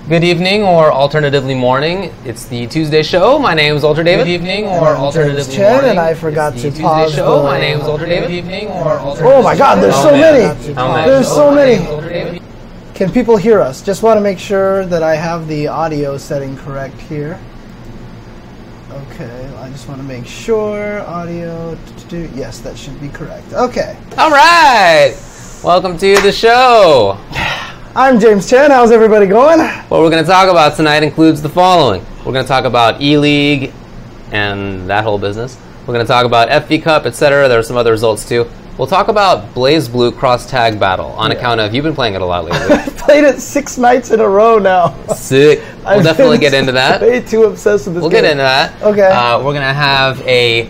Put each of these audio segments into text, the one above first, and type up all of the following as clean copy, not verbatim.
Good evening, or alternatively morning. It's the Tuesday show. My name is Alter David. Good evening, or alternatively morning. And I forgot to pause. Show. My name is Alter David. Good evening, or oh my God, there's so many. There's so many. Can people hear us? Just want to make sure that I have the audio setting correct here. Okay, I just want to make sure audio. Yes, that should be correct. Okay. All right. Welcome to the show. I'm James Chen. How's everybody going? What we're going to talk about tonight includes the following. We're going to talk about ELEAGUE and that whole business. We're going to talk about FVCup, etc. There are some other results too. We'll talk about Blaze Blue Cross Tag Battle on account of you've been playing it a lot lately. I've played it 6 nights in a row now. Sick. We'll definitely get into that. Way too obsessed with this game. We'll get into that. Okay. We're going to have a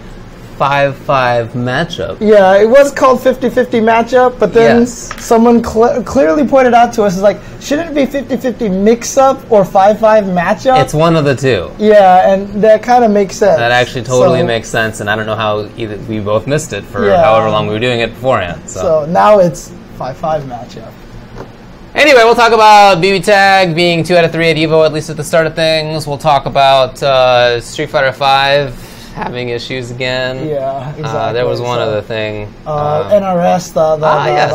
5-5 matchup. Yeah, it was called 50-50 matchup, but then someone clearly pointed out to us, is like, shouldn't it be 50-50 mix-up or 5-5 matchup? It's one of the two. Yeah, and that kind of makes sense. That actually totally makes sense, and I don't know how either we both missed it for however long we were doing it beforehand. So now it's 5-5 matchup. Anyway, we'll talk about BBTag being 2 out of 3 at EVO, at least at the start of things. We'll talk about Street Fighter V having issues again. Yeah, exactly. There was one other thing. NRS, the online.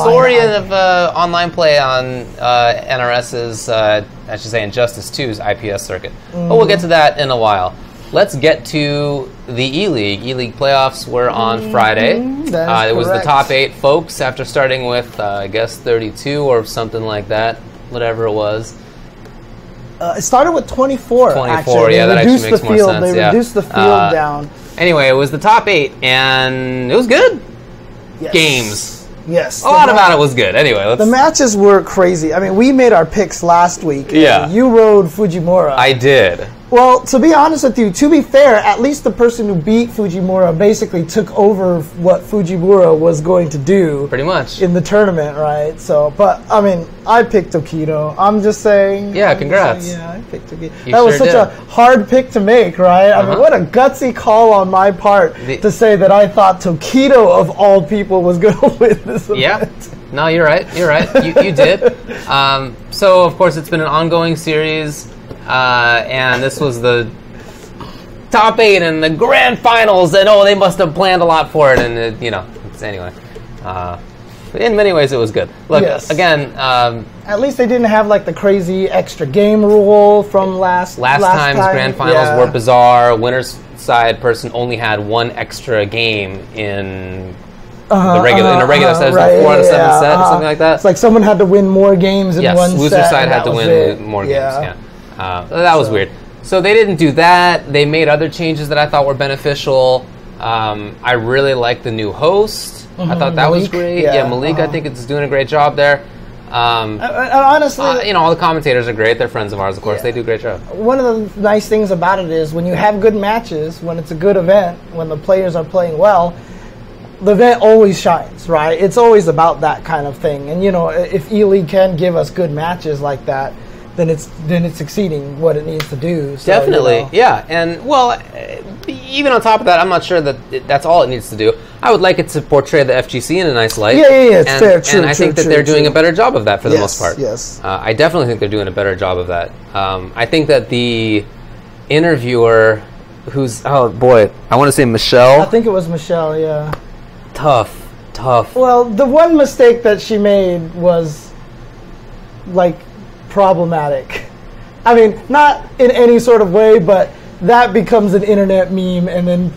Story of online play on NRS's, I should say, Injustice 2's IPS circuit. But we'll get to that in a while. Let's get to the ELEAGUE. ELEAGUE playoffs were on Friday. It was the top 8 folks after starting with, I guess, 32 or something like that, whatever it was. It started with 24, 24, actually. yeah, that actually makes more sense. They reduced the field down. Anyway, it was the top 8, and it was good. Yes. Games. Yes. A lot about it was good. Anyway, the matches were crazy. I mean, we made our picks last week. Yeah. You rode Fujimura. I did. Well, to be honest with you, to be fair, at least the person who beat Fujimura basically took over what Fujimura was going to do. Pretty much. In the tournament, right? So, but, I mean, I picked Tokido. I'm just saying. Yeah, congrats. I picked Tokido. That was such a hard pick to make, right? I mean, what a gutsy call on my part to say that I thought Tokido, of all people, was going to win this event. Yeah. No, you're right. You're right. You did. So, of course, it's been an ongoing series. And this was the top 8 in the grand finals, and they must have planned a lot for it, and anyway, in many ways it was good. Look, again, at least they didn't have like the crazy extra game rule from last time's grand finals were bizarre. Winner's side person only had 1 extra game in the regular set, 4 out of 7 set, or something like that. It's like someone had to win more games in one set. Loser side had to win more games. Yeah. That was weird. So they didn't do that. They made other changes that I thought were beneficial. I really liked the new host. I thought that was great. Yeah, Malik, I think it's doing a great job there. Honestly, all the commentators are great. They're friends of ours, of course. They do a great job. One of the nice things about it is when you have good matches, when it's a good event, when the players are playing well, the event always shines, right? It's always about that kind of thing. And, if ELEAGUE can give us good matches like that, then it's exceeding what it needs to do. So, definitely, yeah. And, even on top of that, I'm not sure that that's all it needs to do. I would like it to portray the FGC in a nice light. Yeah, it's fair, true, and I think that they're doing a better job of that for the most part. Yes. I definitely think they're doing a better job of that. I think that the interviewer, who's, oh boy, I want to say Michelle. I think it was Michelle, yeah. Tough. Well, the one mistake that she made was, problematic. I mean, not in any sort of way, but that becomes an internet meme, and then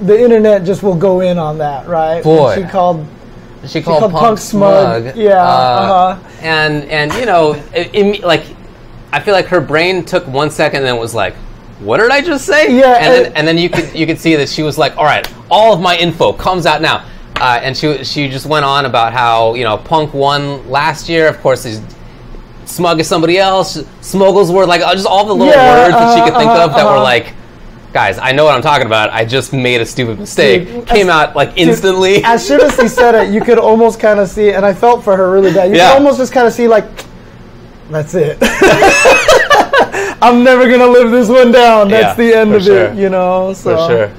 the internet just will go in on that, right? Boy. She called Punk smug. Yeah. And I feel like her brain took 1 second and then was like, what did I just say? Yeah. And then you could see that she was like, all right, all of my info comes out now. And she just went on about how, Punk won last year. Of course, he's smug as somebody else. Smuggles were like just all the little words that she could think of that were like, guys, I know what I'm talking about. I just made a stupid mistake. Came out instantly. Dude, as soon as he said it, you could almost kind of see, and I felt for her really bad. You could almost just kind of see that's it. I'm never gonna live this one down. That's the end of it, So. For sure.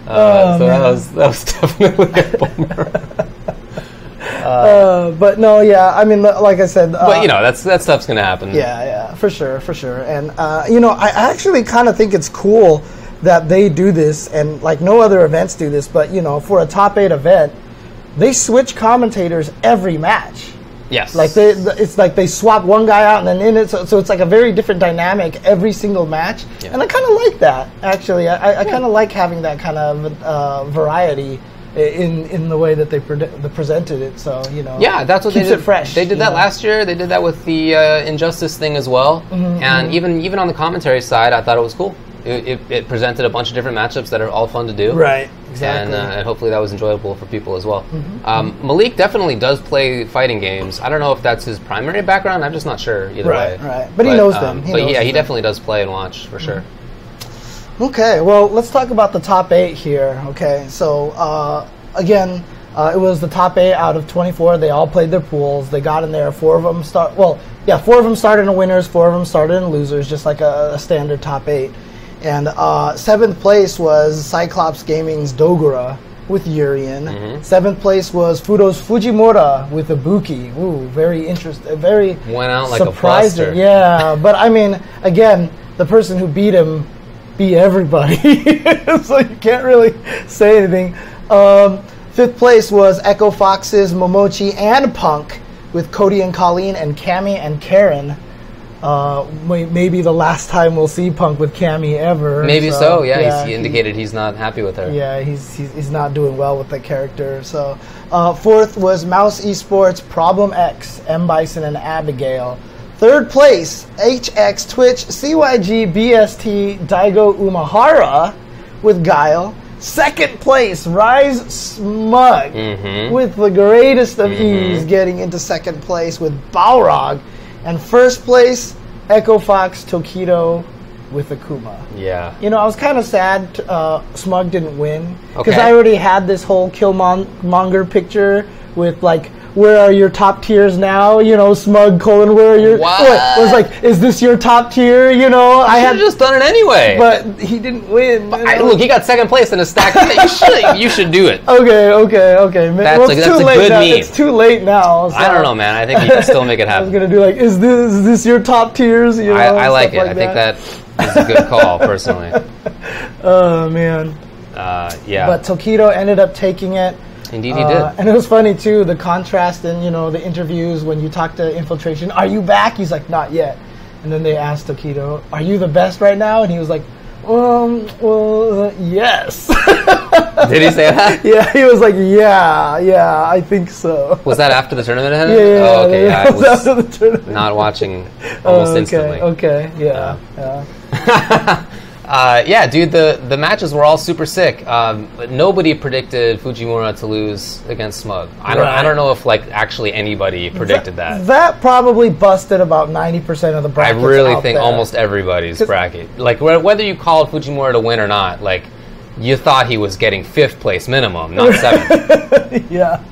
So that was definitely a bummer. But no, yeah, I mean, like I said, but you know, that stuff's gonna happen. Yeah, for sure. And you know, I actually kind of think it's cool that they do this, and like no other events do this. But you know, for a top 8 event, they switch commentators every match. Yes. Like it's like they swap one guy out and then in it, so it's like a very different dynamic every single match, and I kind of like that. Actually, I kind of like having that kind of variety in the way that they presented it. So you know, yeah, that's what keeps they did. It fresh. They did that last year. They did that with the Injustice thing as well, and even on the commentary side, I thought it was cool. It presented a bunch of different matchups that are all fun to do. Right, exactly. And hopefully that was enjoyable for people as well. Malik definitely does play fighting games. I don't know if that's his primary background. I'm just not sure either way. Right. But he knows them. He definitely does play and watch for sure. Okay, well, let's talk about the top 8 here. Okay, so again, it was the top 8 out of 24. They all played their pools. They got in there. 4 of them started in winners, 4 of them started in losers, just like a standard top 8. And 7th place was Cyclops Gaming's Dogura with Urian. 7th place was Fudo's Fujimura with Ibuki. Ooh, very interesting. Very went out like surprising. A buster. Yeah, but I mean, again, the person who beat him beat everybody, so you can't really say anything. 5th place was Echo Fox's Momochi and Punk with Cody and Colleen and Cammy and Karen. Maybe the last time we'll see Punk with Cammy ever. Maybe so. Yeah, he indicated he's not happy with her. Yeah, he's not doing well with the character. So, 4th was Mouse Esports, Problem X, M Bison and Abigail. 3rd place, HX Twitch, CYG, BST, Daigo Umahara with Guile. 2nd place, Rise Smug with the greatest of ease, getting into 2nd place with Balrog. And 1st place, Echo Fox Tokido with Akuma. Yeah. You know, I was kind of sad Smug didn't win. Because I already had this whole Killmonger picture with, like, where are your top tiers now? You know, Smug : where are your... What? It was like, is this your top tier? You know, I had just done it anyway. But he didn't win. Look, he got 2nd place in a stack. You should do it. Okay. That's a good meme. It's too late now. So. I don't know, man. I think you can still make it happen. I was going to do like, is this your top tiers? You know, I like it. I think that is a good call, personally. Oh, man. Yeah. But Tokido ended up taking it. Indeed he did. And it was funny, too, the contrast in, you know, the interviews when you talk to Infiltration. Are you back? He's like, not yet. And then they asked Tokido, are you the best right now? And he was like, well, yes. Did he say that? Yeah, he was like, yeah, I think so. Was that after the tournament had ended? Yeah. Oh, okay, yeah, I was after the tournament. Not watching almost instantly. Okay, yeah. Yeah, dude, the matches were all super sick. But nobody predicted Fujimura to lose against Smug. I don't know if like actually anybody predicted that. That probably busted about 90% of the brackets. I really think almost everybody's bracket. Like whether you called Fujimura to win or not, like you thought he was getting 5th place minimum, not 7th. Yeah.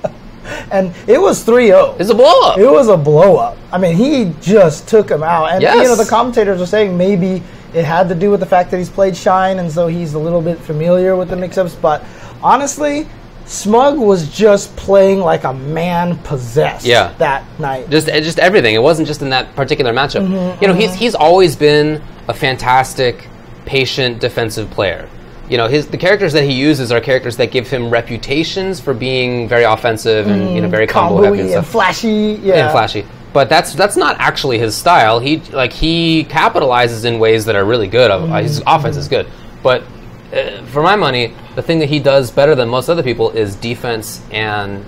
And it was 3-0. It's a blow-up. It was a blow-up. I mean, he just took him out. And, you know, the commentators were saying maybe it had to do with the fact that he's played Shine, and so he's a little bit familiar with the mix-ups. But honestly, Smug was just playing like a man possessed that night. Just everything. It wasn't just in that particular matchup. You know, he's always been a fantastic, patient, defensive player. You know, the characters that he uses are characters that give him reputations for being very offensive and, you know, very combo heavy and stuff. Flashy. And flashy. But that's not actually his style. He capitalizes in ways that are really good. His offense is good. But for my money, the thing that he does better than most other people is defense and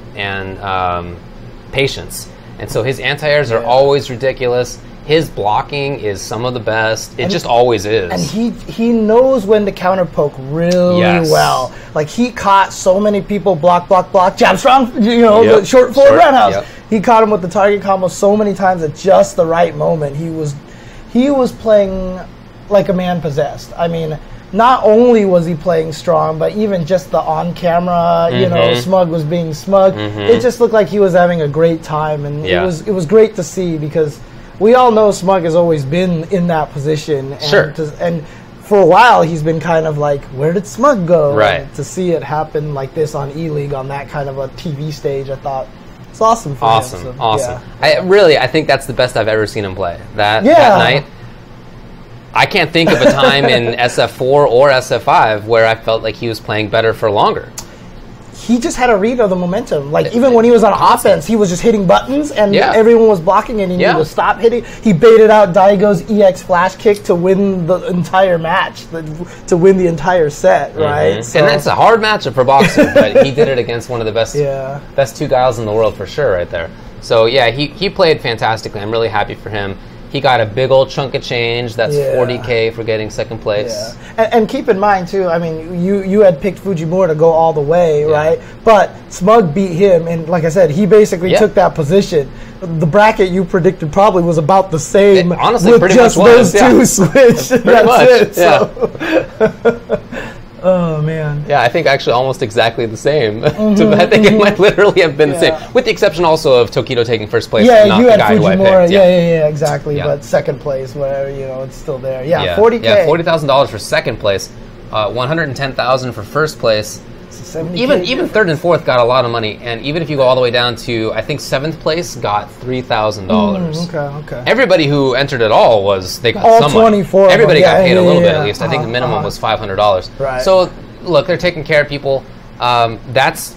patience. And so his anti-airs are always ridiculous. His blocking is some of the best. It just always is. And he knows when to counter poke really well. Like he caught so many people block, jab strong, you know, the short forward roundhouse. Yep. He caught him with the target combo so many times at just the right moment. He was playing like a man possessed. I mean, not only was he playing strong, but even just the on-camera, you know, Smug was being Smug. It just looked like he was having a great time, and it was great to see because we all know Smug has always been in that position. And and for a while, he's been kind of like, where did Smug go? Right. And to see it happen like this on ELEAGUE on that kind of a TV stage, I thought It's awesome for him. So, Awesome. yeah. I think that's the best I've ever seen him play. That Yeah. night, I can't think of a time in SF4 or SF5 where I felt like he was playing better for longer. He just had a read of the momentum. Like, even when he was on offense, he was just hitting buttons, and everyone was blocking, and he knew to stop hitting. He baited out Daigo's EX flash kick to win the entire match, to win the entire set, right? So, and that's a hard matchup for boxing, but he did it against one of the best two guys in the world for sure right there. So, yeah, he played fantastically. I'm really happy for him. He got a big old chunk of change. That's $40K for getting second place. Yeah. And keep in mind, too, I mean, you had picked Fujimura to go all the way, right? But Smug beat him, and like I said, he basically took that position. The bracket you predicted probably was about the same. Honestly, with pretty just much was. those two switch. That's it. Yeah. Oh, man. Yeah, I think actually almost exactly the same. I think it might literally have been the same. With the exception also of Tokido taking first place. Yeah, not you the had guy Fujimura. who I picked. Yeah, exactly. But second place, whatever, it's still there. Yeah, $40K. Yeah, $40,000 for second place. $110,000 for first place. Even third and fourth got a lot of money, and even if you go all the way down to, I think, seventh place got $3,000. Okay. Everybody who entered at all they got all some 24 money. Everybody got paid a little bit yeah. at least. I think the minimum was $500. Right. So look, they're taking care of people. That's,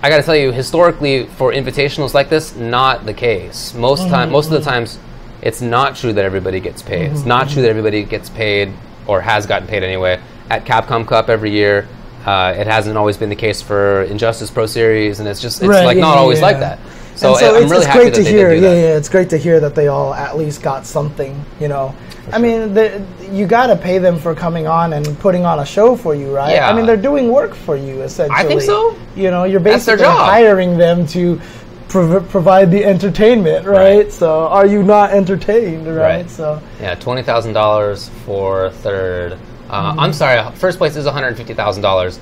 I got to tell you, historically for invitationals like this, not the case. Most of the times, it's not true that everybody gets paid. It's not true that everybody gets paid or has gotten paid anyway at Capcom Cup every year. It hasn't always been the case for Injustice Pro Series, and it's not always like that. So I'm really happy that they did do that. Yeah, it's great to hear that they all at least got something, I mean, you got to pay them for coming on and putting on a show for you, right? Yeah. I mean, they're doing work for you, essentially. I think so. You're basically hiring them to provide the entertainment, right? So are you not entertained, right? So yeah, $20,000 for third. I'm sorry, first place is $150,000.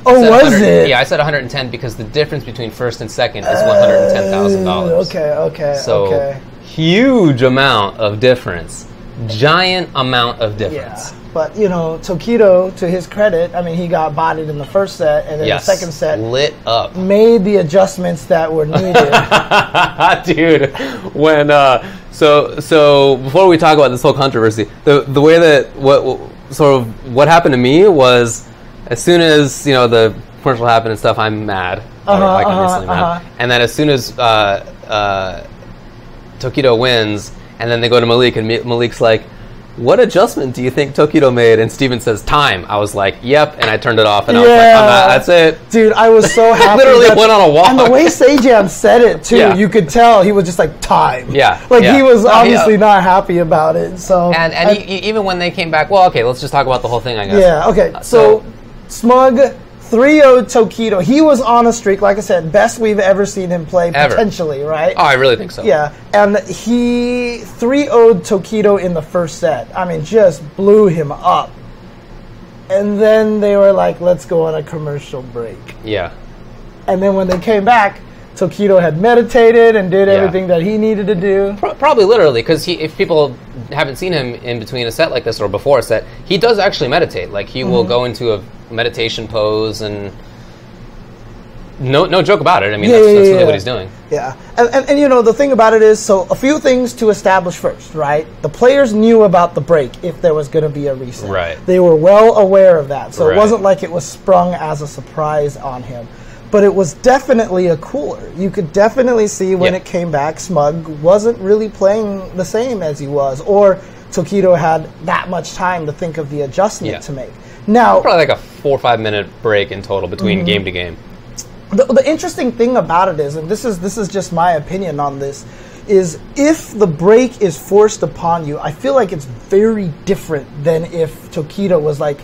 Oh, was it? Yeah, I said 110 because the difference between first and second is $110,000. Okay. So huge amount of difference. Giant amount of difference. Yeah. But, Tokido, to his credit, I mean, he got bodied in the first set, and then the second set lit up. Made the adjustments that were needed. Dude, when so before we talk about this whole controversy, the way that what happened to me was, as soon as the commercial happened and stuff, I'm mad. I'm instantly mad. And then as soon as Tokido wins, and then they go to Malik, and Malik's like, "What adjustment do you think Tokido made?" And Steven says, "Time." I was like, "Yep," and I turned it off, and I was like, "I'm not, that's it." Dude, I was so happy. Literally went on a walk. And the way Sejam said it too, you could tell he was just like, "Time." Yeah. He was obviously not happy about it. So and even when they came back, well, okay, let's just talk about the whole thing, I guess. Yeah. Okay. So Smug 3-0 Tokido. He was on a streak, like I said, best we've ever seen him play, potentially, right? Oh, I really think so. Yeah, and he 3-0'd Tokido in the first set. I mean, just blew him up. And then they were like, let's go on a commercial break. Yeah. And then when they came back, Tokido had meditated and did everything that he needed to do. Probably literally, because if people haven't seen him in between a set like this or before a set, he does actually meditate. Like, he will go into a meditation pose, and no joke about it. I mean, that's really what he's doing. Yeah, and the thing about it is, so a few things to establish first, right? The players knew about the break if there was going to be a reset. Right. They were well aware of that, so it wasn't like it was sprung as a surprise on him. But it was definitely a cooler. You could definitely see when it came back, Smug wasn't really playing the same as he was, or Tokido had that much time to think of the adjustment to make. Now, probably like a 4 or 5 minute break in total between game to game. The interesting thing about it is, and this is just my opinion on this, is if the break is forced upon you, I feel like it's very different than if Tokido was like,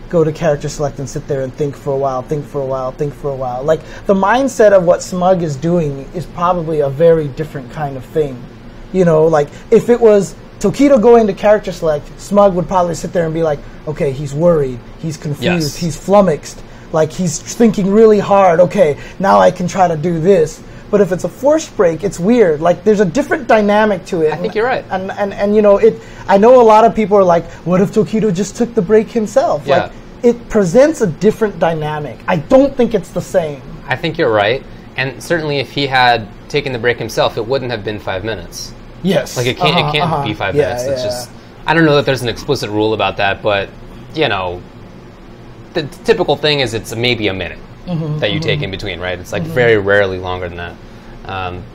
go to character select and sit there and think for a while. Like, the mindset of what Smug is doing is probably a very different kind of thing. Like, if it was Tokido going to character select, Smug would probably sit there and be like, okay, he's worried, he's confused, he's flummoxed, like, he's thinking really hard, okay, now I can try to do this. But if it's a forced break, it's weird. Like, there's a different dynamic to it. I think you're right. And I know a lot of people are like, what if Tokido just took the break himself? Yeah. Like, it presents a different dynamic. I don't think it's the same. I think you're right. And certainly if he had taken the break himself, it wouldn't have been 5 minutes. Yes. Like it can't be 5 minutes. It's just, I don't know that there's an explicit rule about that, but you know, the typical thing is it's maybe a minute that you take in between, right? It's like very rarely longer than that.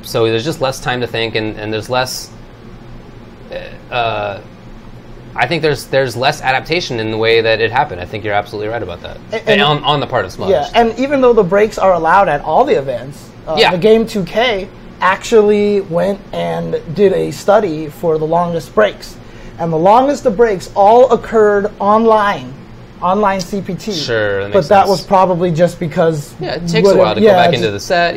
So there's just less time to think, and there's less. I think there's less adaptation in the way that it happened. I think you're absolutely right about that, and on the part of Smudge. Yeah, and even though the breaks are allowed at all the events, the game 2K actually went and did a study for the longest breaks, and the longest of breaks all occurred online CPT. Sure, that makes but that sense. was probably just because it takes a while to go back into the set.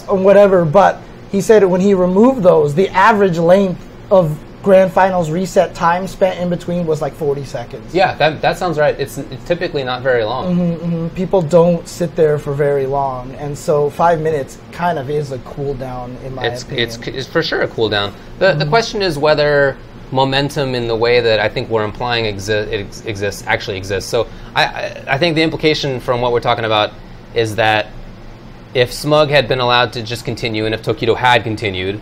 Whatever. But he said when he removed those, the average length of Grand Finals reset time spent in between was like 40 seconds. Yeah, that sounds right. It's typically not very long. People don't sit there for very long, and so 5 minutes kind of is a cool down in my opinion. It's for sure a cool down. The question is whether momentum in the way that I think we're implying actually exists. So I think the implication from what we're talking about is that if Smug had been allowed to just continue, and if Tokido had continued,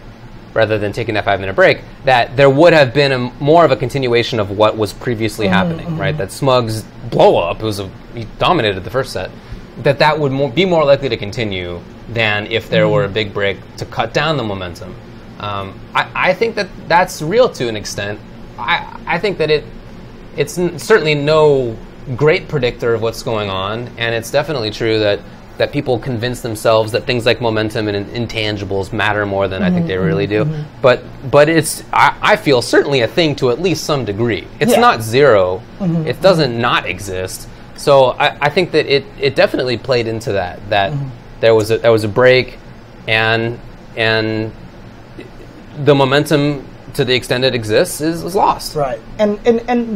rather than taking that 5 minute break, that there would have been more of a continuation of what was previously happening, right? That Smug's blow up, he dominated the first set, that would be more likely to continue than if there were a big break to cut down the momentum. I think that's real to an extent. I think that it's certainly no great predictor of what's going on, and it's definitely true that people convince themselves that things like momentum and intangibles matter more than I think they really do. But it's, I feel, certainly a thing to at least some degree. It's not zero. It doesn't not exist. So I think that it definitely played into that there was a break, and the momentum, to the extent it exists, is lost. Right. And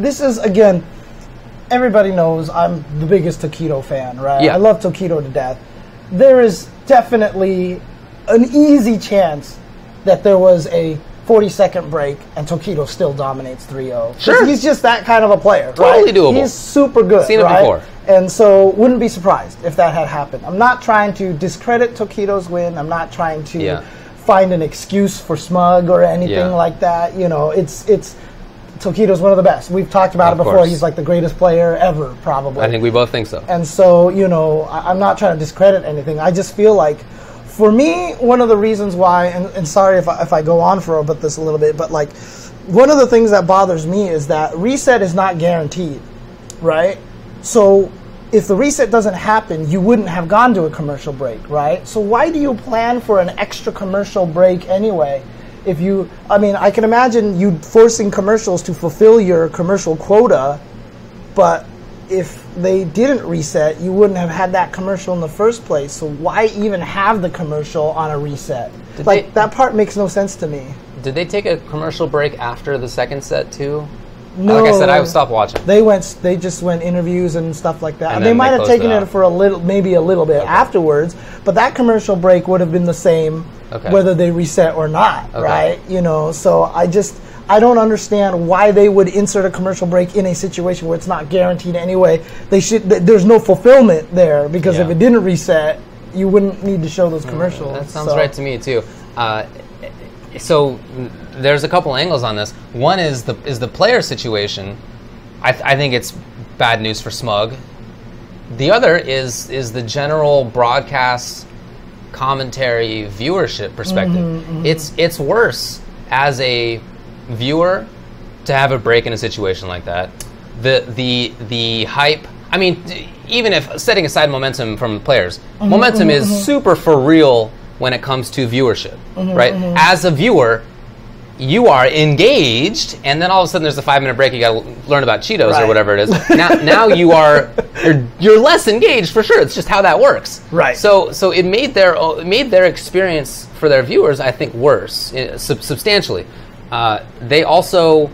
this is, again, everybody knows I'm the biggest Tokido fan, right? Yeah. I love Tokido to death. There is definitely an easy chance that there was a 40-second break and Tokido still dominates 3-0. Sure. He's just that kind of a player, Totally right? doable. He's super good, Seen it right? before. And so wouldn't be surprised if that had happened. I'm not trying to discredit Tokido's win. I'm not trying to find an excuse for Smug or anything like that. You know, it's Tokido's one of the best. We've talked about it before. Course. He's like the greatest player ever, probably. I think we both think so. And so, you know, I'm not trying to discredit anything. I just feel like, for me, one of the reasons why, and sorry if I go on for about this a little bit, but like, one of the things that bothers me is that reset is not guaranteed, right? So if the reset doesn't happen, you wouldn't have gone to a commercial break, right? So why do you plan for an extra commercial break anyway? I can imagine you forcing commercials to fulfill your commercial quota, but if they didn't reset, you wouldn't have had that commercial in the first place. So why even have the commercial on a reset? That part makes no sense to me. Did they take a commercial break after the second set too? No. Like I said, I stopped watching. They just went interviews and stuff like that. And they might have taken it it for maybe a little bit afterwards, but that commercial break would have been the same whether they reset or not, right? You know, so I don't understand why they would insert a commercial break in a situation where it's not guaranteed anyway. There's no fulfillment there, because if it didn't reset, you wouldn't need to show those commercials. That sounds right to me too. So there's a couple angles on this. One is the player situation. I think it's bad news for Smug. The other is the general broadcast commentary viewership perspective. It's worse as a viewer to have a break in a situation like that. The hype. I mean, even if setting aside momentum from players, momentum is super for real when it comes to viewership, right? As a viewer, you are engaged, and then all of a sudden there's a 5 minute break. You got to learn about Cheetos or whatever it is. Now you're less engaged for sure. It's just how that works, right? So it made their experience for their viewers, I think, worse substantially. They also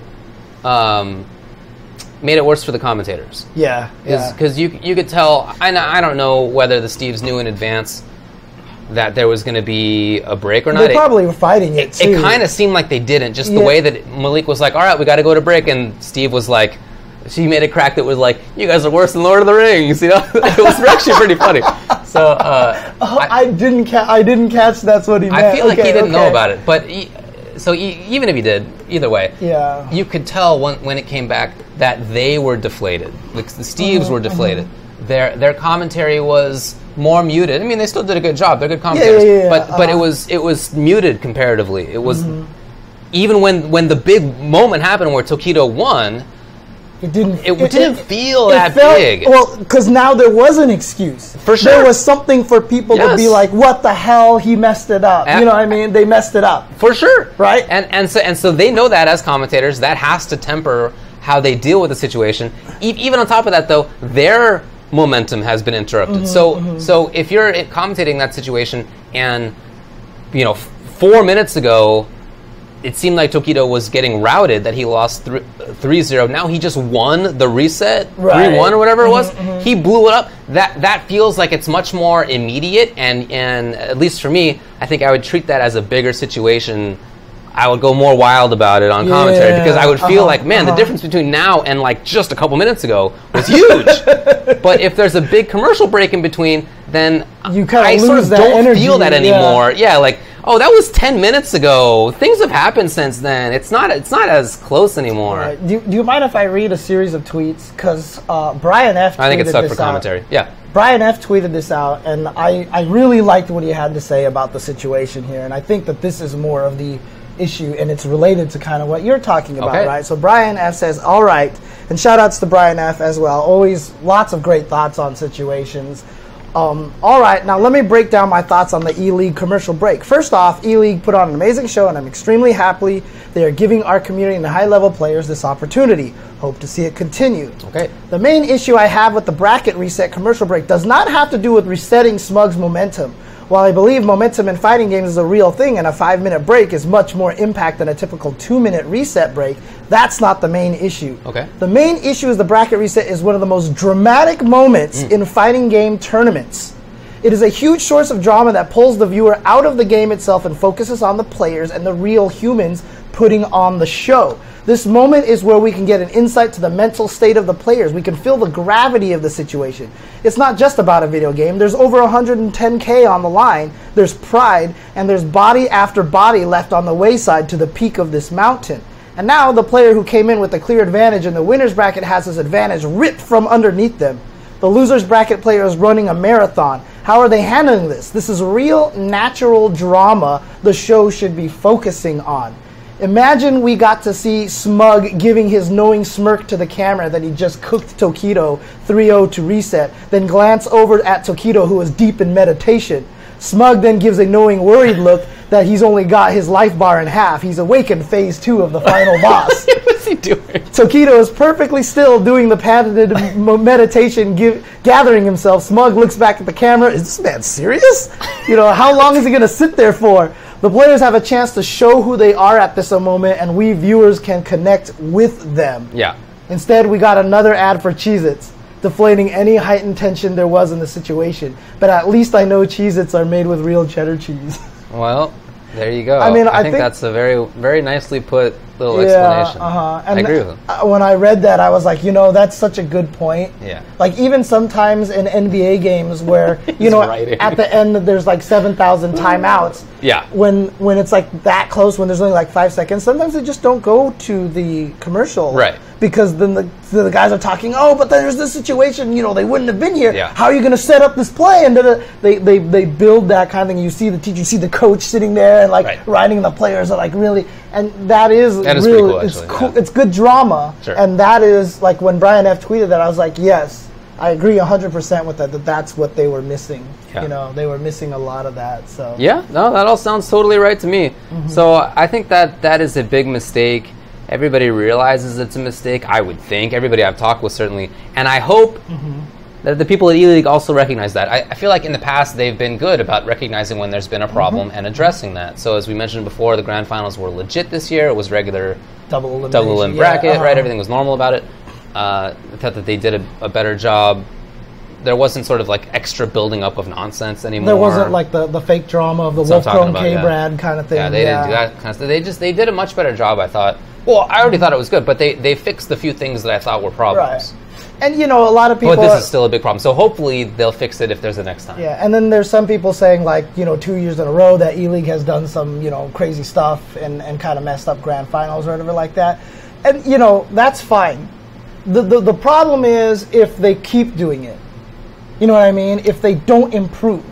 made it worse for the commentators. Because you could tell. I don't know whether the Steves knew in advance that there was going to be a break or not. They probably were fighting it too. It kind of seemed like they didn't. Just the way that Malik was like, all right, we got to go to break. And Steve was like, she made a crack that was like, you guys are worse than Lord of the Rings. You know, it was actually pretty funny. So I didn't catch that's what he meant. I feel like he didn't know about it, but even if he did, either way, you could tell when it came back that they were deflated. Like the Steves were deflated. Their commentary was more muted. I mean, they still did a good job. They're good commentators, but it was muted comparatively. It was even when the big moment happened where Tokido won. It didn't feel that big. Well, because now there was an excuse. For sure. There was something for people to be like, what the hell, he messed it up. You know what I mean? They messed it up. For sure. Right? And so they know that as commentators. That has to temper how they deal with the situation. Even on top of that, though, their momentum has been interrupted. So if you're commentating that situation and, 4 minutes ago, it seemed like Tokido was getting routed, that he lost 3-0. Now he just won the reset, 3-1 or whatever it was. He blew it up. That feels like it's much more immediate, and at least for me, I think I would treat that as a bigger situation. I would go more wild about it on commentary because I would feel like, man, the difference between now and like just a couple minutes ago was huge. But if there's a big commercial break in between, then I sort of don't feel that anymore. Yeah, like, oh, that was 10 minutes ago. Things have happened since then. It's not as close anymore. Right. Do you mind if I read a series of tweets? Because Brian F. I think it's stuck for commentary. Yeah. Brian F. tweeted this out, and I really liked what he had to say about the situation here. And I think that this is more of the issue, and it's related to kind of what you're talking about, right? So Brian F. says, all right, and shout outs to Brian F. as well. Always lots of great thoughts on situations. All right, now let me break down my thoughts on the ELEAGUE commercial break. First off, ELEAGUE put on an amazing show, and I'm extremely happy they are giving our community and high-level players this opportunity. Hope to see it continue. Okay. The main issue I have with the bracket reset commercial break does not have to do with resetting Smug's momentum. While I believe momentum in fighting games is a real thing and a 5-minute break is much more impact than a typical 2-minute reset break, that's not the main issue. Okay. The main issue is the bracket reset is one of the most dramatic moments in fighting game tournaments. It is a huge source of drama that pulls the viewer out of the game itself and focuses on the players and the real humans putting on the show. This moment is where we can get an insight to the mental state of the players. We can feel the gravity of the situation. It's not just about a video game. There's over 110K on the line. There's pride, and there's body after body left on the wayside to the peak of this mountain. And now the player who came in with a clear advantage in the winner's bracket has his advantage ripped from underneath them. The loser's bracket player is running a marathon. How are they handling this? This is real, natural drama the show should be focusing on. Imagine we got to see Smug giving his knowing smirk to the camera that he just cooked Tokido 3-0 to reset, then glance over at Tokido, who was deep in meditation. Smug then gives a knowing worried look that he's only got his life bar in half. He's awakened phase 2 of the final boss. What's he doing? Tokido is perfectly still doing the patented meditation, gathering himself. Smug looks back at the camera. Is this man serious? How long is he going to sit there for? The players have a chance to show who they are at this moment, and we viewers can connect with them. Yeah. Instead, we got another ad for Cheez-Its, deflating any heightened tension there was in the situation. But at least I know Cheez-Its are made with real cheddar cheese. Well, there you go. I think that's a very, very nicely put little explanation. And I agree with him. When I read that, I was like, that's such a good point. Yeah. Like, even sometimes in NBA games where, at the end there's like 7,000 timeouts. Yeah. When it's like that close, when there's only like 5 seconds, sometimes they just don't go to the commercial. Right. Because then the guys are talking, but there's this situation, they wouldn't have been here. Yeah. How are you going to set up this play? And they build that kind of thing. You see the teacher, you see the coach sitting there and like writing the players are like really, and that is really cool, actually, it's cool. Yeah. It's good drama. Sure. And that is like when Brian F. tweeted that, I was like, yes, I agree 100% with that. That's what they were missing. Yeah. They were missing a lot of that. So yeah, no, that all sounds totally right to me. So I think that is a big mistake. Everybody realizes it's a mistake, I would think. Everybody I've talked with, certainly. And I hope that the people at ELEAGUE also recognize that. I feel like in the past they've been good about recognizing when there's been a problem and addressing that. So as we mentioned before, the grand finals were legit this year. It was regular double elim bracket, right? Everything was normal about it. I thought that they did a better job. There wasn't sort of like extra building up of nonsense anymore. There wasn't like the fake drama of the Wolf Chrome K-Brad kind of thing. Yeah, they didn't do that kind of stuff. They did a much better job, I thought. Well, I already thought it was good, but they fixed the few things that I thought were problems. Right. And, you know, a lot of people... But this is still a big problem. So hopefully they'll fix it if there's a next time. Yeah, and then there's some people saying, like, you know, 2 years in a row that ELEAGUE has done some, you know, crazy stuff and kind of messed up grand finals or whatever like that. And, you know, that's fine. The problem is if they keep doing it. You know what I mean? If they don't improve.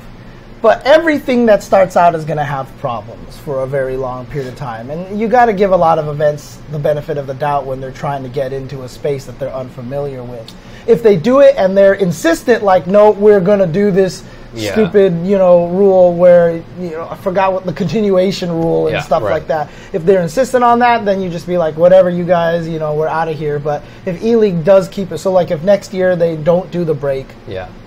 But everything that starts out is going to have problems for a very long period of time. And you got to give a lot of events the benefit of the doubt when they're trying to get into a space that they're unfamiliar with. If they do it and they're insistent, like, no, we're going to do this stupid, you know, rule where, you know, I forgot what the continuation rule and stuff like that. If they're insistent on that, then you just be like, whatever, you guys, you know, we're out of here. But if ELEAGUE does keep it, so like if next year they don't do the break,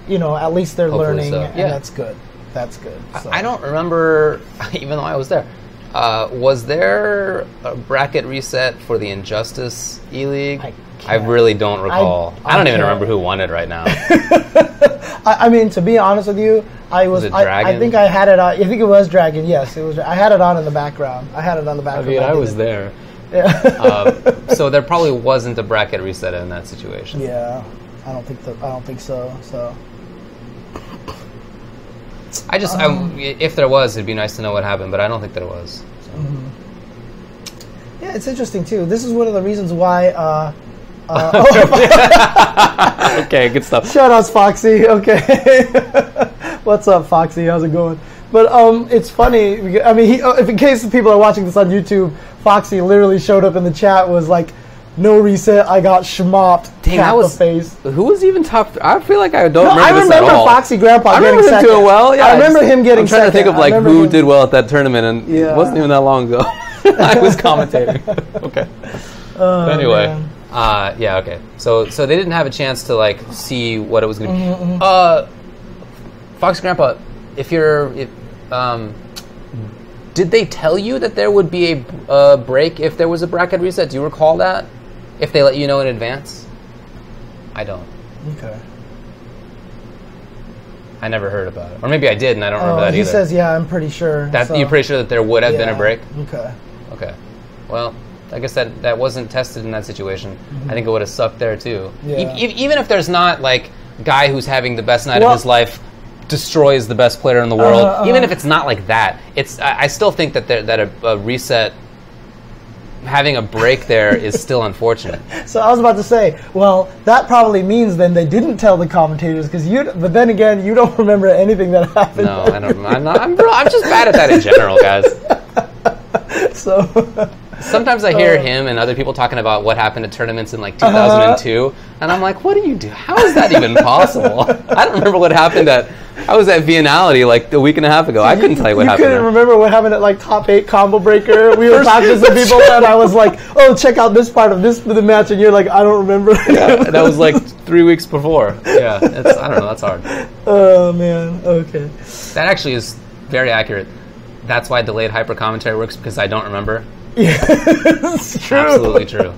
you know, at least they're learning, and that's good. That's good. So. I don't remember, even though I was there, was there a bracket reset for the Injustice ELEAGUE? I really don't recall. I don't even remember who won it right now. I mean, to be honest with you, I think I had it on. I think it was Dragon. Yes, it was. I had it on in the background. I had it on the background. I mean, I was there. Yeah. So there probably wasn't a bracket reset in that situation. Yeah, I don't think so. So. I just, if there was, it'd be nice to know what happened, but I don't think there was. So. Yeah, it's interesting too. This is one of the reasons why. Okay, good stuff. Shout outs, Foxy. Okay, what's up, Foxy? How's it going? But it's funny. I mean, if in case people are watching this on YouTube, Foxy literally showed up in the chat. Was like, no reset. I got schmopped. Dang, that was face. Who was even top? I feel like I don't remember this at all. I remember Foxy Grandpa getting second. I remember him doing well. Yeah, I remember him getting second. I'm trying to think of like who did well at that tournament, and it wasn't even that long ago. I was commentating. Okay. Anyway, yeah, okay. So they didn't have a chance to like see what it was going to be. Foxy Grandpa, did they tell you that there would be a break if there was a bracket reset? Do you recall that? If they let you know in advance? I don't. Okay. I never heard about it. Or maybe I did and I don't remember that either. He says, yeah, I'm pretty sure. You're pretty sure that there would have been a break? Okay. Okay. Well, I guess that wasn't tested in that situation. I think it would have sucked there too. Yeah. Even if there's not like a guy who's having the best night of his life destroys the best player in the world. Even if it's not like that, I still think that a reset, having a break there is still unfortunate. So I was about to say, well, that probably means then they didn't tell the commentators but then again, you don't remember anything that happened. No, I don't. I'm just bad at that in general, guys. So. Sometimes I hear him and other people talking about what happened at tournaments in like 2002, and I'm like, what do you do? How is that even possible? I don't remember what happened I was at Viennality like a week and a half ago. I couldn't tell you what happened. You couldn't remember what happened at like Top 8 Combo Breaker? We were talking to some people and I was like, oh, check out this part of the match, and you're like, I don't remember. Yeah, that was like 3 weeks before. Yeah, I don't know, that's hard. Oh, man, okay. That actually is very accurate. That's why delayed hyper commentary works, because I don't remember. Yeah, it's true. Absolutely true.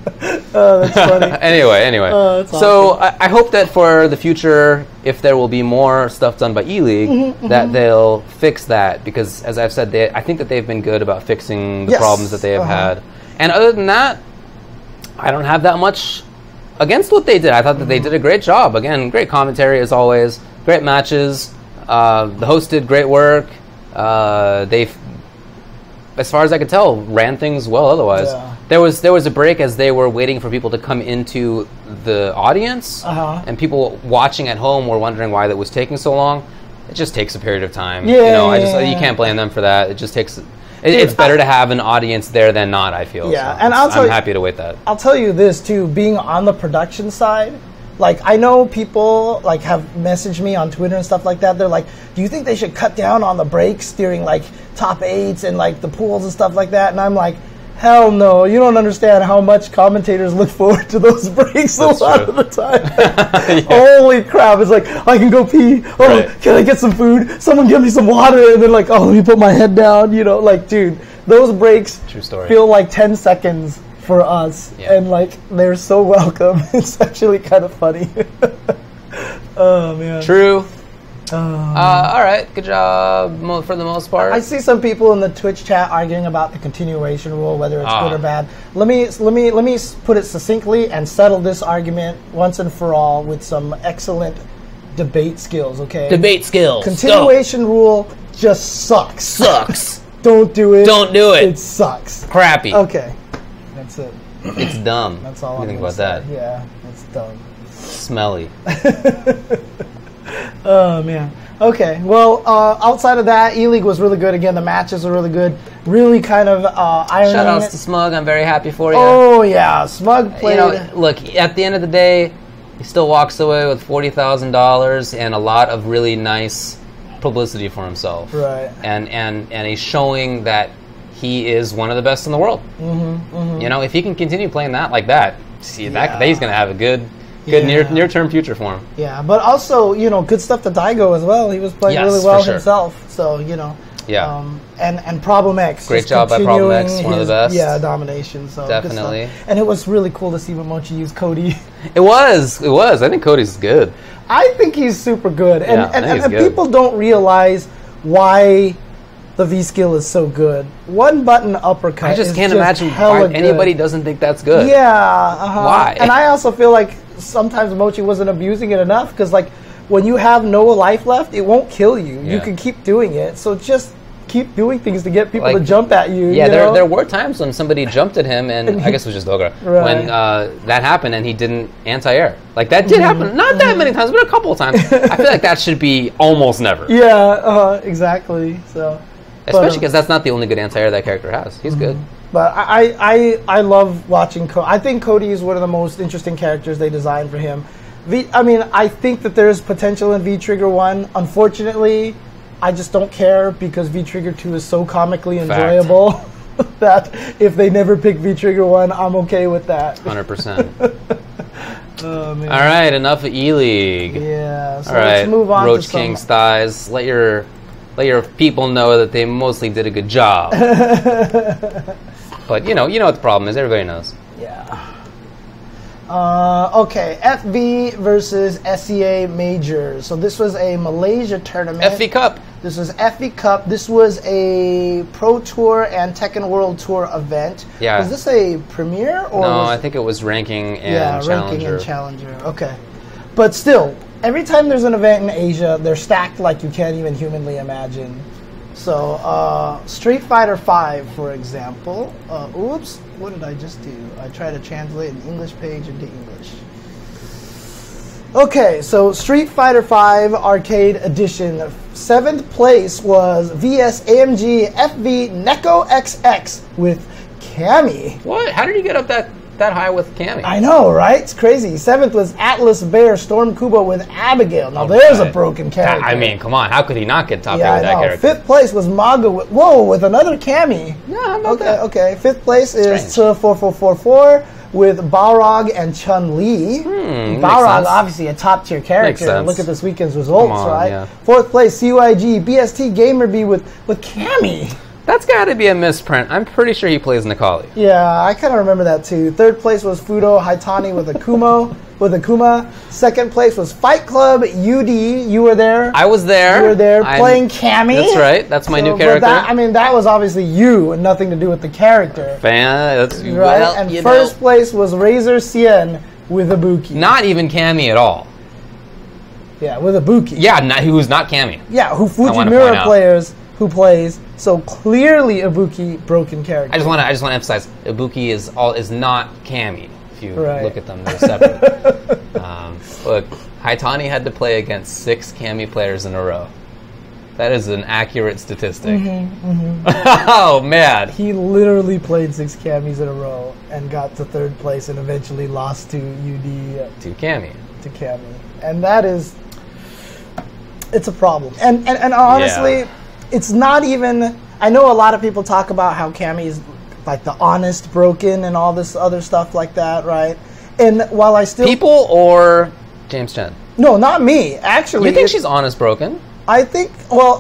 Oh, that's funny. Anyway. That's so awesome. I hope that for the future, if there will be more stuff done by ELEAGUE, that they'll fix that, because as I've said, I think that they've been good about fixing the problems that they have had. And other than that, I don't have that much against what they did. I thought that they did a great job. Again, great commentary as always, great matches. The host did great work. They've, as far as I could tell, ran things well otherwise. Yeah. There was a break as they were waiting for people to come into the audience, and people watching at home were wondering why that was taking so long. It just takes a period of time. Yeah, you can't blame them for that. It just takes... It's better to have an audience there than not, I feel. Yeah, so and I'm happy to wait that. I'll tell you this, too, being on the production side, like, I know people, like, have messaged me on Twitter and stuff like that. They're like, do you think they should cut down on the breaks during, like, top 8s and, like, the pools and stuff like that? And I'm like, hell no. You don't understand how much commentators look forward to those breaks a lot of the time. Holy crap. It's like, I can go pee. Oh, can I get some food? Someone give me some water. And then, like, oh, let me put my head down. You know, like, dude, those breaks feel like 10 seconds for us, and like they're so welcome. It's actually kind of funny. Oh man. True. All right, good job for the most part. I see some people in the Twitch chat arguing about the continuation rule, whether it's good or bad. Let me put it succinctly and settle this argument once and for all with some excellent debate skills. Okay. Debate skills. Continuation rule just sucks. Sucks. Don't do it. Don't do it. It sucks. Crappy. Okay. That's it. It's dumb. That's all What I'm do you gonna think about say. that? Yeah, it's dumb. Smelly. Oh, man. Okay, well, outside of that, E-League was really good. Again, the matches are really good. Really kind of ironing Shoutouts it. to Smug. I'm very happy for you. Oh, yeah. Smug played... Look, at the end of the day, he still walks away with $40,000 and a lot of really nice publicity for himself. Right. And he's showing that he is one of the best in the world. If he can continue playing that like that, he's going to have a good near-term future for him. Yeah, but also, good stuff to Daigo as well. He was playing really well himself. So, Yeah. And Problem X. Great job by Problem X, one of the best. Yeah, domination. So definitely. And it was really cool to see Momochi use Cody. It was. I think Cody's good. I think he's super good. And good. People don't realize why the V skill is so good. One button uppercut. I just can't imagine why anybody doesn't think that's good. Yeah. Why? And I also feel like sometimes Mochi wasn't abusing it enough because, when you have no life left, it won't kill you. Yeah. You can keep doing it. So just keep doing things to get people to jump at you. Yeah, there were times when somebody jumped at him, and I guess it was just Dogra, when that happened and he didn't anti-air. That did happen. Not that many times, but a couple of times. I feel like that should be almost never. Yeah, exactly. So, especially because that's not the only good anti-air that character has. He's good. But I love watching Cody. I think Cody is one of the most interesting characters they designed for him. I think that there's potential in V-Trigger 1. Unfortunately, I just don't care because V-Trigger 2 is so comically enjoyable that if they never pick V-Trigger 1, I'm okay with that. 100%. Oh, man. All right, enough of E-League. Yeah, so all right, let's move on Roach to some... King's thighs. Let your people know that they mostly did a good job. But you know what the problem is. Everybody knows. Yeah. Okay, FV versus SEA Majors. So this was a Malaysia tournament. FVCup. This was FVCup. This was a Pro Tour and Tekken World Tour event. Yeah. Was this a premiere or? No, I think it was ranking and challenger. Ranking and challenger. Okay, but still, every time there's an event in Asia, they're stacked like you can't even humanly imagine. So, Street Fighter V, for example. Oops, what did I just do? I tried to translate an English page into English. Okay, so Street Fighter V Arcade Edition. 7th place was VS AMG FV Neko XX with Cammy. What? How did you get up that high with Cammy? I know, right? It's crazy. 7th was Atlas Bear Storm Kubo with Abigail. Now there's a broken character. I mean, come on. How could he not get top 8 with that character? 5th place was Maga with another Cammy. Yeah, how about that? Okay. 5th place is 4444 with Balrog and Chun-Li. Balrog, obviously a top tier character. Look at this weekend's results, right? Yeah. 4th place, CYG BST Gamer B with Cammy. That's got to be a misprint. I'm pretty sure he plays Nikali. Yeah, I kind of remember that too. 3rd place was Fudo Haitani with Akuma. 2nd place was Fight Club UD. You were there. I was there. You were there playing Cammy. That's right. That's my new character. That was obviously you and nothing to do with the character. That's right. Well, and first place was Razor Cien with Ibuki. Not even Cammy at all. Yeah, with Ibuki. Yeah, who's not Cammy. Yeah, who Fujimura players who plays. So clearly Ibuki broken character. I just want to emphasize Ibuki is not Cammy. If you look at them, they're separate. Look, Haitani had to play against 6 Cammy players in a row. That is an accurate statistic. Oh man, he literally played 6 Cammys in a row and got to 3rd place and eventually lost to UD to Cammy. And that is, it's a problem. And honestly. Yeah. It's not even... I know a lot of people talk about how Cammy is like the honest broken and all this other stuff like that, right? And while I still... People or James Chen? No, not me. Actually... You think she's honest broken? I think... Well,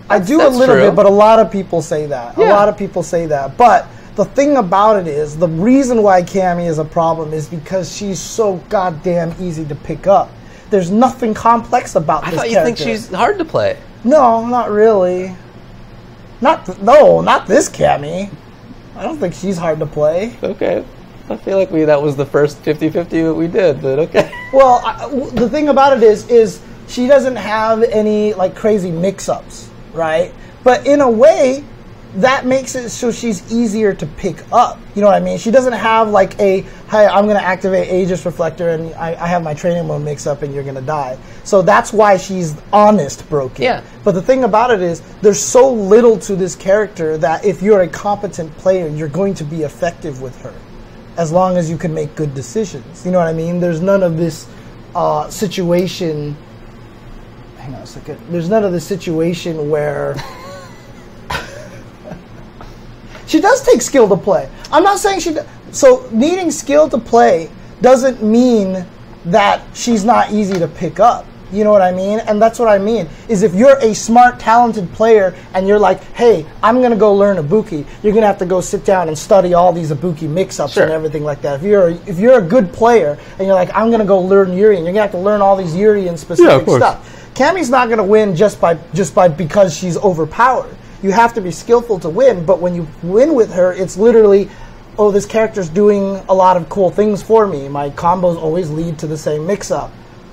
I do a little bit, but a lot of people say that. Yeah. A lot of people say that. But the thing about it is, the reason why Cammy is a problem is because she's so goddamn easy to pick up. There's nothing complex about I this thought you character. think she's hard to play. No, not really. Not this Cammy. I don't think she's hard to play. Okay. I feel like that was the first 50-50 that we did, but okay. Well, the thing about it is she doesn't have any like crazy mix-ups, right? But in a way, that makes it so she's easier to pick up. You know what I mean? She doesn't have like hey, I'm going to activate Aegis Reflector and I have my training mode mix-up and you're going to die. So that's why she's honest broken. Yeah. But the thing about it is there's so little to this character that if you're a competent player, you're going to be effective with her. As long as you can make good decisions. You know what I mean? There's none of this situation... Hang on a second. There's none of this situation where... She does take skill to play. I'm not saying she... So needing skill to play doesn't mean that she's not easy to pick up. You know what I mean? And that's what I mean, is if you're a smart, talented player and you're like, hey, I'm going to go learn Ibuki, you're going to have to go sit down and study all these Ibuki mix-ups and everything like that. If you're a good player and you're like, I'm going to go learn Yuri, and you're going to have to learn all these Yuri and specific stuff. Cammy's not going to win just by because she's overpowered. You have to be skillful to win, but when you win with her, it's literally, oh, this character's doing a lot of cool things for me. My combos always lead to the same mix-up.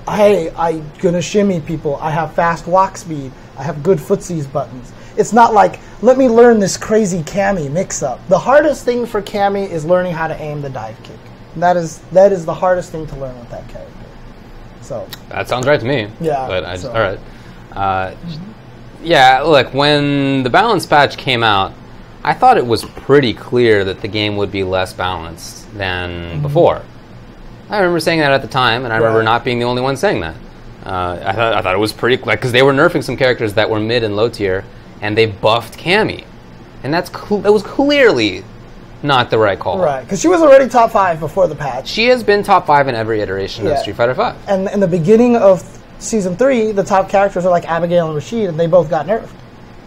Hey, I'm going to shimmy people. I have fast walk speed. I have good footsies buttons. It's not like, let me learn this crazy Cammy mix-up. The hardest thing for Cammy is learning how to aim the dive kick. That is the hardest thing to learn with that character. So that sounds right to me. Yeah. But all right. Yeah, look, when the balance patch came out, I thought it was pretty clear that the game would be less balanced than before. I remember saying that at the time, and I remember not being the only one saying that. I thought it was pretty, like, because they were nerfing some characters that were mid and low tier, and they buffed Cammy, and that was clearly not the right call. Right, because she was already top 5 before the patch. She has been top 5 in every iteration of Street Fighter V. And in the beginning of Season 3, the top characters are like Abigail and Rashid, and they both got nerfed.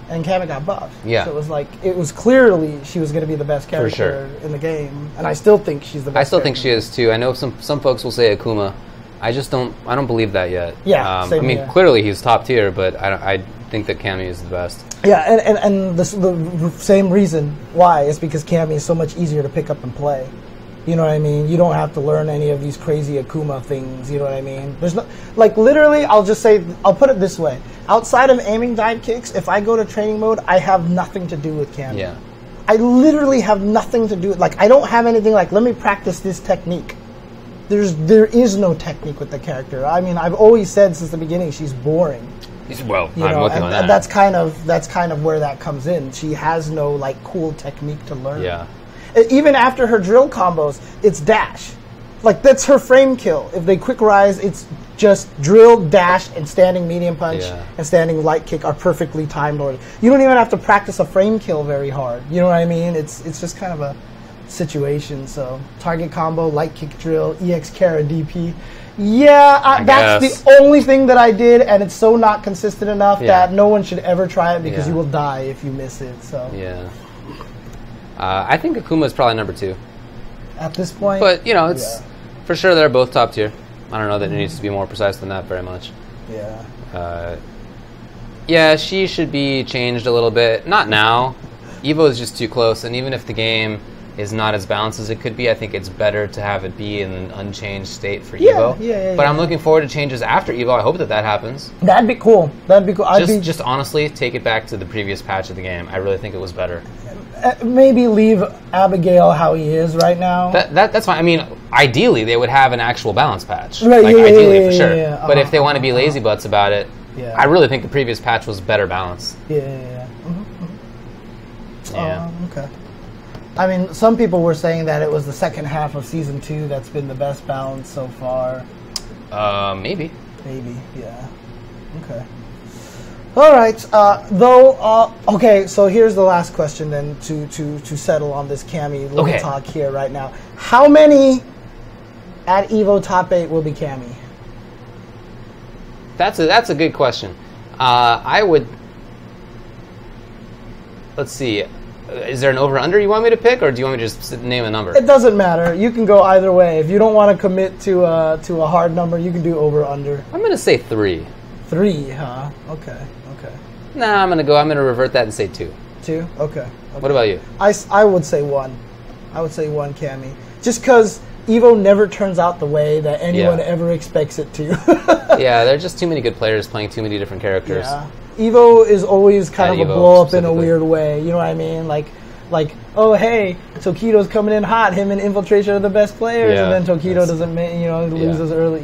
And Cammy got buffed. Yeah. So it was like, it was clearly she was going to be the best character in the game. And I still think she's the best I still character. think she is too. I know some folks will say Akuma. I don't believe that yet. Yeah, I mean, clearly he's top tier, but I think that Cammy is the best. Yeah, and the same reason why is because Cammy is so much easier to pick up and play. You know what I mean? You don't have to learn any of these crazy Akuma things. You know what I mean? There's no, like, literally, I'll put it this way. Outside of aiming dive kicks, if I go to training mode, I have nothing to do with Cammy. Yeah. I literally have nothing to do with, like, I don't have anything like, let me practice this technique. There is no technique with the character. I mean, I've always said since the beginning she's boring. Well, You I'm know, working on that. and that's kind of where that comes in. She has no, like, cool technique to learn. Yeah. Even after her drill combos, it's dash. Like, that's her frame kill. If they quick rise, it's just drill, dash, and standing medium punch and standing light kick are perfectly timed. Or you don't even have to practice a frame kill very hard. You know what I mean? It's just kind of a situation. So target combo, light kick drill, EX Kara DP. Yeah, that's the only thing that I did, and it's so not consistent enough that no one should ever try it because you will die if you miss it. So yeah. I think Akuma is probably number 2. At this point. But, you know, it's for sure they're both top tier. I don't know that it needs to be more precise than that very much. Yeah. Yeah, she should be changed a little bit. Not now. Evo is just too close, and even if the game is not as balanced as it could be, I think it's better to have it be in an unchanged state for Evo. But I'm looking forward to changes after Evo. I hope that happens. That'd be cool. Just honestly, take it back to the previous patch of the game. I really think it was better. Maybe leave Abigail how he is right now. That's fine. I mean, ideally, they would have an actual balance patch. Right, like, ideally, for sure. Yeah. But if they want to be lazy butts about it, I really think the previous patch was better balanced. Yeah. Okay. I mean, some people were saying that it was the second half of Season 2 that's been the best balance so far. Maybe. Maybe, yeah. Okay. All right. Okay, so here's the last question then to settle on this Cammy little talk here right now. How many at Evo Top 8 will be Cammy? That's a good question. I would... Let's see. Is there an over-under you want me to pick, or do you want me to just name a number? It doesn't matter. You can go either way. If you don't want to commit to a hard number, you can do over/under. I'm gonna say 3. 3, huh? Okay. Nah, I'm gonna revert that and say 2. 2? Okay. What about you? I would say 1. I would say 1, Cammy. Just because Evo never turns out the way that anyone ever expects it to. Yeah, there are just too many good players playing too many different characters. Yeah. Evo is always kind of a Evo blow up in a weird way. You know what I mean? Like, oh hey, Tokido's coming in hot. Him and Infiltration are the best players, and then Tokido doesn't, loses early.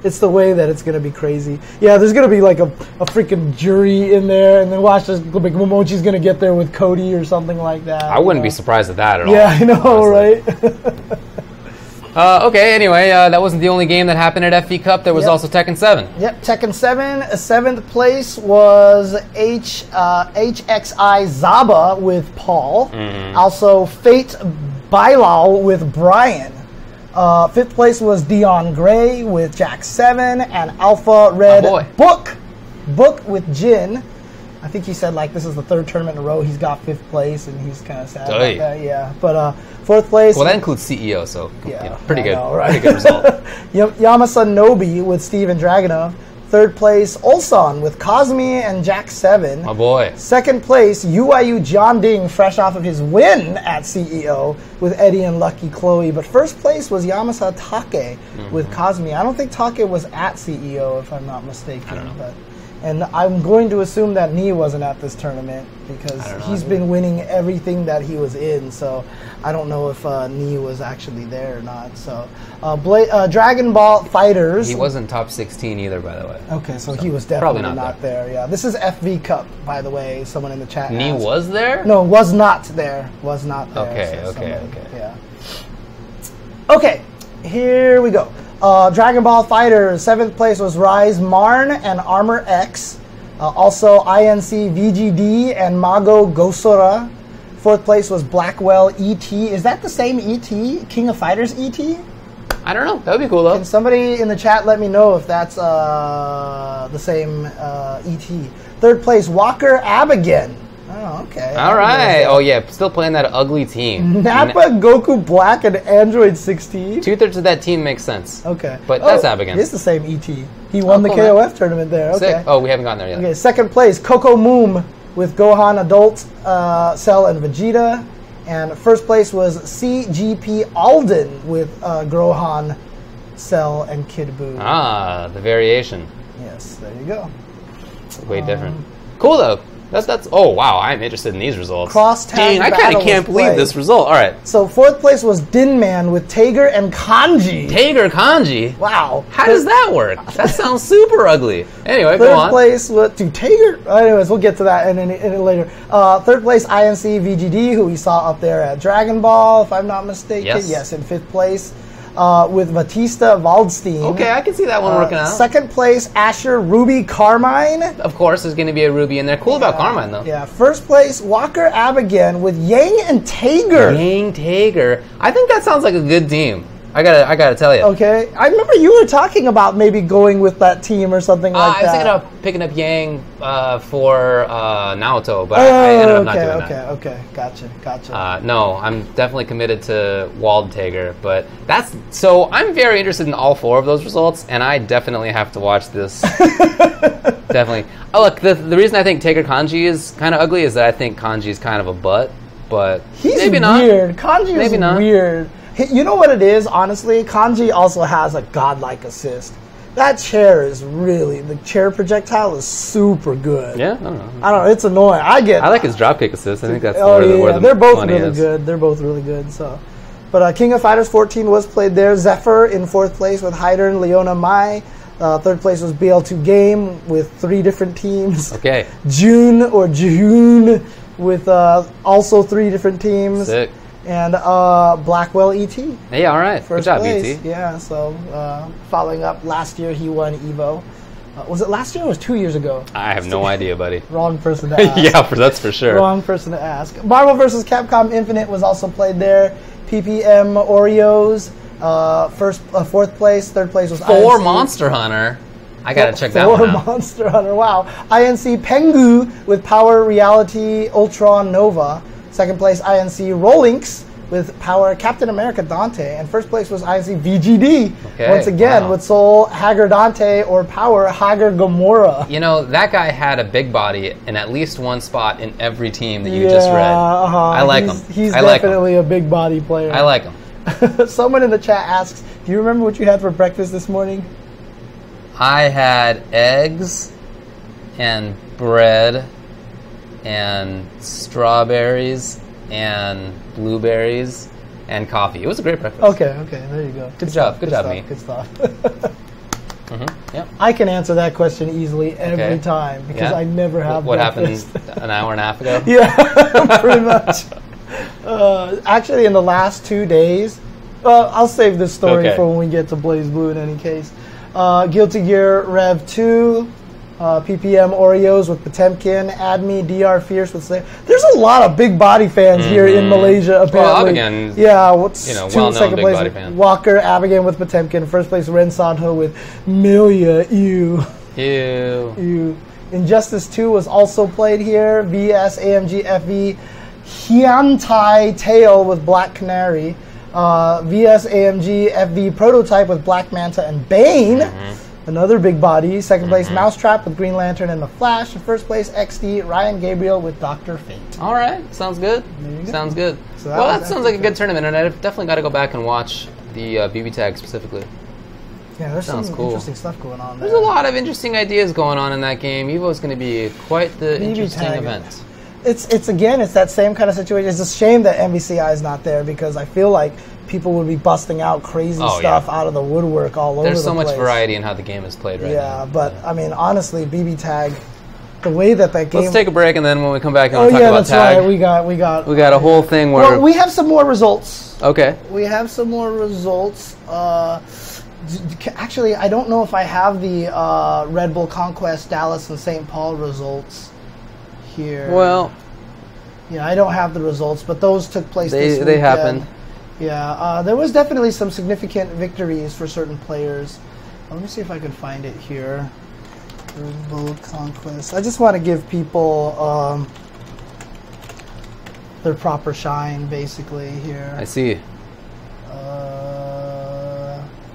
It's the way that it's gonna be crazy. Yeah, there's gonna be like a freaking jury in there, and then watch this. Like Momochi's gonna get there with Cody or something like that. I wouldn't be surprised at that at all. Yeah, I know, honestly. Right? Okay, anyway, that wasn't the only game that happened at FVCup. There was also Tekken 7. Yep, Tekken 7. 7th place was HXI Zaba with Paul. Also, Fate Bilal with Brian. 5th place was Dion Gray with Jack 7. And Alpha Red Book with Jin. I think he said this is the 3rd tournament in a row he's got 5th place, and he's kind of sad about that. Yeah, but 4th place. Well, that includes CEO, so pretty good. Know, right? Pretty good result. Yamasa Nobi with Steven Dragunov. 3rd place, Ulsan with Cosme and Jack 7. My boy. 2nd place, UIU John Ding, fresh off of his win at CEO with Eddie and Lucky Chloe. But 1st place was Yamasa Take with Cosme. I don't think Take was at CEO, if I'm not mistaken. I don't know. And I'm going to assume that Nee wasn't at this tournament because he's been winning everything that he was in. So I don't know if Nee was actually there or not. So Dragon Ball Fighters. He wasn't top 16 either, by the way. Okay, so he was definitely not there. Yeah, this is FVCup, by the way. Someone in the chat. Nee was there? No, was not there. Was not there. Okay. Yeah. Okay, here we go. Dragon Ball Fighters, 7th place was Rise Marn and Armor X. Also INC VGD and Mago Gosora. 4th place was Blackwell ET. Is that the same ET? King of Fighters ET? I don't know. That would be cool, though. Can somebody in the chat let me know if that's the same ET? 3rd place, Walker Abigain. Oh, okay. All right. Oh, yeah. Still playing that ugly team. Nappa, Goku Black, and Android 16. 2/3 of that team makes sense. Okay. But that's Abigain. It's the same ET. He won the KOF tournament there. Okay. Sick. Oh, we haven't gotten there yet. Okay. 2nd place, Coco Moom with Gohan Adult, Cell, and Vegeta. And 1st place was CGP Alden with Gohan, Cell, and Kid Buu. Ah, the variation. Yes, there you go. Way different. Cool, though. That's oh wow, I'm interested in these results. Dang, I kind of can't believe this result. All right. So 4th place was Dinman with Tager and Kanji. Tager Kanji? Wow. How does that work? That sounds super ugly. Anyway, go on. 3rd place was Tager. Anyways, we'll get to that in later. 3rd place INC VGD, who we saw up there at Dragon Ball, if I'm not mistaken. Yes, in 5th place. With Batista Waldstein. Okay, I can see that one working out. 2nd place, Asher Ruby Carmine. Of course, there's going to be a Ruby in there. Cool about Carmine, though. Yeah. 1st place, Walker Abigain with Yang and Tager. Yang Tager. I think that sounds like a good team. I gotta tell you. Okay. I remember you were talking about maybe going with that team or something like that. I was thinking of picking up Yang for Naoto, but I ended up not doing that. Okay. Gotcha. No, I'm definitely committed to Wald Tager, but so I'm very interested in all 4 of those results, and I definitely have to watch this. Definitely. Oh, look, the reason I think Tager Kanji is kind of ugly is that I think Kanji is kind of a butt, but maybe not. He's weird. Kanji is weird. You know what it is, honestly? Kanji also has a godlike assist. That chair is the chair projectile is super good. Yeah, I don't know, it's annoying. I like his dropkick assist. I think that's where the they're both money really is. good. They're both really good. So, but King of Fighters 14 was played there. Zephyr in 4th place with Hyder and Leona Mai. 3rd place was BL2 Game with 3 different teams. Okay. June with also 3 different teams. Sick. And Blackwell ET. Hey, all right. Good job, place. ET. Yeah, so following up, last year he won EVO. Was it last year or was it 2 years ago? I have no idea, buddy. Wrong person to ask. Yeah, that's for sure. Wrong person to ask. Marvel vs. Capcom Infinite was also played there. PPM Oreos, 4th place. 3rd place was For INC. Monster Hunter. I gotta check that one out. For Monster Hunter, wow. INC Pengu with Power Reality Ultron Nova. Second place, INC Rolinks with Power Captain America Dante. And first place was INC VGD. Okay, once again, with Soul Hager Dante or Power Hager Gamora. You know, that guy had a big body in at least one spot in every team that you just read. I like him. He's definitely a big body player. I like him. Someone in the chat asks, do you remember what you had for breakfast this morning? I had eggs and bread and strawberries and blueberries and coffee. It was a great breakfast. Okay, there you go. Good job, me. Good stuff. Yep. I can answer that question easily every time because I never have What breakfast. happened an hour and a half ago? Yeah, pretty much. Actually, in the last 2 days, I'll save this story for when we get to Blaze Blue in any case. Guilty Gear Rev 2, PPM Oreos with Potemkin, Admi, DR Fierce with Slayer. There's a lot of big body fans here in Malaysia, apparently. Well, Abigan, second big place, body fan. Walker, Abigan with Potemkin. First place, Ren Sanho with Milia. Ew. Injustice 2 was also played here. VS, AMG, FV, Hyuntai Tail with Black Canary. VS, AMG, FV Prototype with Black Manta and Bane. Another big body. Second place, Mousetrap with Green Lantern and The Flash. And first place, XD, Ryan Gabriel with Dr. Fate. All right. Sounds good. Sounds good. So that sounds like a good tournament, and I've definitely got to go back and watch the BBTag specifically. Yeah, there's some interesting stuff going on there. There's a lot of interesting ideas going on in that game. EVO is going to be quite the interesting event. It's that same kind of situation. It's a shame that MVCI is not there because I feel like people would be busting out crazy stuff out of the woodwork all over the place. There's so much variety in how the game is played right now. Yeah, but I mean, honestly, BBTag, the way that game... Let's take a break, and then when we come back, we'll talk about tag. Right. We got a whole thing where... Well, we have some more results. Okay. We have some more results. Actually, I don't know if I have the Red Bull Conquest, Dallas, and St. Paul results here. Well... Yeah, I don't have the results, but those took place this weekend. They happened. Yeah, there was definitely some significant victories for certain players. Let me see if I can find it here. Red Bull Conquest. I just want to give people their proper shine, basically, here. I see.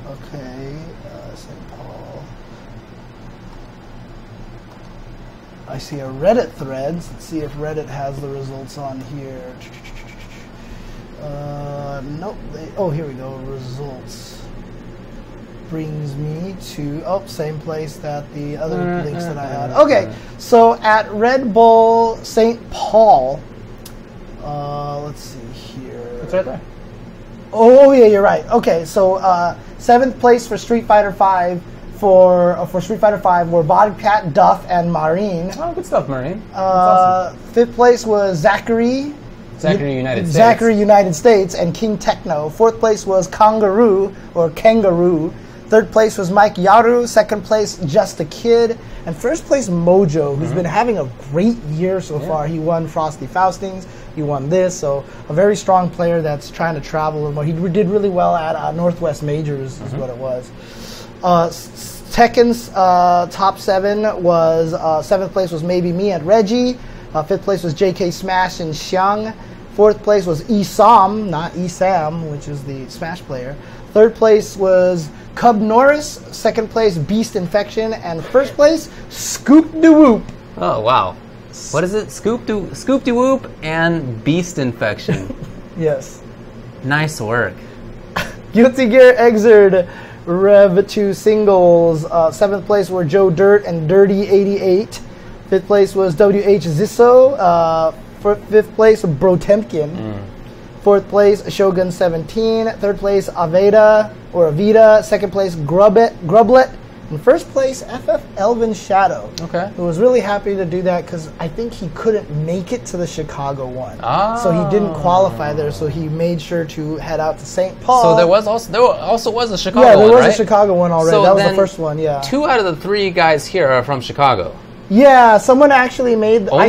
Okay, St. Paul. I see a Reddit thread. Let's see if Reddit has the results on here. Nope. Here we go. Results brings me to same place that the other links that I had. Okay, so at Red Bull St. Paul, let's see here. It's right there. Oh yeah, you're right. Okay, so 7th place for Street Fighter V for Street Fighter V were Bobcat, Duff, and Marine. Oh, good stuff, Marine. Awesome. 5th place was Zachary United States and King Techno. 4th place was Kangaroo. 3rd place was Mike Yaru. 2nd place, Just a Kid. And 1st place, Mojo, who's been having a great year so far. He won Frosty Faustings. He won this. So a very strong player that's trying to travel a little more. He did really well at Northwest Majors is what it was. Tekken's top 7 was 7th place was Maybe Me and Reggie. 5th place was JK Smash and Xiang. 4th place was Esam, not Esam, which is the Smash player. 3rd place was Cub Norris. 2nd place, Beast Infection. And 1st place, Scoop de Whoop. Oh, wow. What is it? Scoop de Whoop and Beast Infection. Yes. Nice work. Guilty Gear Exerd Rev 2 singles. 7th place were Joe Dirt and Dirty88. 5th place was WH Zisso. 5th place, Brotemkin. 4th place, Shogun 17. 3rd place, Aveda. 2nd place, Grublet. And 1st place, FF Elvin Shadow. Okay. Who was really happy to do that because I think he couldn't make it to the Chicago one. So he didn't qualify there, so he made sure to head out to St. Paul. So there also was a Chicago one, Yeah, there was right? a Chicago one already. So that was the first one, yeah. 2 out of the 3 guys here are from Chicago. Yeah, someone actually made... I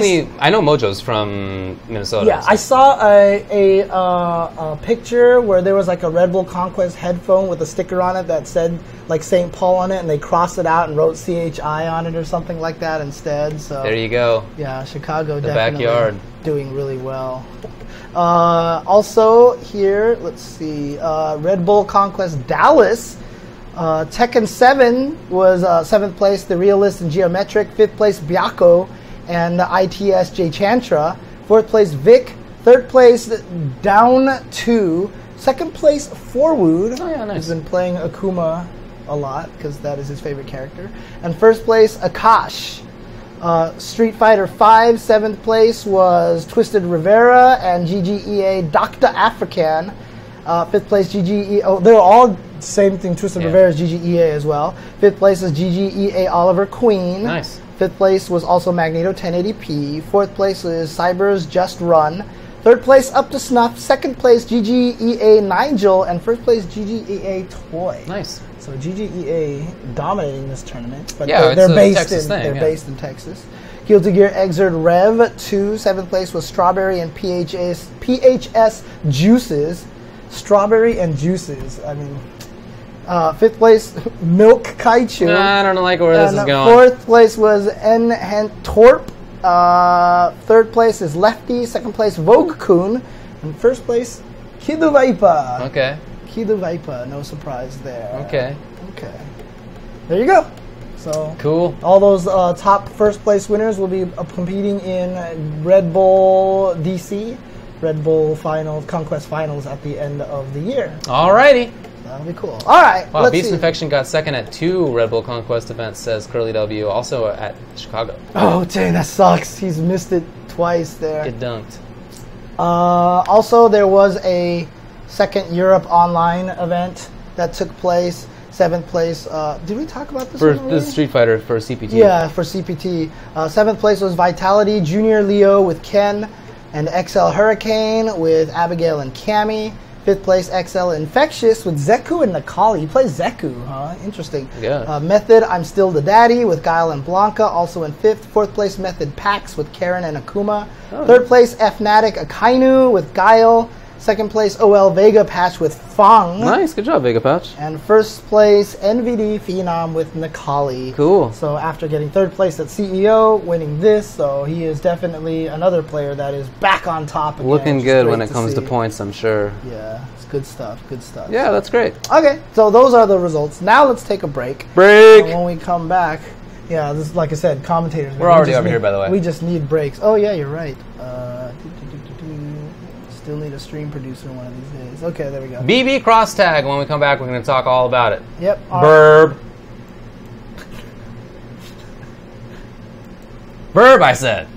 know Mojo's from Minnesota. Yeah, I saw a picture where there was like a Red Bull Conquest headphone with a sticker on it that said like St. Paul on it, and they crossed it out and wrote CHI on it or something like that instead. So there you go. Yeah, Chicago the definitely. Backyard. doing really well. Also here, let's see, Red Bull Conquest Dallas. Tekken 7 was 7th place, the Realist and Geometric. 5th place, Byako and the ITS jchensor. 4th place, Vic. 3rd place, Down 2. 2nd place, Forwood. Oh, yeah, nice. He's been playing Akuma a lot because that is his favorite character. And 1st place, Akash. Street Fighter 5, 7th place was Twisted Rivera and GGEA Dr. African. 5th place, GGEA. Oh, they're all same thing. Twisted Rivera is GGEA as well. 5th place is GGEA Oliver Queen. Nice. 5th place was also Magneto 1080p. 4th place is Cyber's Just Run. 3rd place, Up to Snuff. 2nd place, GGEA Nigel. And 1st place, GGEA Toy. Nice. So GGEA dominating this tournament. But Yeah, they're based Texas in thing, they're yeah. based in Texas. Heel to Gear Exert Rev 2. 7th place was Strawberry and PHS Juices. Strawberry and Juices. I mean, 5th place, Milk Kaichu. Nah, I don't like where this is going. 4th place was N. Torp. 3rd place is Lefty. 2nd place, Vogue Kun. And 1st place, Kidu Vaipa. Okay. Kidu Vaipa, no surprise there. Okay. Okay. There you go. So Cool. all those top 1st place winners will be competing in Red Bull DC, Red Bull Finals, Conquest Finals at the end of the year. Alrighty. That'll be cool. All right. Wow, let's Beast see. Infection got 2nd at 2 Red Bull Conquest events, says Curly W, also at Chicago. Oh, dang, that sucks. He's missed it twice there. It dunked. Also, there was a 2nd Europe Online event that took place. 7th place. Did we talk about this For one the already? Street Fighter for CPT. Yeah, for CPT. 7th place was Vitality, Junior Leo with Ken, and XL Hurricane with Abigail and Cammy. 5th place, XL Infectious with Zeku and Nakali. He plays Zeku, huh? Interesting. Yeah. Method, I'm Still the Daddy with Guile and Blanca, also in 5th. 4th place, Method Pax with Karen and Akuma. 3rd place, Fnatic Akainu with Guile. 2nd place, OL Vega Patch with Fang. Nice, good job, Vega Pouch. And 1st place, NVD Phenom with Nakali. Cool. So after getting 3rd place at CEO, winning this, so he is definitely another player that is back on top again. Looking which is good great when it comes to see. points, I'm sure. Yeah, it's good stuff, good stuff. Yeah, that's great. Okay, so those are the results. Now let's take a break. Break! And when we come back, yeah, this is, like I said, commentators. We're already over here, by the way. We just need breaks. Oh, yeah, you're right. Still need a stream producer one of these days. Okay, there we go. BB cross tag. When we come back, we're going to talk all about it. Yep. Verb. Verb, I said.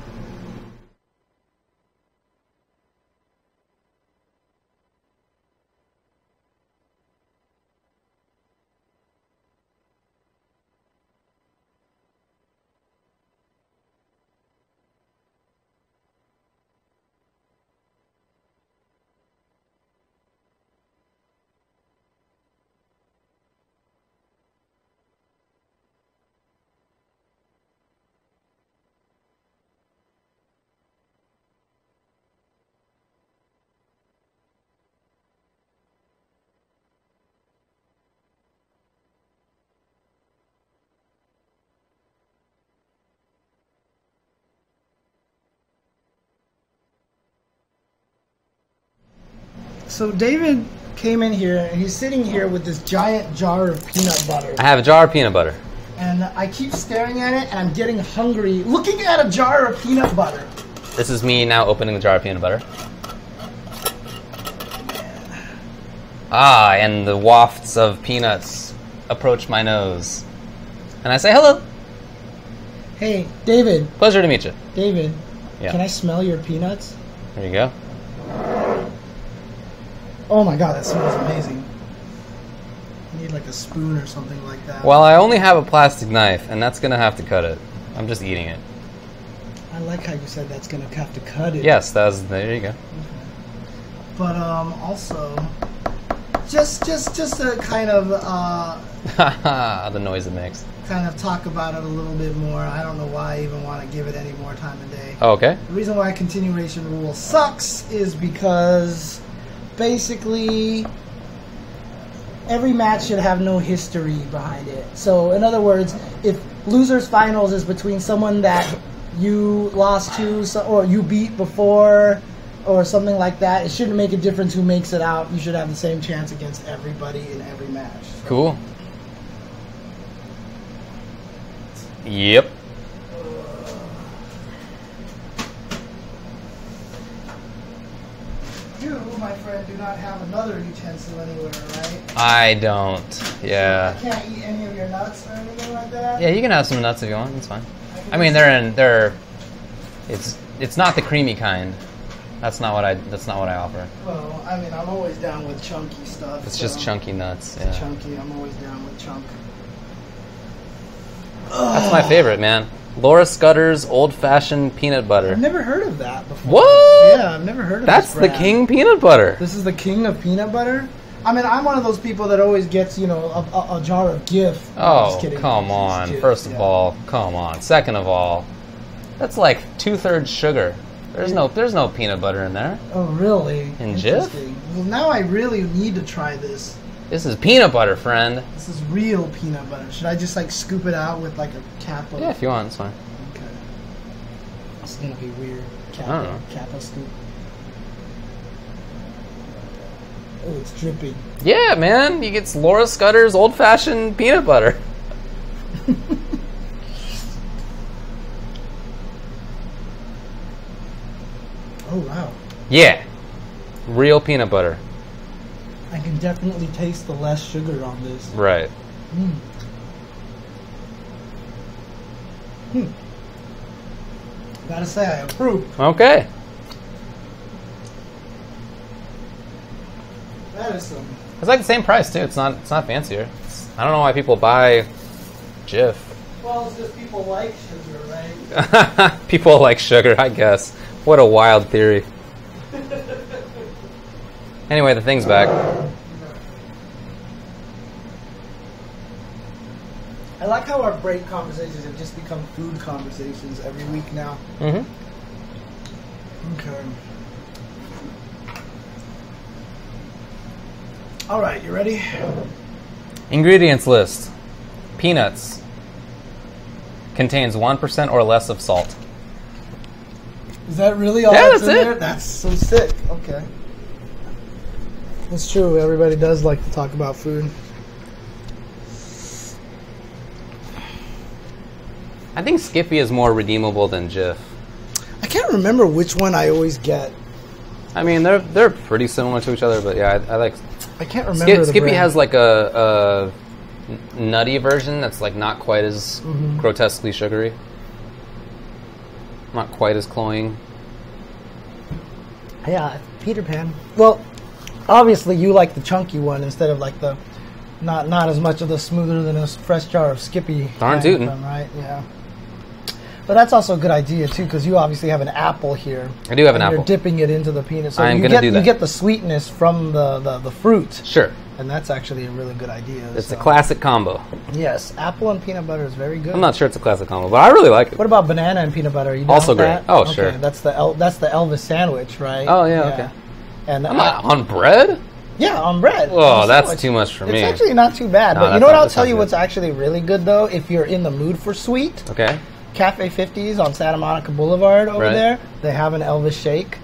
So David came in here, and he's sitting here with this giant jar of peanut butter. I have a jar of peanut butter. And I keep staring at it, and I'm getting hungry looking at a jar of peanut butter. This is me now opening the jar of peanut butter. Ah, and the wafts of peanuts approach my nose. And I say, hello. Hey, David. Pleasure to meet you. David, Yeah. can I smell your peanuts? There you go. Oh my god, that smells amazing. I need like a spoon or something like that. Well, I only have a plastic knife, and that's going to have to cut it. I'm just eating it. I like how you said that's gonna have to cut it. Yes, there you go. But also, just to kind of The noise it makes. talk about it a little bit more. I don't know why I even want to give it any more time of day. Oh, okay. The reason why continuation rule sucks is because basically every match should have no history behind it. So in other words, if losers finals is between someone that you lost to, or you beat before, or something like that. It shouldn't make a difference who makes it out. You should have the same chance against everybody in every match. So. Cool. Yep. You, my friend, do not have another utensil anywhere, right? I don't. Yeah. I can't eat any of your nuts or anything like that? Yeah, you can have some nuts if you want. That's fine. I mean, it's not the creamy kind. That's not what I offer. Well, I mean, I'm always down with chunky stuff. It's just chunky nuts. Yeah. Chunky. I'm always down with chunk. That's my favorite, man. Laura Scudder's old-fashioned peanut butter. I've never heard of that before. What? Yeah, I've never heard of That's this brand. the king peanut butter. This is the king of peanut butter? I mean, I'm one of those people that always gets, you know, a jar of Gif. Oh, just kidding. come on. Gif, First of all, come on. Second of all, that's like 2/3 sugar. There's no peanut butter in there. Oh, really? In Jif? Well, now I really need to try this. This is peanut butter, friend. This is real peanut butter. Should I just like scoop it out with like a Kappa? Yeah, if you want, it's fine. Okay. It's gonna be weird. I don't know. Kappa scoop. Oh, it's dripping. Yeah, man. You get Laura Scudder's old-fashioned peanut butter. Oh, wow. Yeah. Real peanut butter. I can definitely taste the less sugar on this. Right. Gotta say, I approve. Okay. That is some. It's like the same price too. It's not fancier. I don't know why people buy Jif. Well, it's just people like sugar, right? People like sugar, I guess. What a wild theory. Anyway, the thing's back. I like how our break conversations have just become food conversations every week now. Mm-hmm. Okay. All right, you ready? Ingredients list. Peanuts. Contains 1% or less of salt. Is that really all Yeah, that's that's in it. there? That's so sick. Okay. It's true. Everybody does like to talk about food. I think Skippy is more redeemable than Jif. I can't remember which one I always get. I mean, they're pretty similar to each other, but yeah, I like. I can't remember. The Skippy brand. has like a nutty version that's like not quite as grotesquely sugary, not quite as cloying. Yeah, Peter Pan. Well, obviously you like the chunky one instead of like the not as much of the smoother than a fresh jar of Skippy. Darn tootin'. Right? Yeah. But that's also a good idea too, because you obviously have an apple here. I do have an and apple. You're dipping it into the peanut. So I am going to do that. You get the sweetness from the fruit. Sure. And that's actually a really good idea. It's a classic combo. Yes, apple and peanut butter is very good. I'm not sure it's a classic combo, but I really like it. What about banana and peanut butter? Are you down Also with great. that? Oh, okay, sure. That's the Elvis sandwich, right? Oh, yeah, okay. And I'm not on bread? yeah, on bread. Oh, On that's sandwich. too much for me. It's actually not too bad. No, But you that's know what not- I'll that tell sounds you good. what's actually really good, though? If you're in the mood for sweet, Okay. Cafe 50s on Santa Monica Boulevard over Right. there, they have an Elvis shake.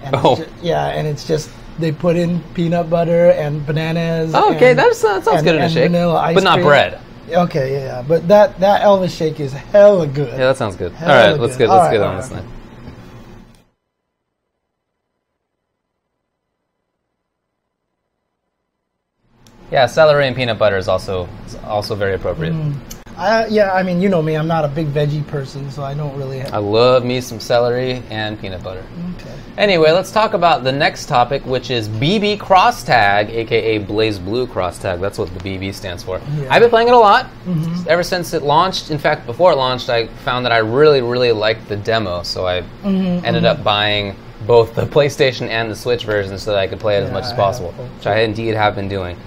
And Oh. and it's just, they put in peanut butter and bananas. Oh, okay, and, that sounds good in a and shake. vanilla ice But not cream. bread. Okay, yeah. But that Elvis shake is hella good. Yeah, that sounds good. All Hella right, let's good. get All on right. this then. Yeah, celery and peanut butter is also very appropriate. Yeah, I mean, you know me. I'm not a big veggie person, so I don't really have... I love me some celery and peanut butter. Okay. Anyway, let's talk about the next topic, which is BB cross tag, aka Blaze Blue cross tag. That's what the BB stands for. Yeah. I've been playing it a lot ever since it launched. In fact, before it launched, I found that I really, really liked the demo, so I ended up buying both the PlayStation and the Switch version so that I could play it as much as possible, which I indeed have been doing.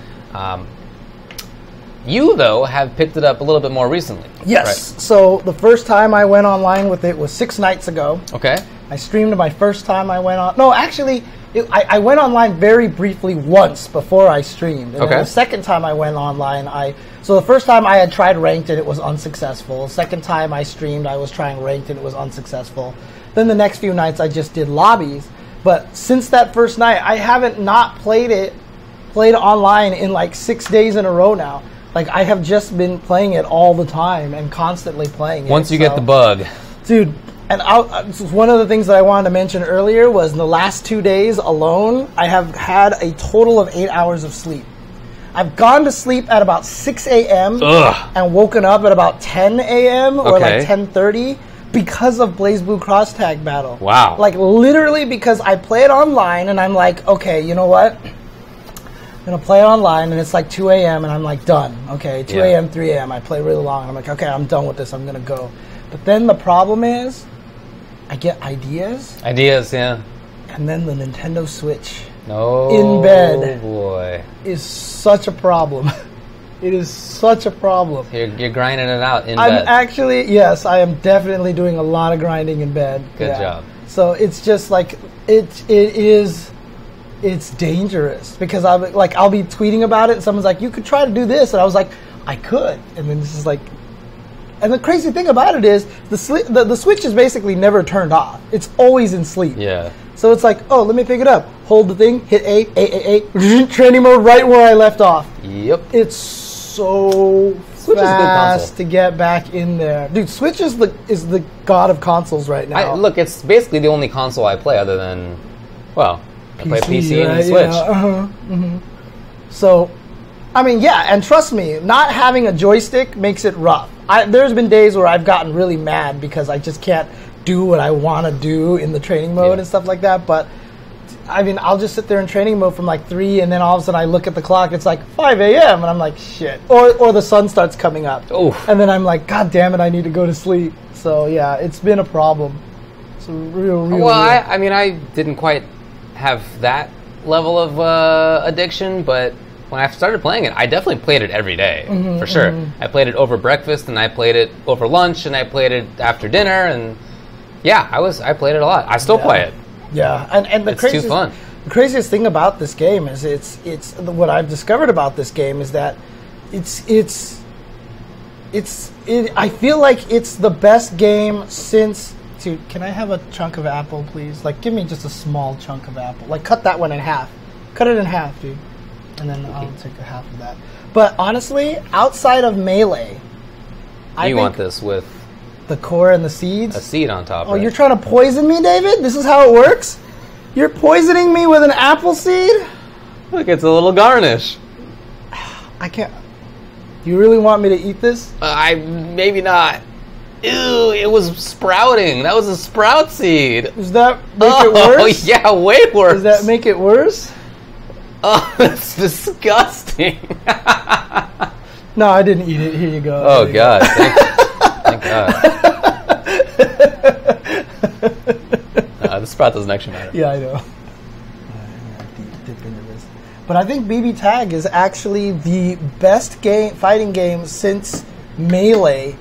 You, though, have picked it up a little bit more recently. Yes. Right? So the first time I went online with it was 6 nights ago. Okay. I streamed my first time I went on. No, actually, I went online very briefly once before I streamed. And then the second time I went online, so the first time I had tried ranked and it was unsuccessful. The second time I streamed, I was trying ranked and it was unsuccessful. Then the next few nights I just did lobbies. But since that first night, I haven't not played online in like 6 days in a row now. Like, I have just been playing it all the time and constantly playing it. Once you get the bug. Dude, and one of the things that I wanted to mention earlier was in the last 2 days alone, I have had a total of 8 hours of sleep. I've gone to sleep at about 6 a.m. and woken up at about 10 a.m. or like 10:30 because of BlazBlue Cross Tag Battle. Wow. Like, literally because I play it online and I'm like, okay, you know what? I'm going to play it online, and it's like 2 a.m., and I'm like, done. Okay, 2 a.m., 3 a.m., I play really long, and I'm like, okay, I'm done with this, I'm going to go. But then the problem is, I get ideas. Ideas, yeah. And then the Nintendo Switch in bed boy. is such a problem. It is such a problem. You're grinding it out in bed. I'm actually, yes, I am definitely doing a lot of grinding in bed. Good job. So it's just like, it's dangerous because I'll be tweeting about it and someone's like, you could try to do this, and I was like, I could, and then this is like, and the crazy thing about it is the Switch is basically never turned off. It's always in sleep. Yeah. So it's like, oh, let me pick it up, hold the thing, hit A, training mode right where I left off. Yep. It's so fast to get back in there, dude. Switch is the god of consoles right now. Look, it's basically the only console I play other than, well, I play PC and Switch. Yeah, So, I mean, yeah, and trust me, not having a joystick makes it rough. There's been days where I've gotten really mad because I just can't do what I want to do in the training mode and stuff like that. But, I mean, I'll just sit there in training mode from like 3, and then all of a sudden I look at the clock, it's like 5 a.m., and I'm like, shit. Or the sun starts coming up. Oof. And then I'm like, God damn it, I need to go to sleep. So, yeah, it's been a problem. It's a real. Well, I mean, I didn't quite have that level of addiction, but when I started playing it, I definitely played it every day, for sure. I played it over breakfast, and I played it over lunch, and I played it after dinner, and yeah, I played it a lot. I still play it. Yeah, and it's too fun. The craziest thing about this game is it's what I've discovered about this game is that I feel like it's the best game since. Dude, can I have a chunk of apple, please? Like, give me just a small chunk of apple. Like, cut that one in half. Cut it in half, dude. And then I'll take a half of that. But honestly, outside of Melee, I want this with the core and the seeds. A seed on top. Oh, right? You're trying to poison me, David? This is how it works? You're poisoning me with an apple seed? Look, it's a little garnish. I can't. Do you really want me to eat this? Maybe not. Ew, it was sprouting. That was a sprout seed. Does that make it worse? Oh, yeah, way worse. Does that make it worse? Oh, that's disgusting. No, I didn't eat it. Here you go. Oh, God. Thank God. The sprout doesn't actually matter. Yeah, I know. Dip into this. But I think BBTag is actually the best fighting game since Melee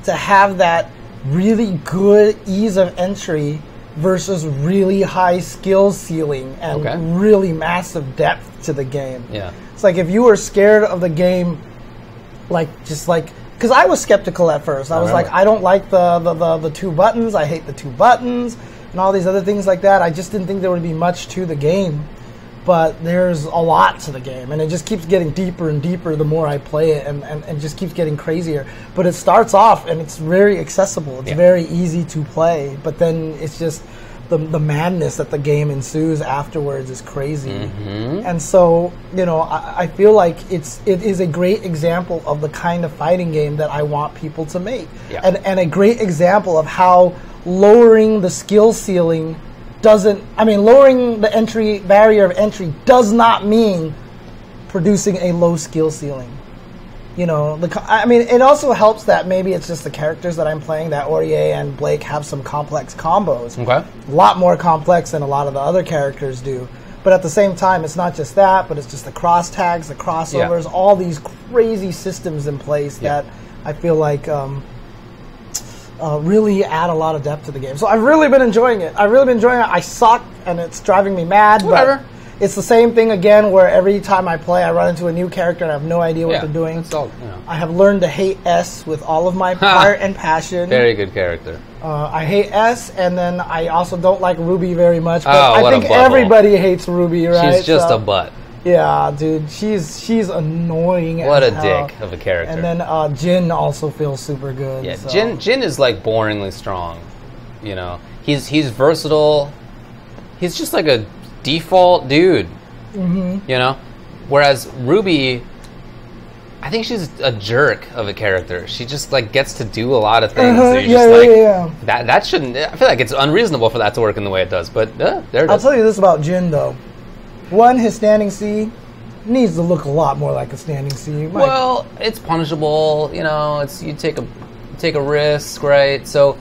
to have that really good ease of entry versus really high skill ceiling and really massive depth to the game. Yeah. It's like if you were scared of the game, because I was skeptical at first. I was like, I don't like the 2 buttons. I hate the 2 buttons and all these other things like that. I just didn't think there would be much to the game. But there's a lot to the game, and it just keeps getting deeper and deeper the more I play it, and just keeps getting crazier. But it starts off, and it's very accessible. It's very easy to play, but then it's just the madness that the game ensues afterwards is crazy. And so, you know, I feel like it is a great example of the kind of fighting game that I want people to make, and a great example of how lowering the skill ceiling lowering the barrier of entry does not mean producing a low skill ceiling. You know, it also helps that maybe it's just the characters that I'm playing, that Aurier and Blake have some complex combos. Okay. A lot more complex than a lot of the other characters do. But at the same time, it's not just that, but it's just the cross tags, the crossovers, all these crazy systems in place that I feel like really add a lot of depth to the game. So I've really been enjoying it. I suck, and it's driving me mad. Whatever. But it's the same thing again, where every time I play, I run into a new character and I have no idea what they're doing. That's all, I have learned to hate S with all of my heart and passion. Very good character. I hate S, and then I also don't like Ruby very much. But Oh, I think everybody hates Ruby, right? She's just a butt. Yeah, dude, she's annoying. What a hell. dick of a character. And then Jin also feels super good. Yeah, so. Jin is like boringly strong. You know, he's versatile. He's just like a default dude. You know, whereas Ruby, I think she's a jerk of a character. She just like gets to do a lot of things. That shouldn't. I feel like it's unreasonable for that to work in the way it does. But there it is. I'll tell you this about Jin though. One, his standing C needs to look a lot more like a standing C. Well, it's punishable. You know, it's you take a risk, right? So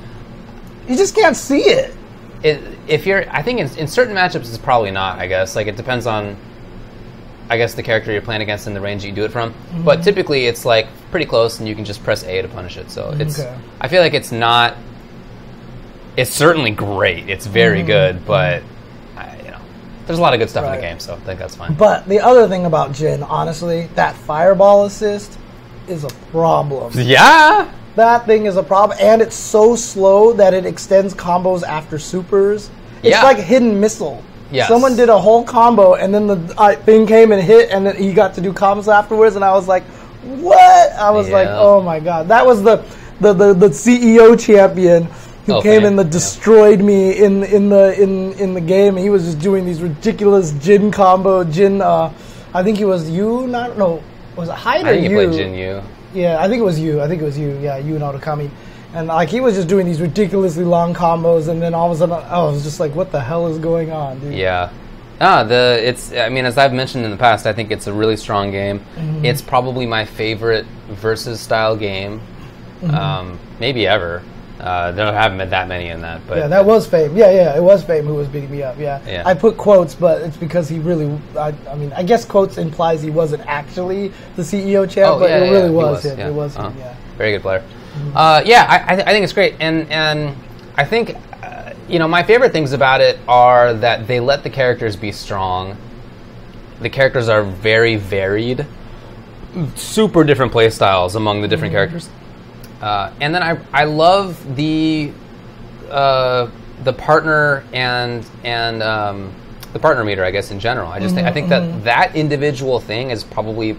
you just can't see it. I think in certain matchups it's probably not. I guess like it depends on, I guess, the character you're playing against and the range you do it from. But typically it's like pretty close, and you can just press A to punish it. So it's. I feel like it's not. It's certainly great. It's very good, but. There's a lot of good stuff in the game, so I think that's fine. But the other thing about Jin, honestly, that fireball assist is a problem. Yeah! That thing is a problem, and it's so slow that it extends combos after supers. It's like hidden missile. Yes. Someone did a whole combo, and then the thing came and hit, and then he got to do combos afterwards, and I was like, what? I was like, oh my god. That was the CEO champion who came and destroyed me in the game. He was just doing these ridiculous Jin combo. Jin, I think he was you. Was it Hyde or you? I think he played Jin Yu. Yeah, I think it was you. Yeah, you and Otokami. And like he was just doing these ridiculously long combos, and then all of a sudden, I was just like, what the hell is going on, dude? Yeah. I mean, as I've mentioned in the past, I think it's a really strong game. It's probably my favorite versus style game, maybe ever. There haven't been that many in that, but yeah, that was Fame. Yeah, it was Fame who was beating me up. Yeah. I put quotes, but it's because he really. I mean, I guess quotes implies he wasn't actually the CEO champ, but it really was him. It was him. Yeah, very good player. I think it's great, and I think my favorite things about it are that they let the characters be strong. The characters are very varied, super different play styles among the different characters. And then I love the partner and the partner meter, I guess, in general. I think that individual thing is probably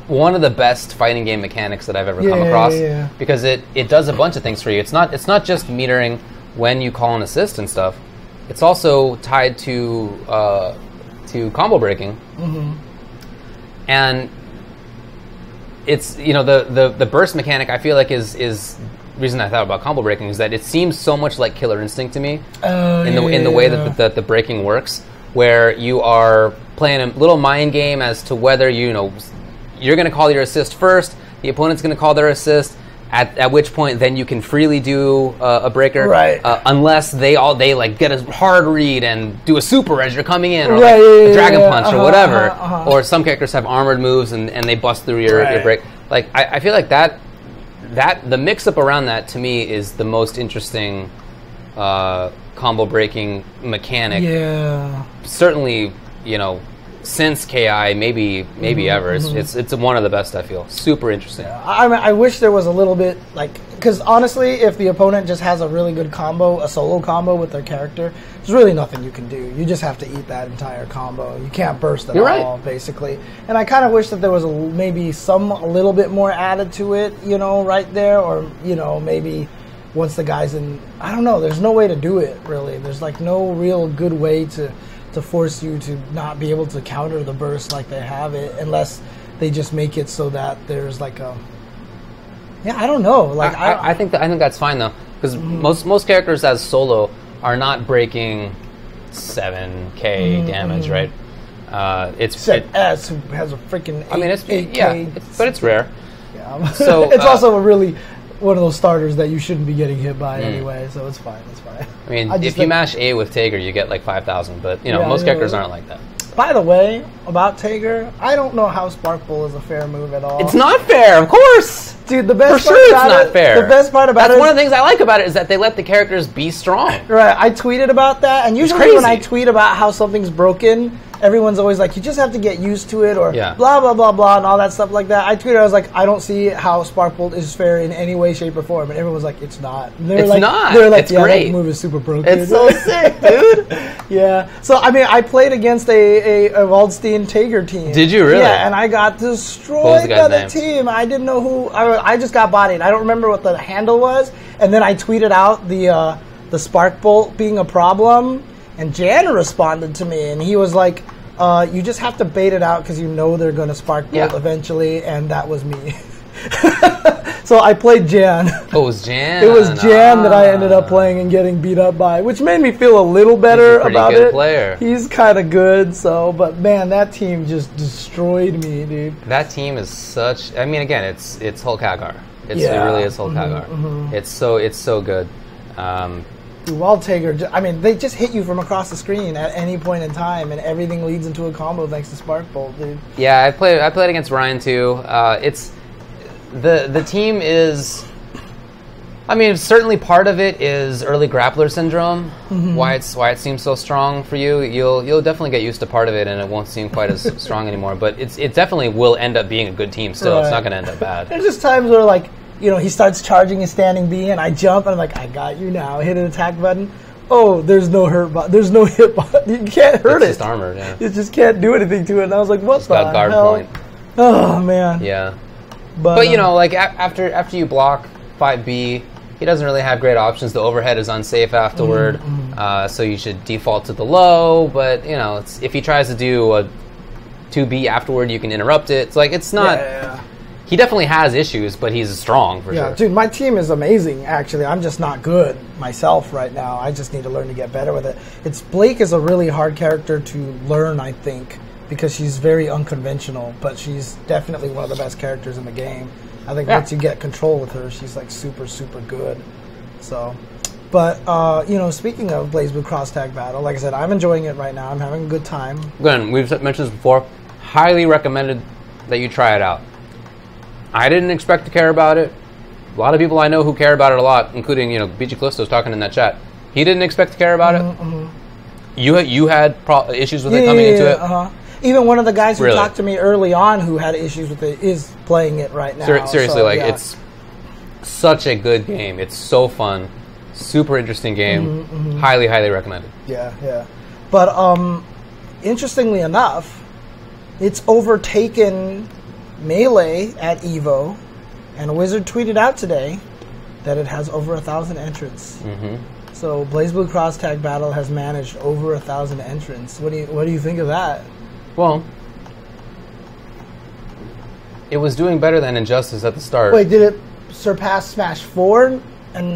one of the best fighting game mechanics that I've ever come across, because it does a bunch of things for you. It's not just metering when you call an assist and stuff. It's also tied to combo breaking, and it's the burst mechanic. I feel like is the reason I thought about combo breaking is that it seems so much like Killer Instinct to me in the way that the breaking works, where you are playing a little mind game as to whether you're going to call your assist first, the opponent's going to call their assist, at which point then you can freely do a breaker, right? Unless they like get a hard read and do a super as you're coming in, or a dragon punch or whatever. Or some characters have armored moves and they bust through your break. Like I feel like that the mix up around that to me is the most interesting combo breaking mechanic. Yeah, certainly since KI, maybe ever. It's one of the best, I feel. Super interesting. I wish there was a little bit, because honestly, if the opponent just has a really good combo, a solo combo with their character, there's really nothing you can do. You just have to eat that entire combo. You can't burst at all, basically. And I kind of wish that there was maybe a little bit more added to it, right there, or, maybe once the guy's in, I don't know, there's no way to do it, really. There's, no real good way to force you to not be able to counter the burst like they have it, unless they just make it so that there's I don't know. I think that's fine though, because most characters as solo are not breaking 7K damage, right? Except S, who has a freaking 8K. But it's rare. Yeah. So it's also one of those starters that you shouldn't be getting hit by anyway, so it's fine. I mean, if you mash A with Tager, you get 5,000, but most characters aren't like that. By the way, about Tager, I don't know how Spark Bull is a fair move at all. It's not fair, of course. Dude, the best For part sure about it's not fair. The best part about That's it one of the things I like about it is that they let the characters be strong. Right, I tweeted about that, and usually when I tweet about how something's broken, everyone's always like, you just have to get used to it, or blah, blah, blah, blah, and all that stuff like that. I tweeted, I was like, I don't see how Spark Bolt is fair in any way, shape, or form. And everyone was like, it's not. It's like, not. They're like, it's yeah, great. that move is super broken. It's so sick, dude. Yeah. So, I mean, I played against a Waldstein Tager team. Did you really? Yeah, and I got destroyed by the team. I didn't know who. I just got bodied. I don't remember what the handle was. And then I tweeted out the Spark Bolt being a problem. And Jan responded to me, and he was like, you just have to bait it out because you know they're going to Spark Bolt eventually, and that was me. So I played Jan. Oh, it was Jan. It was Jan that I ended up playing and getting beat up by, which made me feel a little better about it. He's a pretty good player. He's kind of good, but man, that team just destroyed me, dude. That team is such. I mean, again, it's Hulk Hagar. It really is Hulk Hagar. It's so good. Wild Tager, I mean, they just hit you from across the screen at any point in time, and everything leads into a combo thanks to Spark Bolt, dude. Yeah, I played against Ryan too. It's the team is. I mean, certainly part of it is early grappler syndrome. Why it seems so strong for you. You'll definitely get used to part of it, and it won't seem quite as strong anymore. But it definitely will end up being a good team. Still, It's not going to end up bad. There's just times where like, you know, he starts charging his standing B, and I jump, and I'm like, I got you now. Hit an attack button. Oh, there's no hurt button. There's no hit button. You can't hurt it. It's just armored, yeah. You just can't do anything to it. And I was like, what the hell? Got guard point. Oh, man. Yeah. But you know, like, after you block 5B, he doesn't really have great options. The overhead is unsafe afterward, so you should default to the low. But, you know, if he tries to do a 2B afterward, you can interrupt it. It's like, it's not... Yeah. He definitely has issues, but he's strong for sure. Dude, my team is amazing, actually. I'm just not good myself right now. I just need to learn to get better with it. Blake is a really hard character to learn, I think, because she's very unconventional, but she's definitely one of the best characters in the game. I think once you get control with her, she's like super, super good. So, but, you know, speaking of BlazBlue Cross Tag Battle, like I said, I'm enjoying it right now. I'm having a good time. Again, we've mentioned this before. Highly recommended that you try it out. I didn't expect to care about it. A lot of people I know who care about it a lot, including, you know, BG Callisto's talking in that chat. He didn't expect to care about it. You had issues with it coming into it? Even one of the guys who talked to me early on who had issues with it is playing it right now. Seriously, it's such a good game. It's so fun. Super interesting game. Highly, highly recommended. Yeah. But interestingly enough, it's overtaken Melee at EVO, and Wizard tweeted out today that it has over 1,000 entrants. So BlazBlue Cross Tag Battle has managed over 1,000 entrants. What do you think of that? Well, it was doing better than Injustice at the start. Wait, did it surpass Smash 4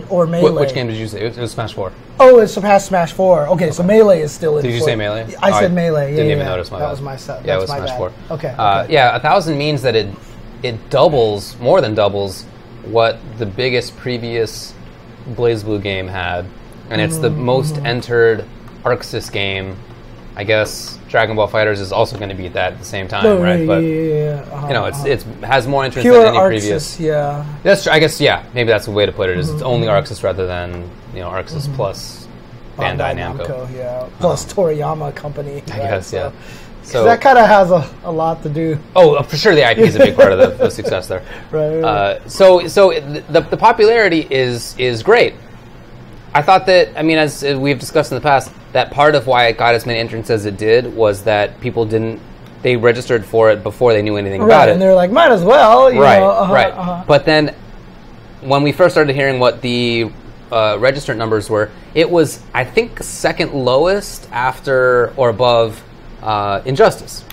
or Melee? Which game did you say? It was Smash 4. Oh, it surpassed Smash 4. Okay, so Melee is still in. Did you say Melee? I said Melee. Didn't even notice my bad. That was my set. Yeah, it was Smash 4. Okay. Yeah, 1,000 means that it doubles, more than doubles, what the biggest previous BlazBlue game had. And it's the most entered ArcSys game. I guess Dragon Ball FighterZ is also going to beat that at the same time, right? But you know, it has more interest than any previous. Yeah. That's I guess maybe that's the way to put it. Is it's only ArcSys rather than ArcSys plus Bandai Namco. Plus Toriyama Company. I guess So that kind of has a lot to do. Oh, for sure, the IP is a big part of the success there. Right. So the popularity is great. I thought that, I mean, as we've discussed in the past, that part of why it got as many entrants as it did was that people they registered for it before they knew anything about it. And they were like, might as well. You know, right. But then when we first started hearing what the registrant numbers were, it was, I think, second lowest after or above Injustice.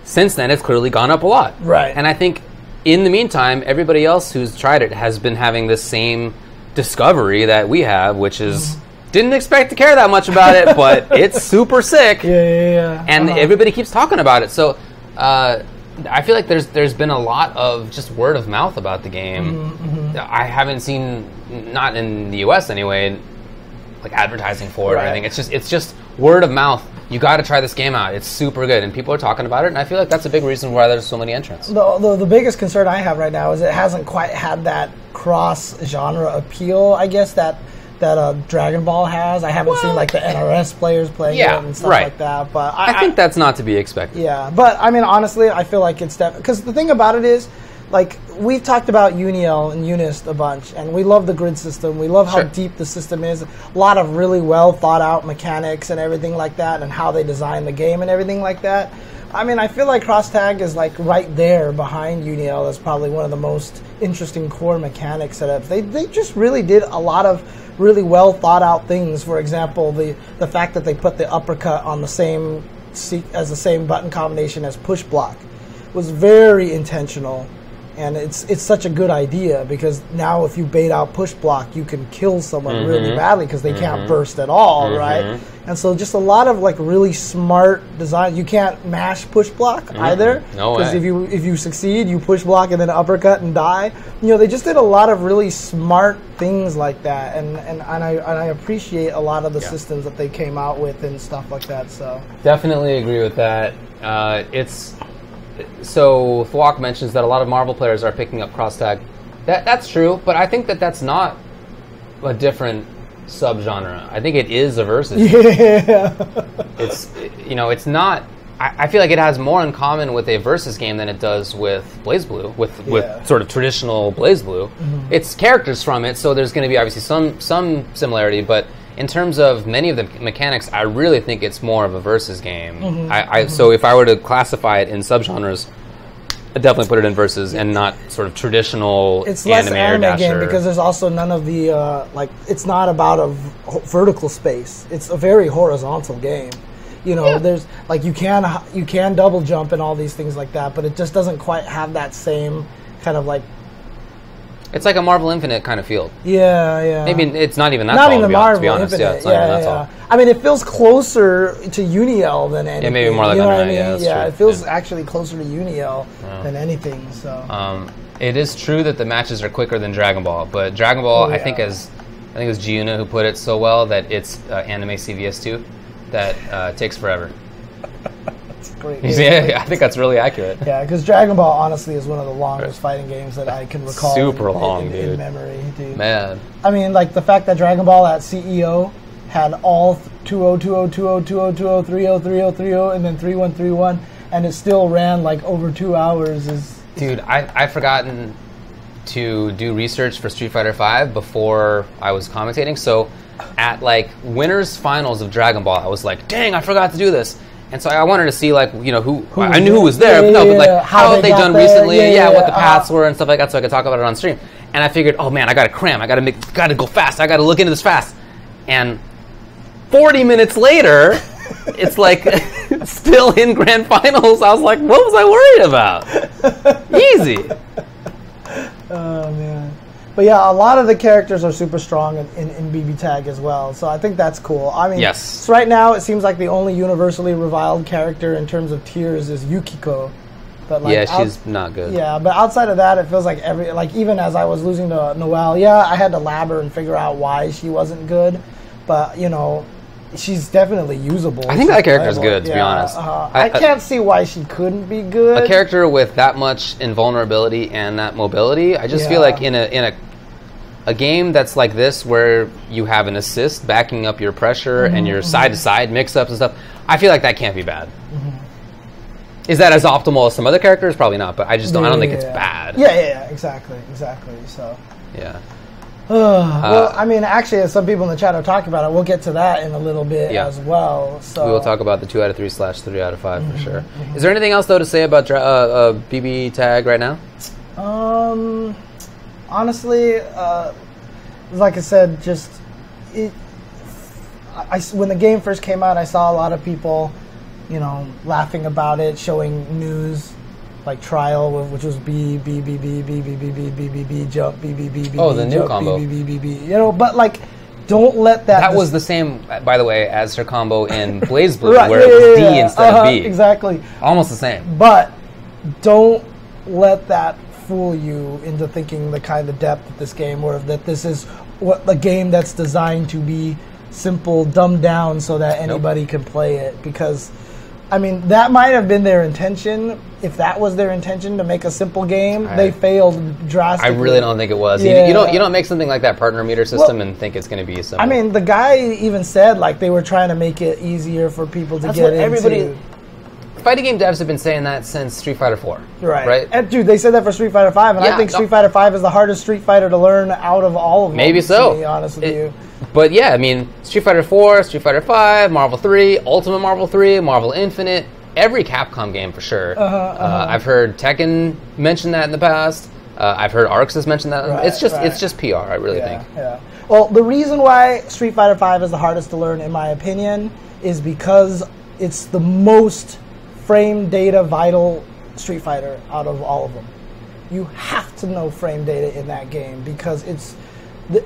Since then, it's clearly gone up a lot. Right. And I think in the meantime, everybody else who's tried it has been having this same discovery that we have, which is didn't expect to care that much about it, but it's super sick. Yeah. And everybody keeps talking about it. So I feel like there's been a lot of just word of mouth about the game. I haven't seen, not in the US anyway, like advertising for it or anything. It's just word of mouth you got to try this game out. It's super good, and people are talking about it, and I feel like that's a big reason why there's so many entrants. The biggest concern I have right now is it hasn't quite had that cross-genre appeal, I guess, that Dragon Ball has. I haven't seen like the NRS players playing it and stuff like that. But I think that's not to be expected. Yeah, but I mean, honestly, I feel like it's because the thing about it is, like, we've talked about Uniel and Unist a bunch, and we love the grid system. We love how deep the system is. A lot of really well thought out mechanics and everything like that, and how they design the game and everything like that. I mean, I feel like Cross Tag is like right there behind Uniel as probably one of the most interesting core mechanic setups. They just really did a lot of really well thought out things. For example, the fact that they put the uppercut on the same button combination as push block was very intentional. And it's such a good idea, because now if you bait out push block, you can kill someone really badly because they can't burst at all, right? And so just a lot of like really smart design. You can't mash push block either, because if you succeed, you push block and then uppercut and die. You know, they just did a lot of really smart things like that, and I appreciate a lot of the systems that they came out with and stuff like that. So definitely agree with that. So Thwok mentions that a lot of Marvel players are picking up cross tag. That's true, but I think that's not a different subgenre. I think it is a versus. Yeah. It's not. I feel like it has more in common with a versus game than it does with BlazBlue, with sort of traditional BlazBlue. It's characters from it, so there's going to be obviously some similarity, but in terms of many of the mechanics, I really think it's more of a versus game. So if I were to classify it in subgenres, I'd definitely put it in versus and not sort of traditional It's less anime game because there's also none of the, it's not about a vertical space. It's a very horizontal game. You know, there's, like, you can double jump and all these things like that, but it just doesn't quite have that same kind of, like, it's like a Marvel Infinite kind of field. Yeah. Maybe it's not even that not tall, even Marvel to be honest. Infinite. Yeah, it's not even that tall. I mean, it feels closer to Uniel than anything. Yeah, maybe more like you know what I mean? Yeah, it feels actually closer to Uniel than anything. So it is true that the matches are quicker than Dragon Ball, but Dragon Ball, I think it was Giuna who put it so well that it's anime CVS2 that takes forever. Great. I think that's really accurate. Yeah, because Dragon Ball honestly is one of the longest fighting games that I can recall. Super long, dude. In memory, dude. Man. I mean, like the fact that Dragon Ball at CEO had all 2-0, 2-0, 2-0, 2-0, 2-0, 3-0, 3-0, 3-0, and then 3-1, 3-1, and it still ran like over 2 hours. Dude, I've forgotten to do research for Street Fighter V before I was commentating. So at like winners finals of Dragon Ball, I was like, dang, I forgot to do this. And so I wanted to see, like, you know, who I knew who was there, but like, how have they done recently? What the paths were and stuff like that, so I could talk about it on stream. And I figured, oh man, I got to cram. I got to go fast. I got to look into this fast. And 40 minutes later, it's like still in grand finals. I was like, what was I worried about? Easy. Oh man. But yeah, a lot of the characters are super strong in BBTag as well, so I think that's cool. I mean, so right now it seems like the only universally reviled character in terms of tiers is Yukiko. But like, she's not good. Yeah, but outside of that, it feels like even as I was losing to Noelle, I had to lab her and figure out why she wasn't good. But you know, she's definitely usable. I think that character's good, to be honest. I can't see why she couldn't be good. A character with that much invulnerability and that mobility, I just feel like in a game that's like this, where you have an assist backing up your pressure and your side-to-side mix-ups and stuff, I feel like that can't be bad. Is that as optimal as some other characters? Probably not, but I don't think it's bad. Yeah, exactly. So. Yeah. Well, I mean, actually, as some people in the chat are talking about it, we'll get to that in a little bit as well. So we will talk about the 2 out of 3/3 out of 5 for sure. Is there anything else though to say about BBTag right now? Honestly, like I said, when the game first came out, I saw a lot of people, you know, laughing about it, showing news. Like Trial, which was B jump B. Oh, the new combo. B. You know, but like, don't let that. That was the same, by the way, as her combo in BlazBlue, where it was D instead of B. Exactly. Almost the same. But don't let that fool you into thinking the kind of depth of this game, or that this is a game that's designed to be simple, dumbed down so that anybody can play it. Because, I mean, that might have been their intention. If that was their intention to make a simple game, they failed drastically. I really don't think it was. Yeah. You don't make something like that partner meter system and think it's going to be simple. I mean, the guy even said like they were trying to make it easier for people to get into. Fighting game devs have been saying that since Street Fighter 4. Right. And dude, they said that for Street Fighter 5, and I think Street Fighter 5 is the hardest Street Fighter to learn out of all of them. Maybe so. To be honest with you. But yeah, I mean, Street Fighter 4, Street Fighter 5, Marvel 3, Ultimate Marvel 3, Marvel Infinite, every Capcom game for sure. I've heard Tekken mention that in the past. I've heard Arx has mentioned that. Right, it's just PR, I really think. Yeah. Well, the reason why Street Fighter 5 is the hardest to learn, in my opinion, is because it's the most frame data vital Street Fighter out of all of them. You have to know frame data in that game because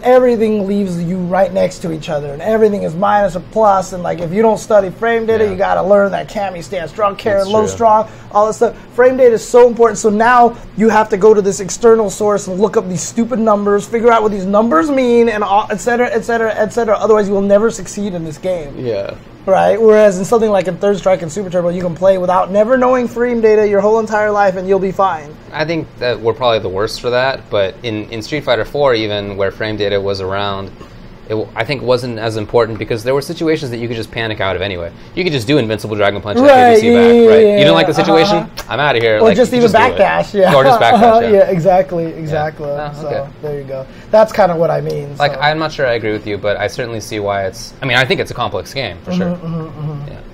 everything leaves you right next to each other, and everything is minus or plus. And like if you don't study frame data, you got to learn that Kami stand strong, Karen low strong, all this stuff. Frame data is so important. So now you have to go to this external source and look up these stupid numbers, figure out what these numbers mean, and et cetera, et cetera, et cetera. Otherwise, you will never succeed in this game. Yeah. Right? Whereas in something like in Third Strike and Super Turbo, you can play without never knowing frame data your whole entire life and you'll be fine. I think that we're probably the worst for that, but in Street Fighter 4 even, where frame data was around, I think wasn't as important because there were situations that you could just panic out of anyway. You could just do Invincible Dragon Punch and back. You didn't like the situation? I'm out of here. Or just even backdash, Or just backdash, yeah, exactly. So there you go. That's kind of what I mean. Like, I'm not sure I agree with you, but I certainly see why it's. I mean, I think it's a complex game for sure.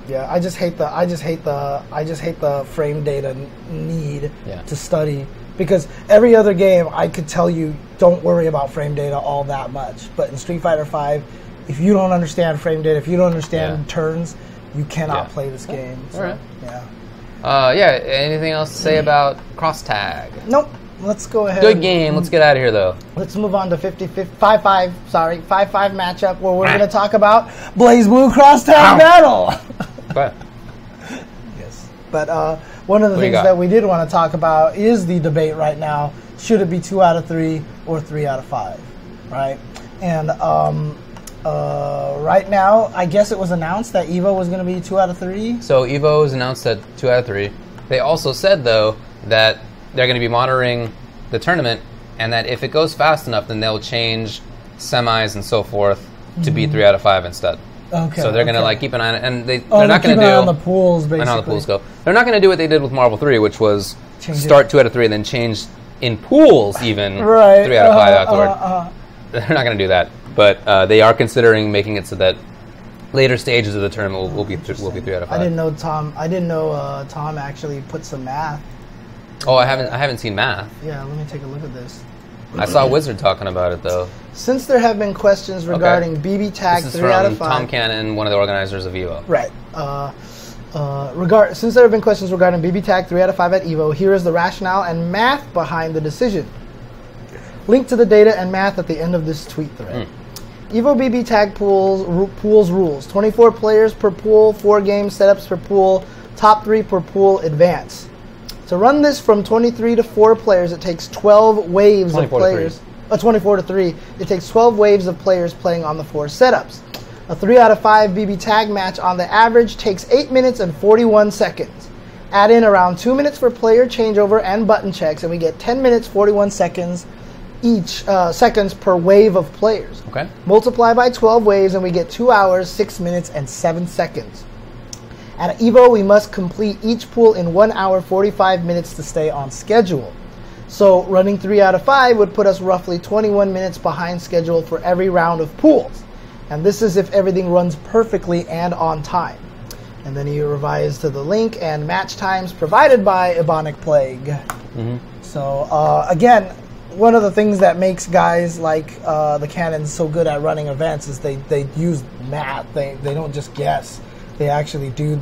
Yeah, I just hate the frame data need to study. Because every other game, I could tell you, don't worry about frame data all that much. But in Street Fighter 5, if you don't understand frame data, if you don't understand turns, you cannot play this game. So, all right. Anything else to say about cross tag? Nope. Let's go ahead. Good game. Let's get out of here, though. Let's move on to 5-5 matchup where we're going to talk about Blaze Blue cross tag battle. But. Yes. But, one of the things that we did want to talk about is the debate right now. Should it be 2 out of 3 or 3 out of 5, right? And right now, I guess it was announced that EVO was going to be 2 out of 3. So EVO was announced at 2 out of 3. They also said, though, that they're going to be monitoring the tournament and that if it goes fast enough, then they'll change semis and so forth to be 3 out of 5 instead. Okay. So they're going to keep an eye on it, and they're not going to do. On the pools, basically. I know how the pools go. They're not going to do what they did with Marvel 3, which was start 2 out of 3 and then change in pools even 3 out of 5 afterward. They're not going to do that, but they are considering making it so that later stages of the tournament will be 3 out of 5. I didn't know Tom actually put some math. Oh, I haven't seen math. Yeah, let me take a look at this. I saw Wizard talking about it though. Since there have been questions regarding BBTag 3 out of 5. Tom Cannon, one of the organizers of EVO. Right. Since there have been questions regarding BBTag 3 out of 5 at EVO, here is the rationale and math behind the decision. Link to the data and math at the end of this tweet thread. EVO BBTag pools rules. 24 players per pool, 4 game setups per pool, top 3 per pool, advance. To run this from 23 to 4 players, it takes 12 waves of players. 24 to 3. It takes 12 waves of players playing on the 4 setups. A 3 out of 5 BBTag match on the average takes 8 minutes and 41 seconds. Add in around 2 minutes for player changeover and button checks, and we get 10 minutes, 41 seconds seconds per wave of players. Okay. Multiply by 12 waves, and we get 2 hours, 6 minutes, and 7 seconds. At EVO, we must complete each pool in 1 hour, 45 minutes to stay on schedule. So running 3 out of 5 would put us roughly 21 minutes behind schedule for every round of pools. And this is if everything runs perfectly and on time. And then he revised to the link and match times provided by Ebonic Plague. So again, one of the things that makes guys like the Cannons so good at running events is they use math. They don't just guess. They actually do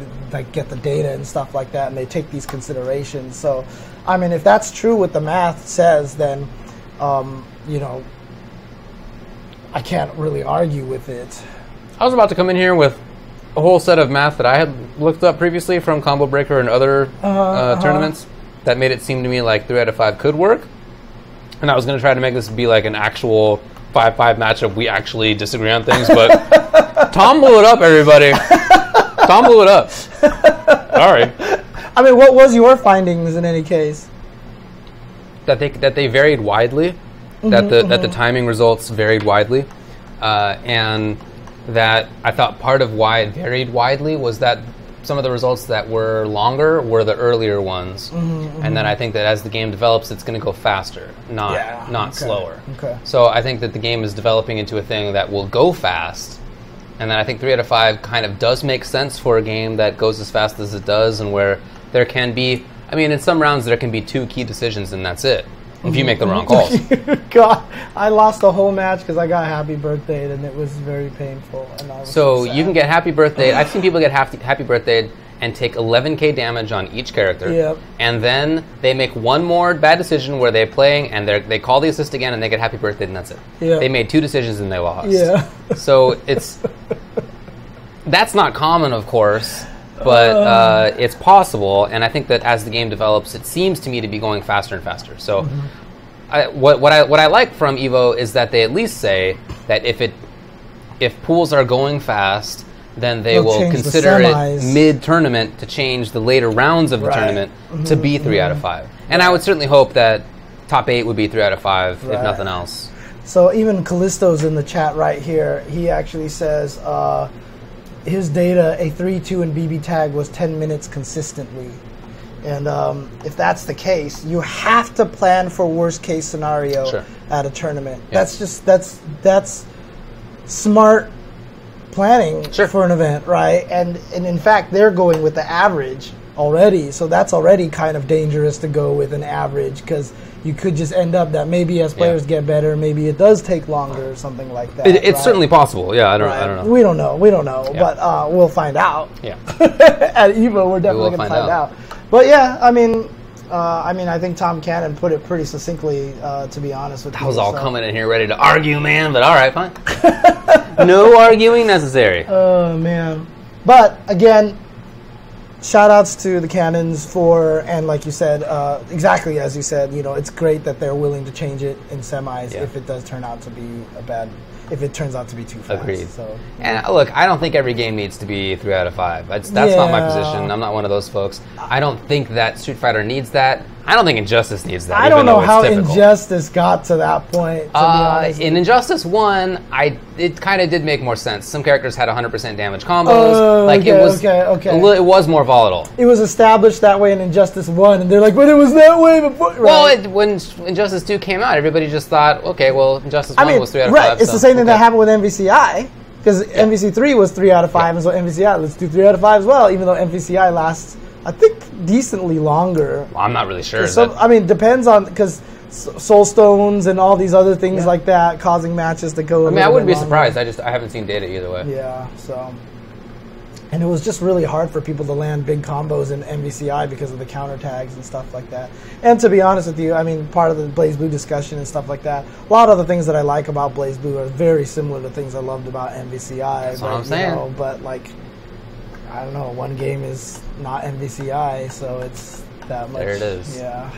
get the data and stuff like that, and they take these considerations. So, I mean, if that's true what the math says, then, I can't really argue with it. I was about to come in here with a whole set of math that I had looked up previously from Combo Breaker and other tournaments that made it seem to me like 3 out of 5 could work. And I was going to try to make this be like an actual 5-5 matchup, we actually disagree on things, but Tom blew it up, everybody. Tom blew it up. Sorry. I mean, what was your findings in any case? That they varied widely, that the timing results varied widely, and that I thought part of why it varied widely was that some of the results that were longer were the earlier ones, and then I think that as the game develops, it's going to go faster, not slower. Okay. So I think that the game is developing into a thing that will go fast, and then I think 3 out of 5 kind of does make sense for a game that goes as fast as it does, and where there can be, I mean, in some rounds there can be 2 key decisions, and that's it. If you make the wrong calls. God, I lost the whole match because I got happy birthday and it was very painful. And I was so sad. You can get happy birthday. I've seen people get happy birthday and take 11k damage on each character. Yep. And then they make one more bad decision where they're playing and they call the assist again and they get happy birthday and that's it. Yep. They made 2 decisions and they lost. Yeah. So that's not common, of course. But it's possible, and I think that as the game develops, it seems to me to be going faster and faster. So, what I like from Evo is that they at least say that if pools are going fast, then they will consider it mid-tournament to change the later rounds of the tournament to be 3 out of 5. And I would certainly hope that top 8 would be 3 out of 5, if nothing else. So even Callisto's in the chat right here. He actually says. His data, a 3-2 in BBTag was 10 minutes consistently. And if that's the case, you have to plan for worst case scenario at a tournament. Yeah. That's smart planning for an event, right? And in fact, they're going with the average already. So that's already kind of dangerous to go with an average because you could just end up that maybe as players get better, maybe it does take longer or something like that. It's certainly possible. Yeah, I don't know. We don't know, but we'll find out. Yeah. At EVO, we're definitely going to find out. But yeah, I mean, I think Tom Cannon put it pretty succinctly. To be honest with you, I was all coming in here ready to argue, man. But all right, fine. No arguing necessary. Oh man. But again. Shout outs to the Cannons and like you said, exactly as you said, it's great that they're willing to change it in semis if it does turn out to be if it turns out to be too fast. Agreed. So, and look, I don't think every game needs to be 3 out of 5. That's not my position. I'm not one of those folks. I don't think that Street Fighter needs that. I don't think Injustice needs that. I don't know how Injustice got to that point, to be honest. In Injustice 1, it kind of did make more sense. Some characters had 100% damage combos. It was more volatile. It was established that way in Injustice 1, and they're like, but it was that way before. Right? Well, when Injustice 2 came out, everybody just thought, okay, well, Injustice 1 was 3 out of 5. Right, it's the same thing that happened with MVCI, because MVC3 was 3 out of 5, and so MVCI, let's do 3 out of 5 as well, even though MVCI lasts, I think, decently longer. Well, I'm not really sure. So, depends on, because Soul Stones and all these other things like that causing matches to go. I wouldn't be surprised. I haven't seen data either way. Yeah. So, and it was just really hard for people to land big combos in MVCI because of the counter tags and stuff like that. And to be honest with you, part of the Blaze Blue discussion and stuff like that, a lot of the things that I like about Blaze Blue are very similar to things I loved about MVCI. That's what I'm saying. But I don't know, one game is not MVCI, so it's that much. There it is. Yeah.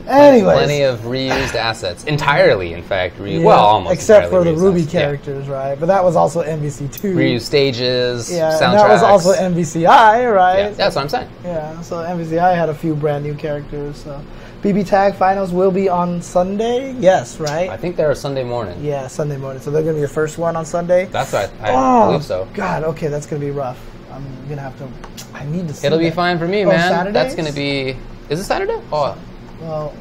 Anyways. Plenty of reused assets. Entirely, in fact. Well, almost except for the Ruby characters, right? But that was also MVC2. Reused stages, soundtracks. And that was also MVCI, right? Yeah, that's what I'm saying. Yeah, so MVCI had a few brand new characters. So BBTag finals will be on Sunday? Yes, right? I think they're Sunday morning. Yeah, Sunday morning. So they're going to be the first one on Sunday? That's right. I believe so. God, okay, that's going to be rough. I'm going to have to... I need to see It'll be fine for me, man. Saturdays? That's going to be... Is it Saturday? Well,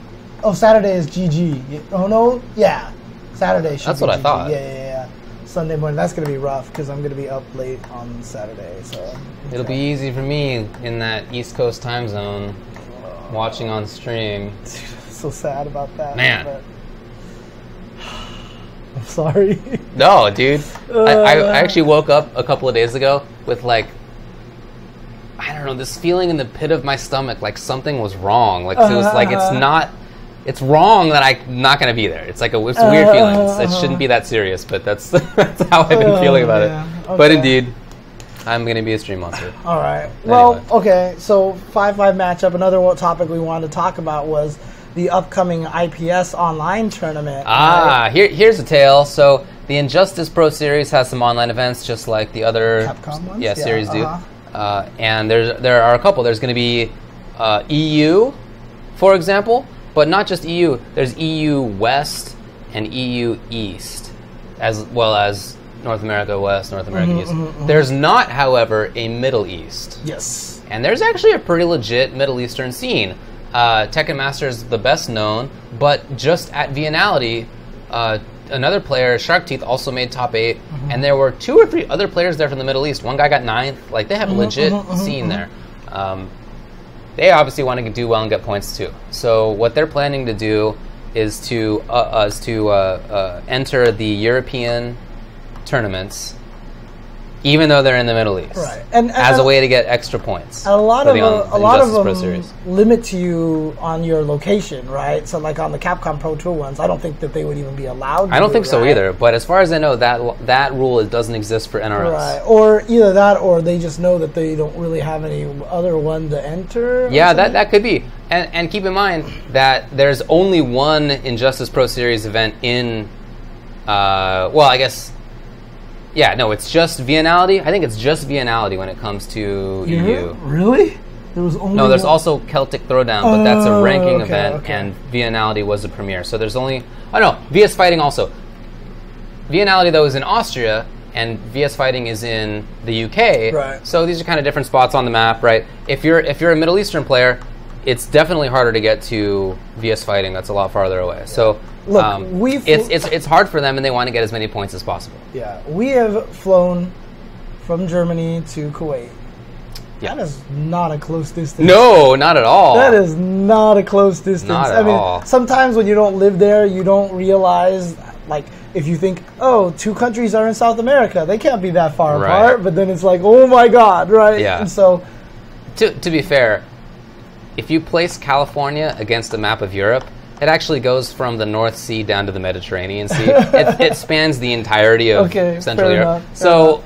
Saturday is GG. Oh, no? Yeah. Saturday should That's be what GG. I thought. Yeah. Sunday morning, that's going to be rough because I'm going to be up late on Saturday. So it'll be easy for me in that East Coast time zone, watching on stream. So sad about that. Man. But I'm sorry. No, dude. I actually woke up a couple of days ago with I don't know, this feeling in the pit of my stomach, like something was wrong. It was it's wrong that I'm not going to be there. It's it's a weird feeling. It shouldn't be that serious, but that's how I've been feeling about it. Okay. But indeed, I'm going to be a stream monster. All right. Well, okay. So 5-5 matchup. Another topic we wanted to talk about was the upcoming IPS online tournament. Here's the tale. So the Injustice Pro Series has some online events, just like the other Capcom ones? series do. And there are a couple. There's going to be EU, for example, but not just EU. There's EU West and EU East, as well as North America West, North America East. There's not, however, a Middle East. Yes. And there's actually a pretty legit Middle Eastern scene. Tekken Master is the best known, but just at Vianality, another player, Shark Teeth, also made top 8, and there were 2 or 3 other players there from the Middle East. One guy got 9th. Like, they have a legit scene there. They obviously want to do well and get points too. So what they're planning to do is to enter the European tournaments, even though they're in the Middle East, right? As a way to get extra points. A lot of them Series. limit you on your location, right? So like on the Capcom Pro Tour ones, I don't think that they would even be allowed. I don't think so either. But as far as I know, that rule doesn't exist for NRS. Right. Or either that, or they just know that they don't really have any other one to enter. Yeah, that could be. And keep in mind that there's only one Injustice Pro Series event in. I guess. Yeah, no, it's just Vianality. I think it's just Vianality when it comes to EU. Really? There was only there's also Celtic Throwdown, but that's a ranking event, and Vianality was the premier. So there's only... Oh, no, VS Fighting also. Vianality, though, is in Austria, and VS Fighting is in the UK. Right. So these are kind of different spots on the map, right? If you're a Middle Eastern player, it's definitely harder to get to VS Fighting. That's a lot farther away. So... Look, it's hard for them, and they want to get as many points as possible. Yeah, we have flown from Germany to Kuwait. Yeah. That is not a close distance. No, not at all. That is not a close distance. Not at all. Sometimes when you don't live there, you don't realize, like, if you think, oh, 2 countries are in South America, they can't be that far apart. But then it's like, oh my God, right? Yeah. And so, to be fair, if you place California against a map of Europe, it actually goes from the North Sea down to the Mediterranean Sea. It spans the entirety of Central Europe. So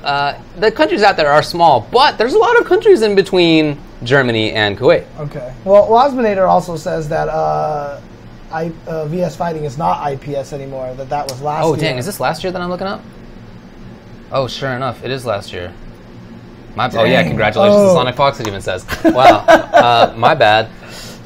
the countries out there are small, but there's a lot of countries in between Germany and Kuwait. Okay. Well, Wasminator also says that VS Fighting is not IPS anymore, that was last year. Oh, dang. Is this last year that I'm looking up? Oh, sure enough. It is last year. Oh, yeah. Congratulations to Sonic Fox, it even says. Wow. My bad.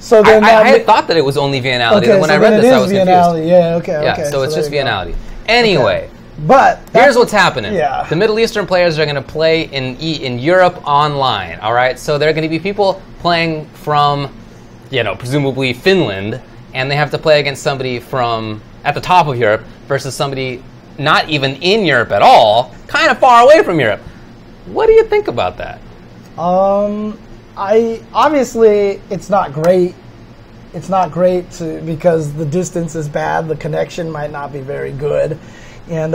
So then I had thought that it was only Vianality. Okay, when I read this, I was confused. Yeah, okay. So it's just Vianality. Anyway, but here's what's happening. Yeah. The Middle Eastern players are going to play in Europe online. All right, so there are going to be people playing from, presumably Finland, and they have to play against somebody from at the top of Europe versus somebody not even in Europe at all, kind of far away from Europe. What do you think about that? Obviously it's not great. It's not great because the distance is bad. The connection might not be very good, and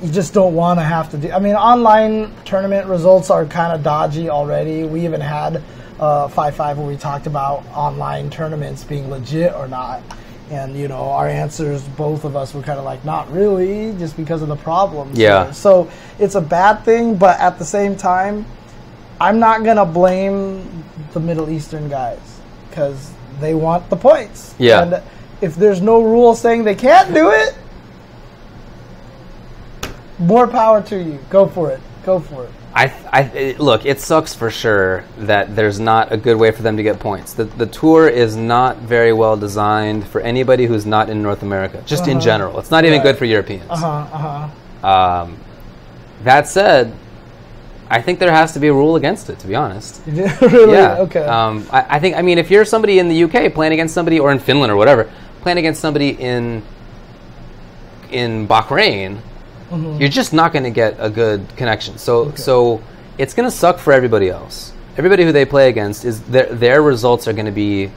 you just don't want to have to do. I mean, online tournament results are kind of dodgy already. We even had 5-5 where we talked about online tournaments being legit or not, and our answers, both of us were kind of like, not really, just because of the problems. Yeah. So it's a bad thing, but at the same time, I'm not going to blame the Middle Eastern guys because they want the points. Yeah. And if there's no rule saying they can't do it, more power to you. Go for it. Go for it. Look, it sucks for sure that there's not a good way for them to get points. The tour is not very well designed for anybody who's not in North America, just in general. It's not even good for Europeans. That said, I think there has to be a rule against it, to be honest. Really? Yeah. Okay. I think, if you're somebody in the UK playing against somebody, or in Finland or whatever, playing against somebody in Bahrain, you're just not going to get a good connection. So it's going to suck for everybody else. Everybody who they play against, their results are going to be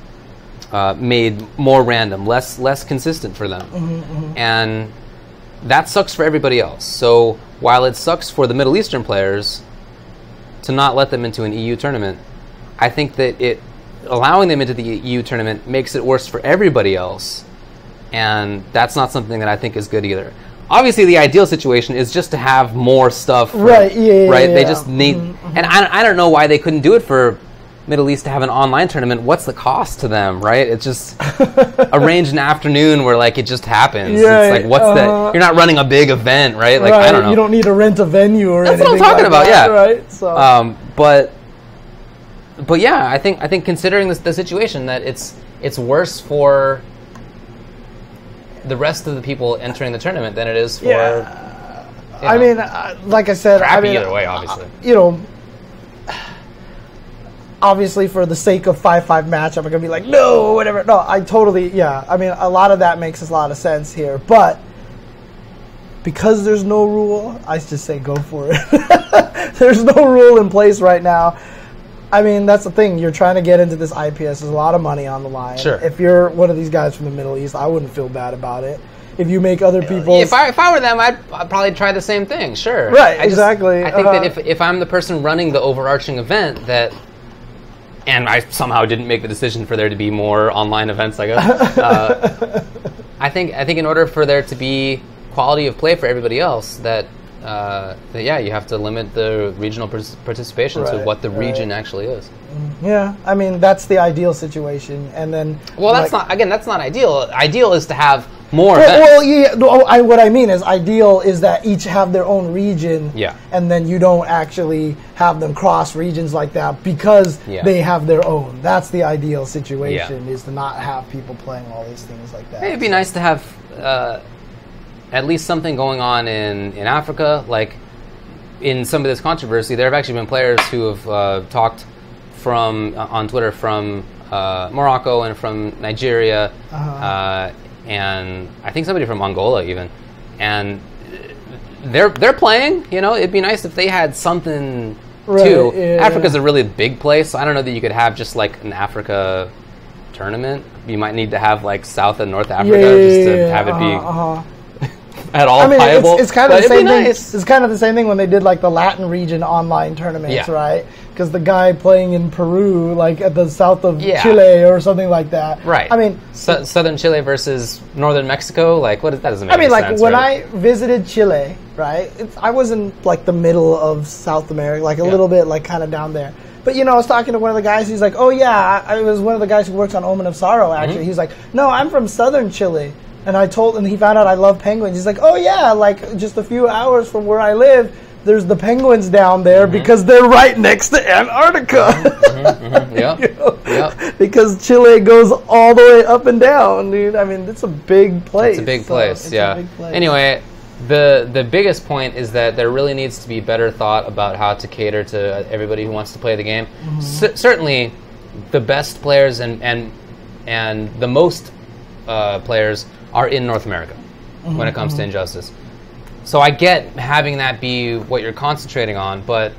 made more random, less consistent for them. And that sucks for everybody else. So while it sucks for the Middle Eastern players to not let them into an EU tournament, I think that allowing them into the EU tournament makes it worse for everybody else, and that's not something that I think is good either. Obviously, the ideal situation is just to have more stuff. Right, They just need... And I don't know why they couldn't do it for Middle East to have an online tournament, what's the cost to them, right? It's just arrange an afternoon where like it just happens. Yeah, it's like what's that? You're not running a big event, right? Like right, I don't know. You don't need to rent a venue or That's anything. That's what I'm talking like about. That, yeah. Right. So. But yeah, I think considering the situation that it's worse for the rest of the people entering the tournament than it is for. Yeah. I mean, like I said, either way, obviously. Obviously, for the sake of 5-5 matchup, I'm gonna be like, no, whatever. No, I totally, yeah. I mean, a lot of that makes a lot of sense here, but because there's no rule, I just say go for it. There's no rule in place right now. I mean, that's the thing. You're trying to get into this IPS. There's a lot of money on the line. Sure. If you're one of these guys from the Middle East, I wouldn't feel bad about it. If you make other people... If I were them, I'd probably try the same thing, sure. Right, exactly. I think that if I'm the person running the overarching event, and I somehow didn't make the decision for there to be more online events, I guess, I think in order for there to be quality of play for everybody else, that you have to limit the regional participation to what the region actually is. Yeah, I mean, that's the ideal situation, and then... Well, that's not ideal. Ideal is to have more events. Well, yeah, what I mean is ideal is that each have their own region, and then you don't actually have them cross regions like that because they have their own. That's the ideal situation, is to not have people playing all these things like that. It'd be nice to have at least something going on in Africa. Like, in some of this controversy, there have actually been players who have talked on Twitter from Morocco and from Nigeria, and I think somebody from Angola even, and they're playing. It'd be nice if they had something too. Yeah, Africa's a really big place, so I don't know that you could have just like an Africa tournament. You might need to have like South and North Africa just to have it be at all viable. It's kind of the same thing. It's kind of the same thing when they did like the Latin region online tournaments, right? Because the guy playing in Peru, like at the south of Chile or something like that. Right. I mean, southern Chile versus northern Mexico, like that doesn't make any sense. I mean, like when I visited Chile, right? I was in like the middle of South America, like a little bit, like kind of down there. But I was talking to one of the guys. He's like, "Oh yeah, I was one of the guys who works on Omen of Sorrow." Actually, he's like, "No, I'm from southern Chile." And he found out I love penguins. He's like, "Oh yeah, like just a few hours from where I live, there's the penguins down there because they're right next to Antarctica." Because Chile goes all the way up and down, dude. I mean, it's a big place. It's a big place, Anyway, the biggest point is that there really needs to be better thought about how to cater to everybody who wants to play the game. Certainly, the best players and the most players are in North America when it comes to Injustice. So I get having that be what you're concentrating on, but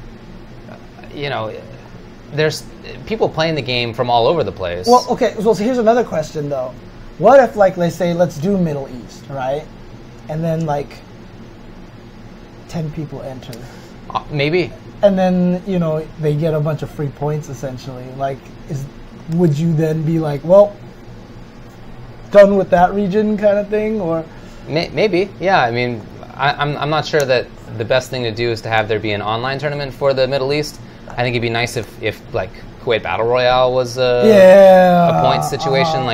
there's people playing the game from all over the place. Well, okay. So here's another question though. What if, like, they say, let's do Middle East, right? And then like 10 people enter. Maybe. And then they get a bunch of free points essentially. Like, would you then be like, well, done with that region kind of thing, or maybe, yeah. I mean, I'm not sure that the best thing to do is to have there be an online tournament for the Middle East. I think it'd be nice if like Kuwait Battle Royale was a point situation.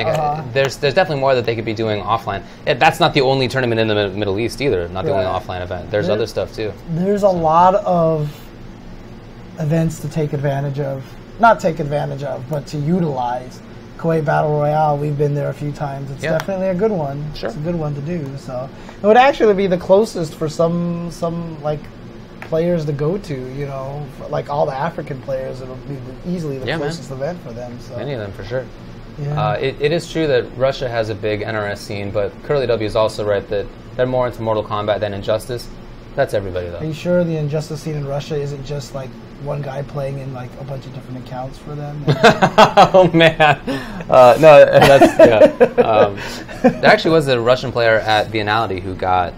There's definitely more that they could be doing offline. That's not the only tournament in the Middle East either. Not the only offline event. There's other stuff too. There's a lot of events to take advantage of. Not take advantage of, but to utilize. Kuwait Battle Royale, we've been there a few times. It's definitely a good one. Sure. It's a good one to do. So it would actually be the closest for some like players to go to. For, like all the African players, it'll be easily the closest event for them. So many of them for sure. Yeah. It is true that Russia has a big NRS scene, but Curly W is also right that they're more into Mortal Kombat than Injustice. That's everybody though. Are you sure the Injustice scene in Russia isn't just like one guy playing in like a bunch of different accounts for them? Oh man, no, that's there actually was a Russian player at Biennality who got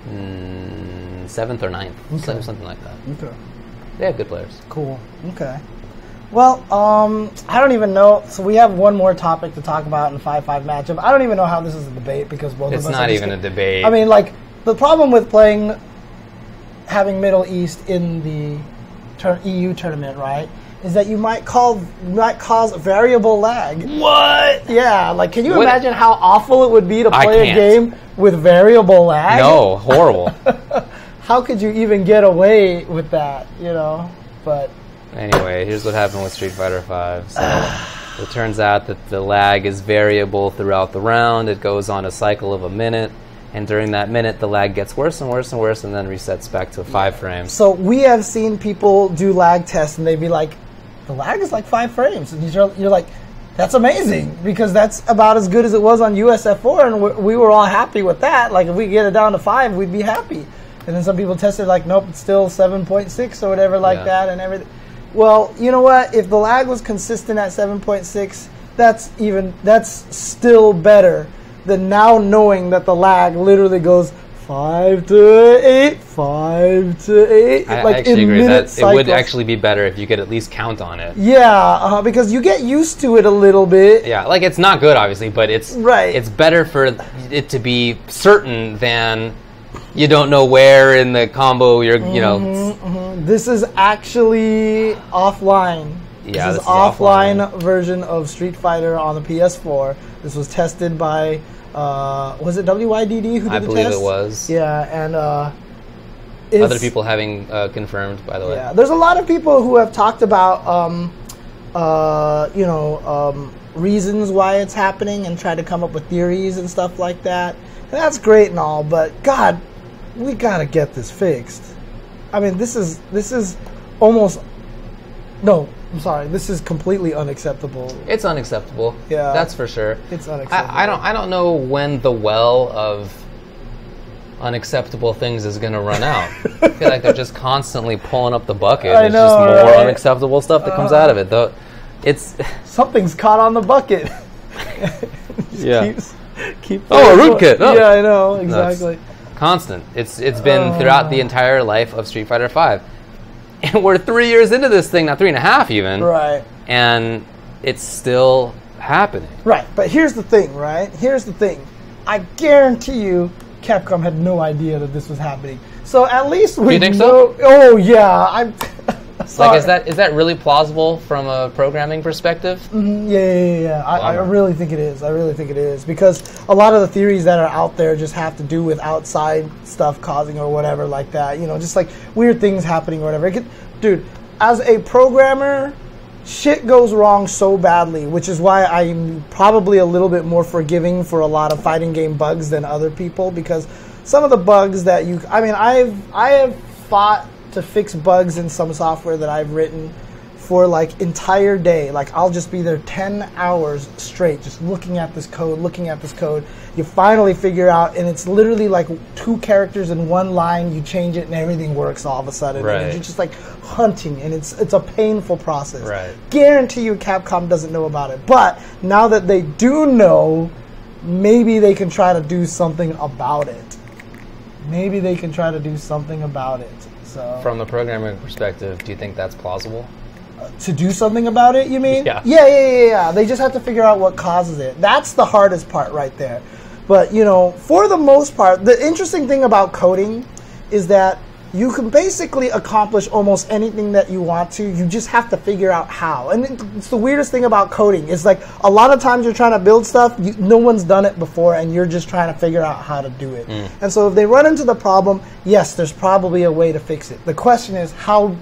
7th or 9th, something like that. Okay, they have good players. Cool. Okay. Well, I don't even know. So we have one more topic to talk about in the 5-5 matchup. I don't even know how this is a debate because both of us. It's not even a debate. I mean, like the problem with having Middle East in the EU tournament, right, is that you might cause variable lag. What? Yeah, like can you What? imagine how awful it would be to play a can't. game with variable lag? No, horrible. How could you even get away with that, you know? But Anyway, here's what happened with Street Fighter V. So it turns out that the lag is variable throughout the round. It goes on a cycle of a minute. And during that minute, the lag gets worse and worse and worse, and then resets back to 5 frames. So we have seen people do lag tests, and they'd be like, the lag is like 5 frames. And you're like, that's amazing, because that's about as good as it was on USF4, and we were all happy with that. Like, if we get it down to 5, we'd be happy. And then some people tested like, nope, it's still 7.6 or whatever like that and everything. Well, you know what? If the lag was consistent at 7.6, that's still better than now knowing that the lag literally goes 5 to 8, 5 to 8. I like actually in agree minute that it would cycles. actually be better if you could at least count on it. Yeah, because you get used to it a little bit. Yeah, like it's not good, obviously, but it's Right. It's better for it to be certain than you don't know where in the combo you're, you know. This is actually offline. Yeah, this is offline version of Street Fighter on the PS4. This was tested by, was it WYDD who did the test? I believe it was. Yeah, and Other people having confirmed, by the way. Yeah, there's a lot of people who have talked about, reasons why it's happening and try to come up with theories and stuff like that. And that's great and all, but God, we gotta get this fixed. I mean, this is almost, no, I'm sorry, this is completely unacceptable. It's unacceptable. Yeah. That's for sure. It's unacceptable. I don't know when the well of unacceptable things is going to run out. I feel like they're just constantly pulling up the bucket. I There's know, just more right? unacceptable stuff that comes out of it. Though it's Something's caught on the bucket. Yeah. Keep Oh, a rootkit. Oh. Yeah, I know, exactly. constant. It's been throughout the entire life of Street Fighter V. And we're 3 years into this thing, not 3.5 even. Right. And it's still happening. Right, but here's the thing, right? Here's the thing. I guarantee you Capcom had no idea that this was happening. So at least we you think know. so? Oh, yeah. I'm sorry. Like, is that really plausible from a programming perspective? Yeah. I really think it is. I really think it is. Because a lot of the theories that are out there just have to do with outside stuff causing or whatever like that. You know, just like weird things happening or whatever. Dude, as a programmer, shit goes wrong so badly, which is why I'm probably a little bit more forgiving for a lot of fighting game bugs than other people, because some of the bugs that I have fought to fix bugs in some software that I've written for like entire day. Like I'll just be there 10 hours straight just looking at this code. You finally figure out, and it's literally like 2 characters in 1 line, you change it and everything works all of a sudden. Right. And you're just like hunting, and it's a painful process. Right. Guarantee you Capcom doesn't know about it. But now that they do know, maybe they can try to do something about it. So From a programming perspective, do you think that's plausible? to do something about it, you mean? Yeah. Yeah. They just have to figure out what causes it. That's the hardest part right there. But, you know, for the most part, the interesting thing about coding is that you can basically accomplish almost anything that you want to. You just have to figure out how. And it's the weirdest thing about coding. It's like a lot of times you're trying to build stuff, no one's done it before, and you're just trying to figure out how to do it. And so if they run into the problem, yes, there's probably a way to fix it. The question is, how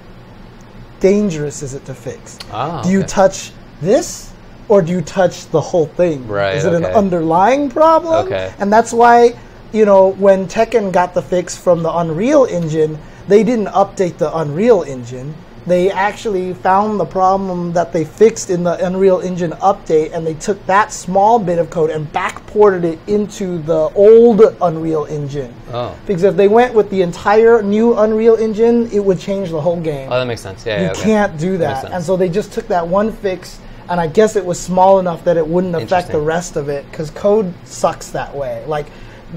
dangerous is it to fix? Do you touch this, or do you touch the whole thing? Right, Is it an okay. underlying problem? Okay. And that's why, you know, when Tekken got the fix from the Unreal Engine, they didn't update the Unreal Engine. They actually found the problem that they fixed in the Unreal Engine update, and they took that small bit of code and backported it into the old Unreal Engine. Oh. Because if they went with the entire new Unreal Engine, it would change the whole game. Oh, that makes sense. Yeah, You can't do makes that. sense. And so they just took that one fix, and I guess it was small enough that it wouldn't affect the Interesting. rest of it, because code sucks that way. Like,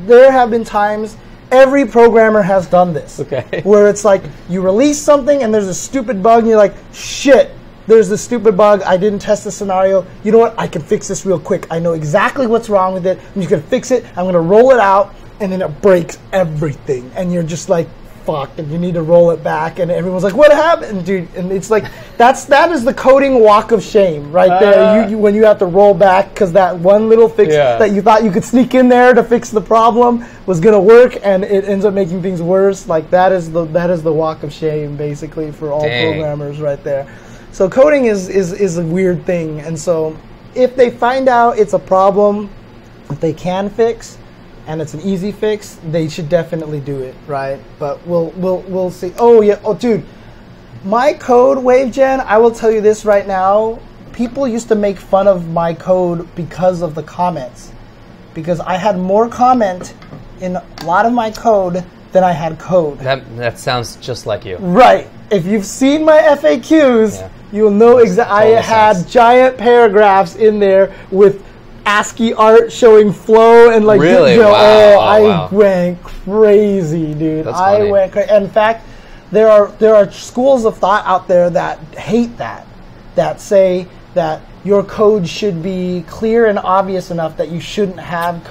there have been times, every programmer has done this, Okay. where it's like, you release something and there's a stupid bug, and you're like, shit, there's this stupid bug, I didn't test the scenario, you know what, I can fix this real quick. I know exactly what's wrong with it, I'm just going to fix it, I'm going to roll it out, and then it breaks everything. And you're just like, fuck, and you need to roll it back, and everyone's like, what happened, dude? And it's like, that is the coding walk of shame right there. You when you have to roll back because that one little fix that you thought you could sneak in there to fix the problem was gonna work, and it ends up making things worse. Like that is the walk of shame basically for all programmers right there. So coding is a weird thing, and so if they find out it's a problem that they can fix, and it's an easy fix, they should definitely do it, right? But we'll see. Oh yeah, dude, my code, WaveGen, I will tell you this right now. People used to make fun of my code because of the comments, because I had more comment in a lot of my code than I had code. That sounds just like you. Right. If you've seen my FAQs, you'll know exactly. I had giant paragraphs in there with ASCII art showing flow and like, really? I went crazy, dude. I went crazy. In fact, there are schools of thought out there that hate that say that your code should be clear and obvious enough that you shouldn't have,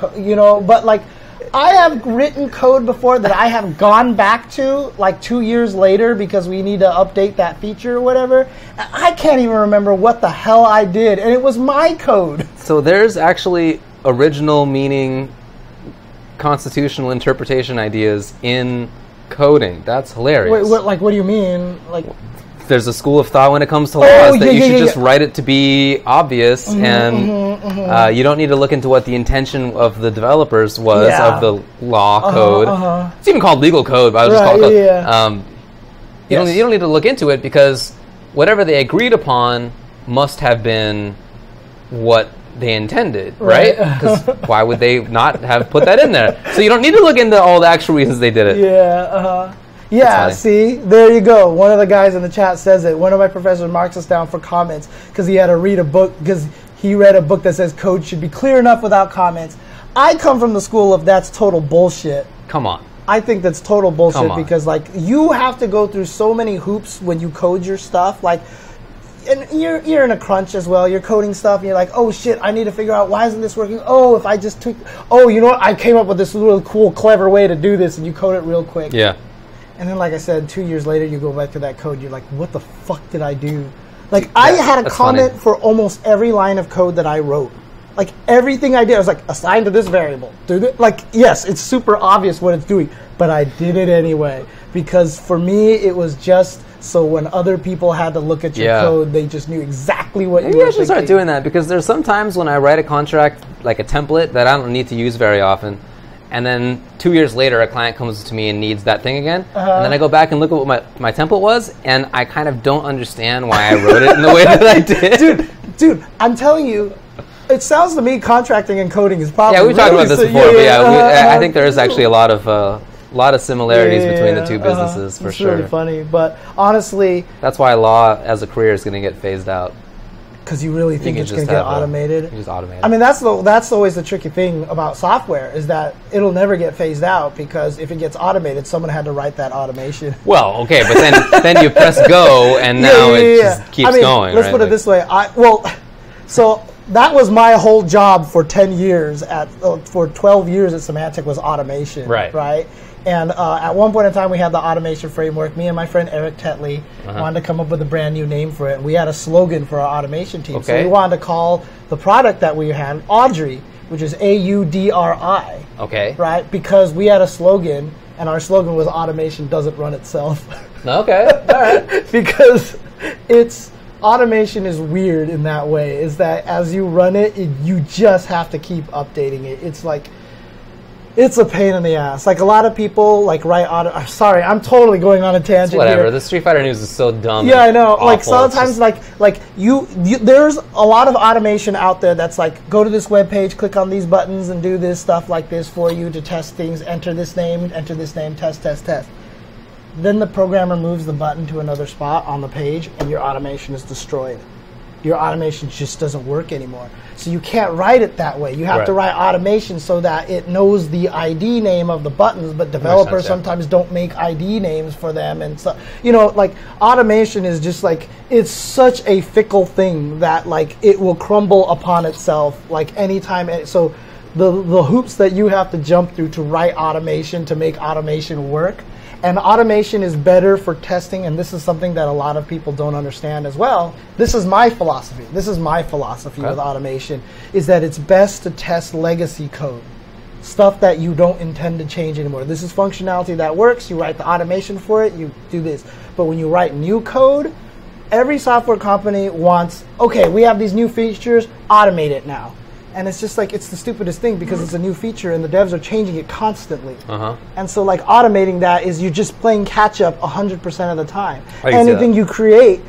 but like, I have written code before that I have gone back to like 2 years later because we need to update that feature or whatever. I can't even remember what the hell I did, and it was my code. So there's actually original meaning, constitutional interpretation ideas in coding. That's hilarious. Wait, what do you mean? Like, there's a school of thought when it comes to laws that you should just write it to be obvious, and you don't need to look into what the intention of the developers was of the law code. It's even called legal code, but I would just call it code. You don't need to look into it because whatever they agreed upon must have been what they intended, right? Because why would they not have put that in there? So you don't need to look into all the actual reasons they did it. Yeah, see, there you go. One of the guys in the chat says it. One of my professors marks us down for comments because he had to read a book, because he read a book that says code should be clear enough without comments. I come from the school of that's total bullshit. Come on. I think that's total bullshit because, like, you have to go through so many hoops when you code your stuff. Like, and you're in a crunch as well. You're coding stuff, and you're like, oh shit, I need to figure out why isn't this working. Oh, if I just took, you know what? I came up with this really cool, clever way to do this, and you code it real quick. Yeah. And then, like I said, 2 years later, you go back to that code. You're like, what the fuck did I do? Like, I had a comment for almost every line of code that I wrote. Like, everything I did, I was like, assign to this variable. Do this. Like, yes, it's super obvious what it's doing, but I did it anyway. Because for me, it was just so when other people had to look at your code, they just knew exactly what you were thinking. Maybe I should start doing that, because there's sometimes when I write a contract, like a template, that I don't need to use very often. And then 2 years later, a client comes to me and needs that thing again. And then I go back and look at what my template was, and I kind of don't understand why I wrote it in the way that I did. Dude, I'm telling you, it sounds to me contracting and coding is probably we've talked about this before, but I think there is actually a lot of similarities between the two businesses, for sure. It's really funny, but honestly... That's why law as a career is going to get phased out. Because you really think it's going to get automated? You just automate it. I mean, that's always the tricky thing about software, is that it'll never get phased out, because if it gets automated, someone had to write that automation. Well, okay, but then you press go, and now it just keeps going. Let's put it this way. So that was my whole job for 10 years, for 12 years at Symantec, was automation. Right? And at one point in time, we had the automation framework. Me and my friend Eric Tetley wanted to come up with a brand new name for it. We had a slogan for our automation team. So we wanted to call the product that we had Audrey, which is AUDRI. Okay. Right? Because we had a slogan, and our slogan was automation doesn't run itself. Okay. All right. Because automation is weird in that way, is that as you run it, you just have to keep updating it. It's like... It's a pain in the ass. Like, a lot of people write I'm sorry, I'm totally going on a tangent. Whatever. Here. The Street Fighter news is so dumb. Yeah, I know. Awful. Like, sometimes there's a lot of automation out there that's like, go to this web page, click on these buttons, and do this stuff like this for you to test things. Enter this name, test. Then the programmer moves the button to another spot on the page, and your automation is destroyed. Your automation just doesn't work anymore. So you can't write it that way. You have to write automation so that it knows the ID name of the buttons, but developers sometimes don't make ID names for them. And so, automation is just it's such a fickle thing that it will crumble upon itself anytime. So the hoops that you have to jump through to write automation, to make automation work. And automation is better for testing, and this is something that a lot of people don't understand as well. This is my philosophy. This is my philosophy with automation, is that it's best to test legacy code, stuff that you don't intend to change anymore. This is functionality that works. You write the automation for it. You do this. But when you write new code, every software company wants, okay, we have these new features, automate it now. And it's just like, it's the stupidest thing because it's a new feature and the devs are changing it constantly. And so like automating that is you're just playing catch up 100% of the time. Anything you create,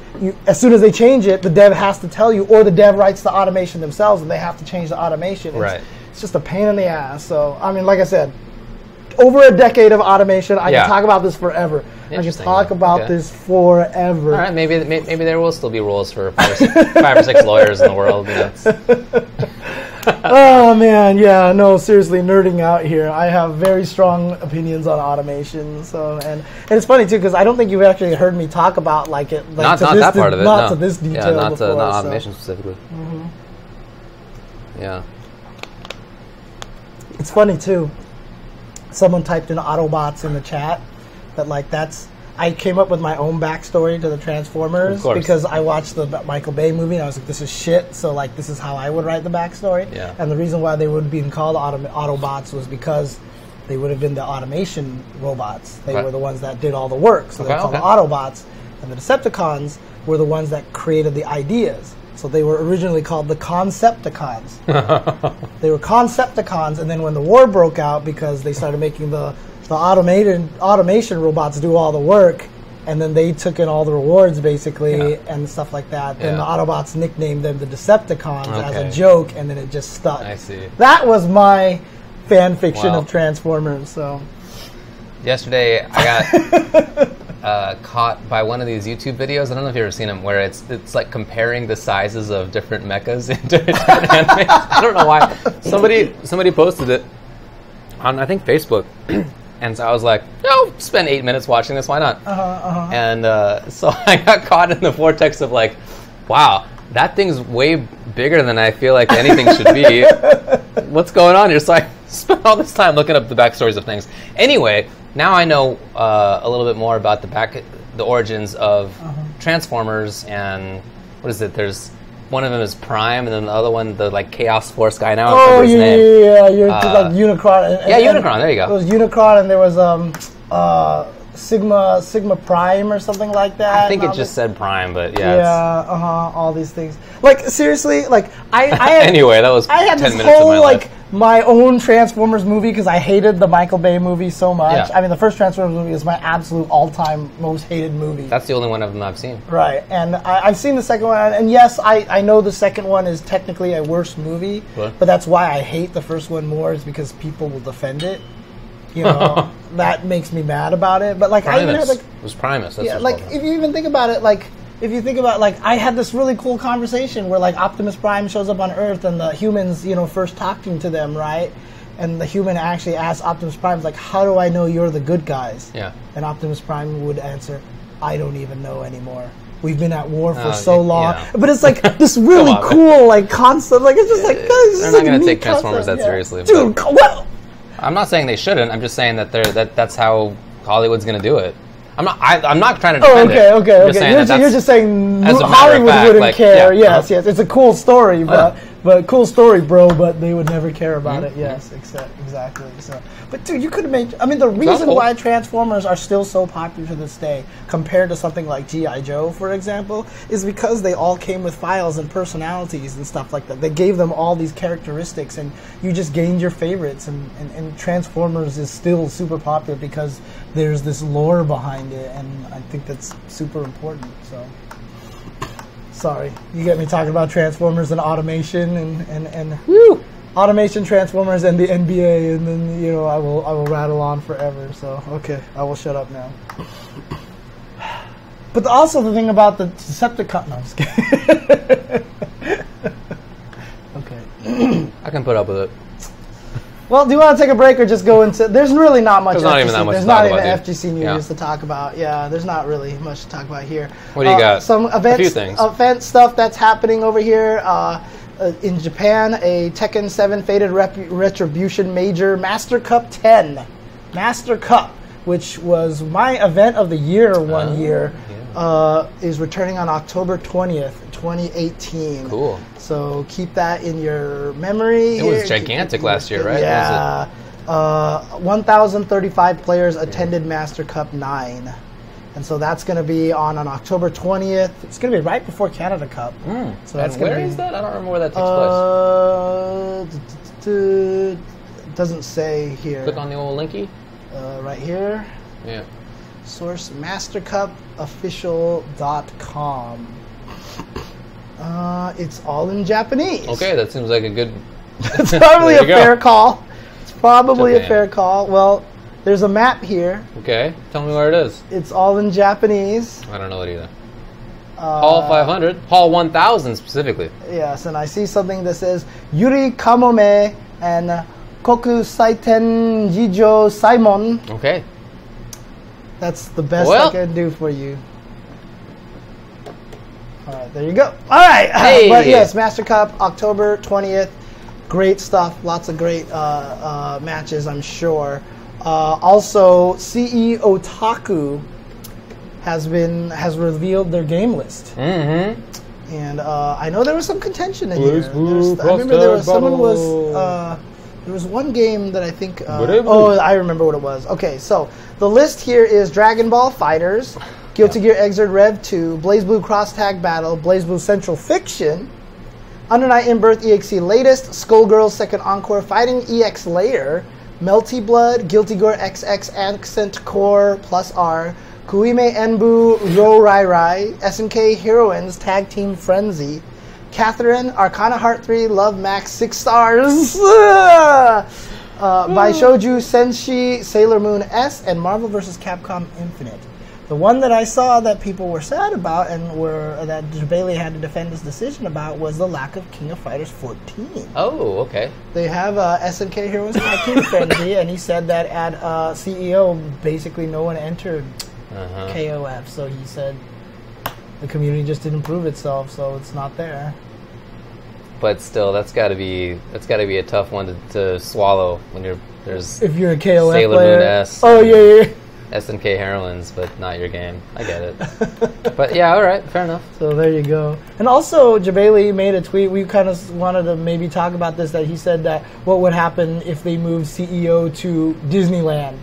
as soon as they change it, the dev has to tell you, or the dev writes the automation themselves and they have to change the automation. It's just a pain in the ass. So, I mean, like I said, over a decade of automation, I can talk about this forever. I can talk about this forever. All right, maybe there will still be rules for 5 or 6 lawyers in the world. Oh man, yeah, no, seriously, nerding out here. I have very strong opinions on automation. So, and it's funny too because I don't think you've actually heard me talk about like it. Like, not that part of it. Not to this detail. Yeah, before, not automation specifically. Yeah. It's funny too. Someone typed in Autobots in the chat. That like I came up with my own backstory to the Transformers because I watched the Michael Bay movie and I was like, this is shit. So like this is how I would write the backstory. And the reason why they would be called Autobots was because they would have been the automation robots. They were the ones that did all the work. So they're called Autobots. And the Decepticons were the ones that created the ideas. So they were originally called the Concepticons. They were Concepticons, and then when the war broke out, because they started making the automation robots do all the work, and then they took in all the rewards basically and stuff like that. Then the Autobots nicknamed them the Decepticons as a joke, and then it just stuck. I see. That was my fan fiction of Transformers. So yesterday I got caught by one of these YouTube videos. I don't know if you've ever seen them, where it's like comparing the sizes of different mechas in different animes. I don't know why. Somebody posted it on I think Facebook. And so I was like, spend 8 minutes watching this, why not? And so I got caught in the vortex of like, wow, that thing's way bigger than I feel like anything should be. What's going on here? So I spent all this time looking up the backstories of things. Anyway, now I know a little bit more about the origins of Transformers, and what is it? There's one of them is Prime, and then the other one, the like Chaos Force guy. Now I don't remember his name. You're like Unicron. Unicron. There you go. There was Unicron, and there was Sigma Prime or something like that. I think it just said Prime, but all these things. Like seriously, like I had, anyway, that was I had 10 this minutes whole of my life. my own Transformers movie because I hated the Michael Bay movie so much. I mean, the first Transformers movie is my absolute all-time most hated movie. That's the only one of them I've seen. Right, and I've seen the second one, and yes, I know the second one is technically a worse movie, but that's why I hate the first one more, is because people will defend it. You know, that makes me mad about it. But like, Primus. I even had like, it was Primus. That's like if you even think about it, like. If you think about, like, I had this really cool conversation where, like, Optimus Prime shows up on Earth and the humans, first talking to them, right? And the human actually asks Optimus Prime, like, how do I know you're the good guys? Yeah. And Optimus Prime would answer, I don't even know anymore. We've been at war for so long. But it's like this really cool, like, concept. Like, it's just like, they're not going to take Transformers that seriously. Dude, well. I'm not saying they shouldn't. I'm just saying that that's how Hollywood's going to do it. I'm not trying to defend it. Okay. You're just saying Hollywood wouldn't care. Yes. It's a cool story, but cool story, bro. But they would never care about it. Yes, exactly. So, but dude, you could have made. I mean, the reason why Transformers are still so popular to this day, compared to something like G.I. Joe, for example, is because they all came with files and personalities and stuff like that. They gave them all these characteristics, and you just gained your favorites. And Transformers is still super popular because there's this lore behind it, and I think that's super important. So, sorry, you get me talking about Transformers and automation and automation, Transformers, and the NBA, and then I will rattle on forever. So okay, I will shut up now. But also the thing about the Decepticon. No, I'm just kidding. Okay, I can put up with it. Well, do you want to take a break or just go into... There's really not much. There's not even that much There's to talk not even about, FGC news to talk about. Yeah, there's not really much to talk about here. What do you got? Some events, a few things. Event stuff that's happening over here. In Japan, a Tekken 7 Fated Retribution Major Master Cup 10. Master Cup. which was my event of the year one year, is returning on October 20th, 2018. Cool. So keep that in your memory. It was gigantic last year, right? Yeah. 1,035 players attended Master Cup 9. And so that's going to be on October 20th. It's going to be right before Canada Cup. So that's where is that? I don't remember where that takes place. Doesn't say here. Click on the old linky. Right here. Yeah. Source mastercupofficial.com. It's all in Japanese. Okay, that seems like a good... It's probably a fair call. It's probably a fair call. Well, there's a map here. Okay, tell me where it is. It's all in Japanese. I don't know it either. Hall 500, Hall 1000 specifically. Yes, and I see something that says Yuri Kamome and Koku Saiten Jijo Saimon. Okay. That's the best I can do for you. All right, there you go. All right. Hey. But yes, Master Cup, October 20th. Great stuff. Lots of great matches, I'm sure. Also, CE Otaku has revealed their game list. And I know there was some contention in here. I remember there was one game that I think... I remember what it was. Okay, so the list here is Dragon Ball FighterZ, Guilty Gear Xrd Rev 2, BlazBlue Cross Tag Battle, BlazBlue Central Fiction, Under Night in Birth EXE Latest, Skullgirls Second Encore, Fighting EX Layer, Melty Blood, Guilty Gear XX Accent Core Plus R, Kuime Enbu Ro Rai Rai, SNK Heroines Tag Team Frenzy, Catherine, Arcana Heart 3, Love Max 6 stars, by Shouju Senshi, Sailor Moon S, and Marvel vs. Capcom Infinite. The one that I saw that people were sad about and that Bailey had to defend his decision about was the lack of King of Fighters 14. Oh, okay. They have SNK Heroes Tag Team Frenzy, and he said that at CEO, basically no one entered KOF. So he said the community just didn't prove itself, so it's not there. But still, that's got to be a tough one to swallow when if you're a KOF Sailor player. Moon S. Oh yeah. SNK Heroines, but not your game. I get it. But yeah, all right, fair enough. So there you go. And also, Jabali made a tweet. We kind of wanted to maybe talk about this. That he said that what would happen if they moved CEO to Disneyland.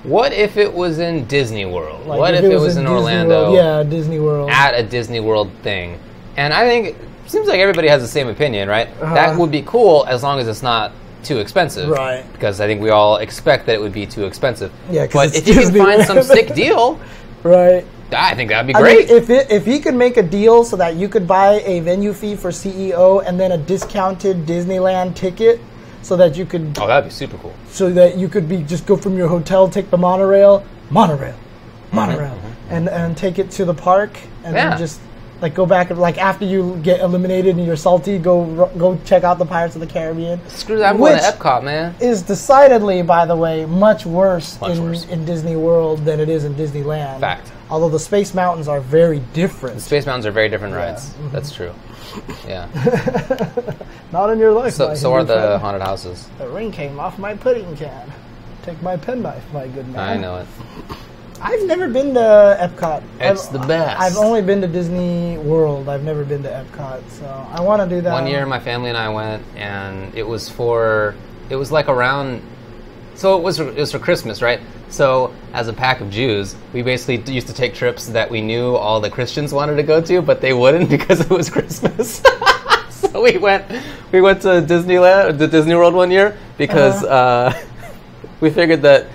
What if it was in Disney World? Like what if it was in Orlando? World. Yeah, Disney World. At a Disney World thing. And I think it seems like everybody has the same opinion, right? That would be cool as long as it's not too expensive. Right. Because I think we all expect that it would be too expensive. Yeah, but if you can find some sick deal, right. I think that'd be great. I mean, if he could make a deal so that you could buy a venue fee for CEO and then a discounted Disneyland ticket so that you could... Oh, that'd be super cool. So that you could just go from your hotel, take the monorail, and take it to the park and then just... Like go back, like after you get eliminated and you're salty, go check out the Pirates of the Caribbean. Screw that! I'm going to Epcot, man. Is decidedly, by the way, much worse in Disney World than it is in Disneyland. Fact. Although the Space Mountains are very different. The Space Mountains are very different rides. That's true. Yeah. Not in your life. So are the haunted houses. The ring came off my pudding can. Take my penknife, my good man. I know it. I've never been to Epcot. It's the best. I've only been to Disney World. I've never been to Epcot, so I want to do that. One year, my family and I went, and it was like around. So it was for Christmas, right? So as a pack of Jews, we basically used to take trips that we knew all the Christians wanted to go to, but they wouldn't because it was Christmas. So we went to Disneyland, the Disney World one year because we figured that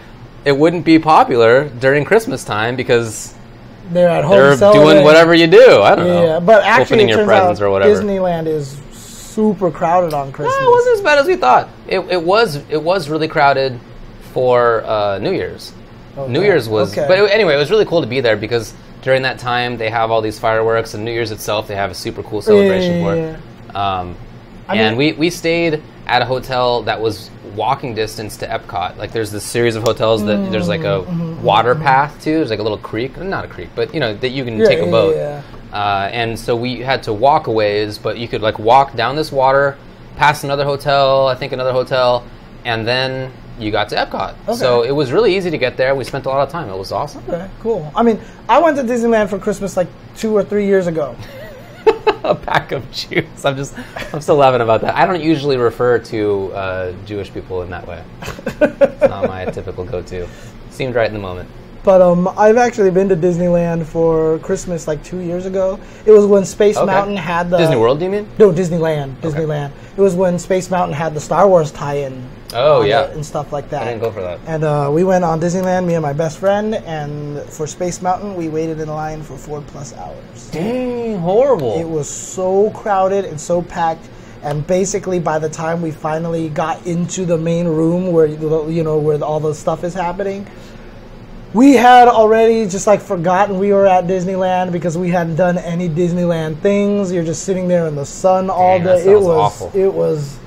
it wouldn't be popular during Christmas time because they're at home. They're doing whatever you do. I don't know. Yeah, but actually, opening your presents or whatever. Disneyland is super crowded on Christmas. No, it wasn't as bad as we thought. It was really crowded for New Year's. Okay. New Year's was, but anyway, it was really cool to be there because during that time they have all these fireworks, and New Year's itself they have a super cool celebration for it. And we stayed at a hotel that was walking distance to Epcot. Like there's this series of hotels that there's like a water path to. There's like a little creek, not a creek, but that you can take a boat. And so we had to walk a ways, but you could like walk down this water, past another hotel, and then you got to Epcot. So it was really easy to get there. We spent a lot of time. It was awesome. Okay, cool. I mean, I went to Disneyland for Christmas like 2 or 3 years ago. A pack of Jews. I'm still laughing about that. I don't usually refer to Jewish people in that way. It's not my typical go-to. Seemed right in the moment. But I've actually been to Disneyland for Christmas like 2 years ago. It was when Space Mountain had the... Disney World, do you mean? No, Disneyland. Disneyland. It was when Space Mountain had the Star Wars tie-in. Oh, yeah. And stuff like that. I didn't go for that. And we went on Disneyland, me and my best friend, and for Space Mountain, we waited in line for 4+ hours. Dang, horrible. It was so crowded and so packed. And basically, by the time we finally got into the main room where, where all the stuff is happening, we had already just like forgotten we were at Disneyland because we hadn't done any Disneyland things. You're just sitting there in the sun all day. It was awful. It was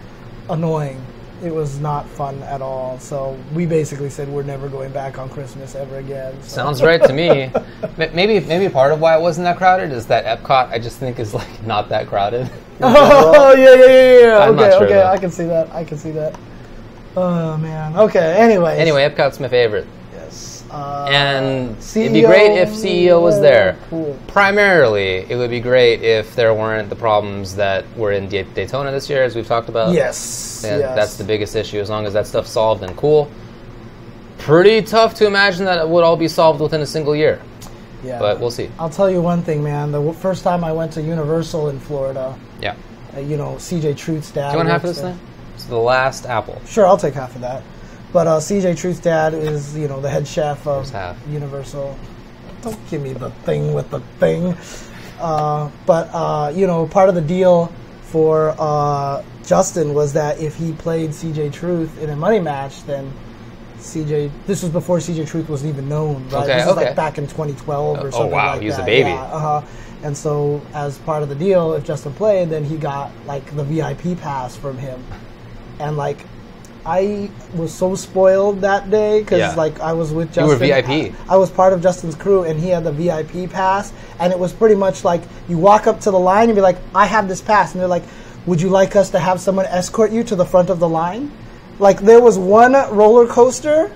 annoying. It was not fun at all. So we basically said we're never going back on Christmas ever again. So. Sounds right to me. Maybe part of why it wasn't that crowded is that Epcot I just think is like not that crowded. Oh yeah. I'm not sure, okay. though. I can see that. Oh man. Okay. Anyway, Epcot's my favorite. Yes. And CEO, it'd be great if CEO was there. Cool. Primarily, it would be great if there weren't the problems that were in Daytona this year, as we've talked about. Yes. That's the biggest issue. As long as that stuff's solved and cool. Pretty tough to imagine that it would all be solved within a single year. Yeah. But we'll see. I'll tell you one thing, man. The first time I went to Universal in Florida, Yeah. CJ Truth's dad. Do you want half of works this there. thing? It's the last apple. Sure, I'll take half of that. But CJ Truth's dad is, the head chef of There's half. Universal. Don't give me the thing with the thing. But part of the deal for Justin was that if he played CJ Truth in a money match, then this was before CJ Truth was even known, right? Okay, this was like back in 2012 or something wow, like he was that. a baby. Yeah, And so as part of the deal, if Justin played, then he got like the VIP pass from him. And like, I was so spoiled that day because like I was with Justin. You were VIP. I was part of Justin's crew, and he had the VIP pass. And it was pretty much like you walk up to the line and be like, "I have this pass," and they're like, "Would you like us to have someone escort you to the front of the line?" Like there was one roller coaster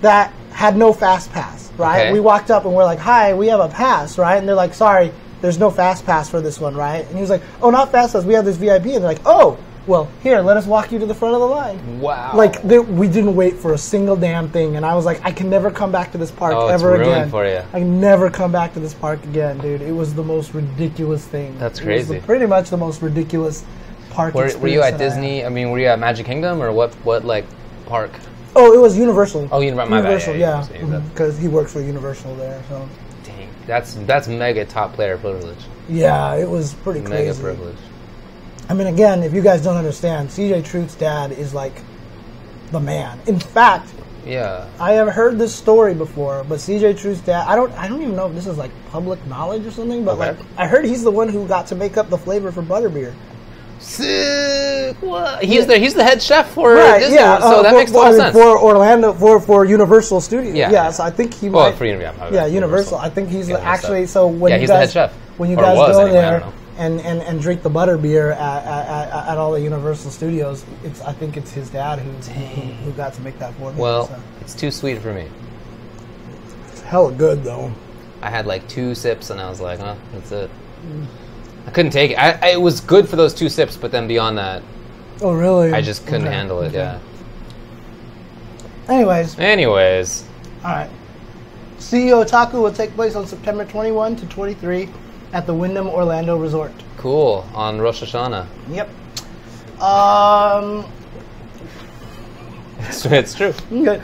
that had no fast pass, right? Okay. We walked up and we're like, "Hi, we have a pass," right? And they're like, "Sorry, there's no fast pass for this one," right? And he was like, "Oh, not fast pass. We have this VIP." And they're like, "Oh, well, here, let us walk you to the front of the line." Wow. Like we didn't wait for a single damn thing, and I was like, I can never come back to this park ever it's ruined again. for you. I can never come back to this park again, dude. It was the most ridiculous thing. That's It crazy. was pretty much the most ridiculous park Were experience. you at that I had. Disney? I mean, were you at Magic Kingdom or what like park? Oh, it was Universal. Oh, my bad. Universal, Yeah, yeah, because he works for Universal there. So Dang, that's mega top player privilege. yeah, it was pretty Mega crazy. privilege. I mean, again, if you guys don't understand, CJ Truth's dad is like the man. In fact, Yeah. I have heard this story before, but CJ Truth's dad, I don't even know if this is like public knowledge or something, but Okay. like I heard he's the one who got to make up the flavor for butterbeer. Sick. What? He's the head chef for Right, Disney, yeah, so that makes total sense. For Orlando, for Universal Studios. Yeah. So I think he Well, might. for Universal. I think he's Yeah, actually. that's So when you he's guys, the head chef. when you Or guys was go anyway, I there don't know. and drink the butterbeer at all the Universal Studios, I think it's his dad who got to make that for him. Well, so. it's too sweet for me. It's hella good though. I had like 2 sips and I was like, that's it. I couldn't take it. It was good for those 2 sips, but then beyond that, Oh really? I just couldn't handle it. Okay. Yeah. Anyways, all right. CEO Otaku will take place on September 21 to 23 at the Wyndham Orlando Resort. Cool. On Rosh Hashanah. Yep. It's true. Okay.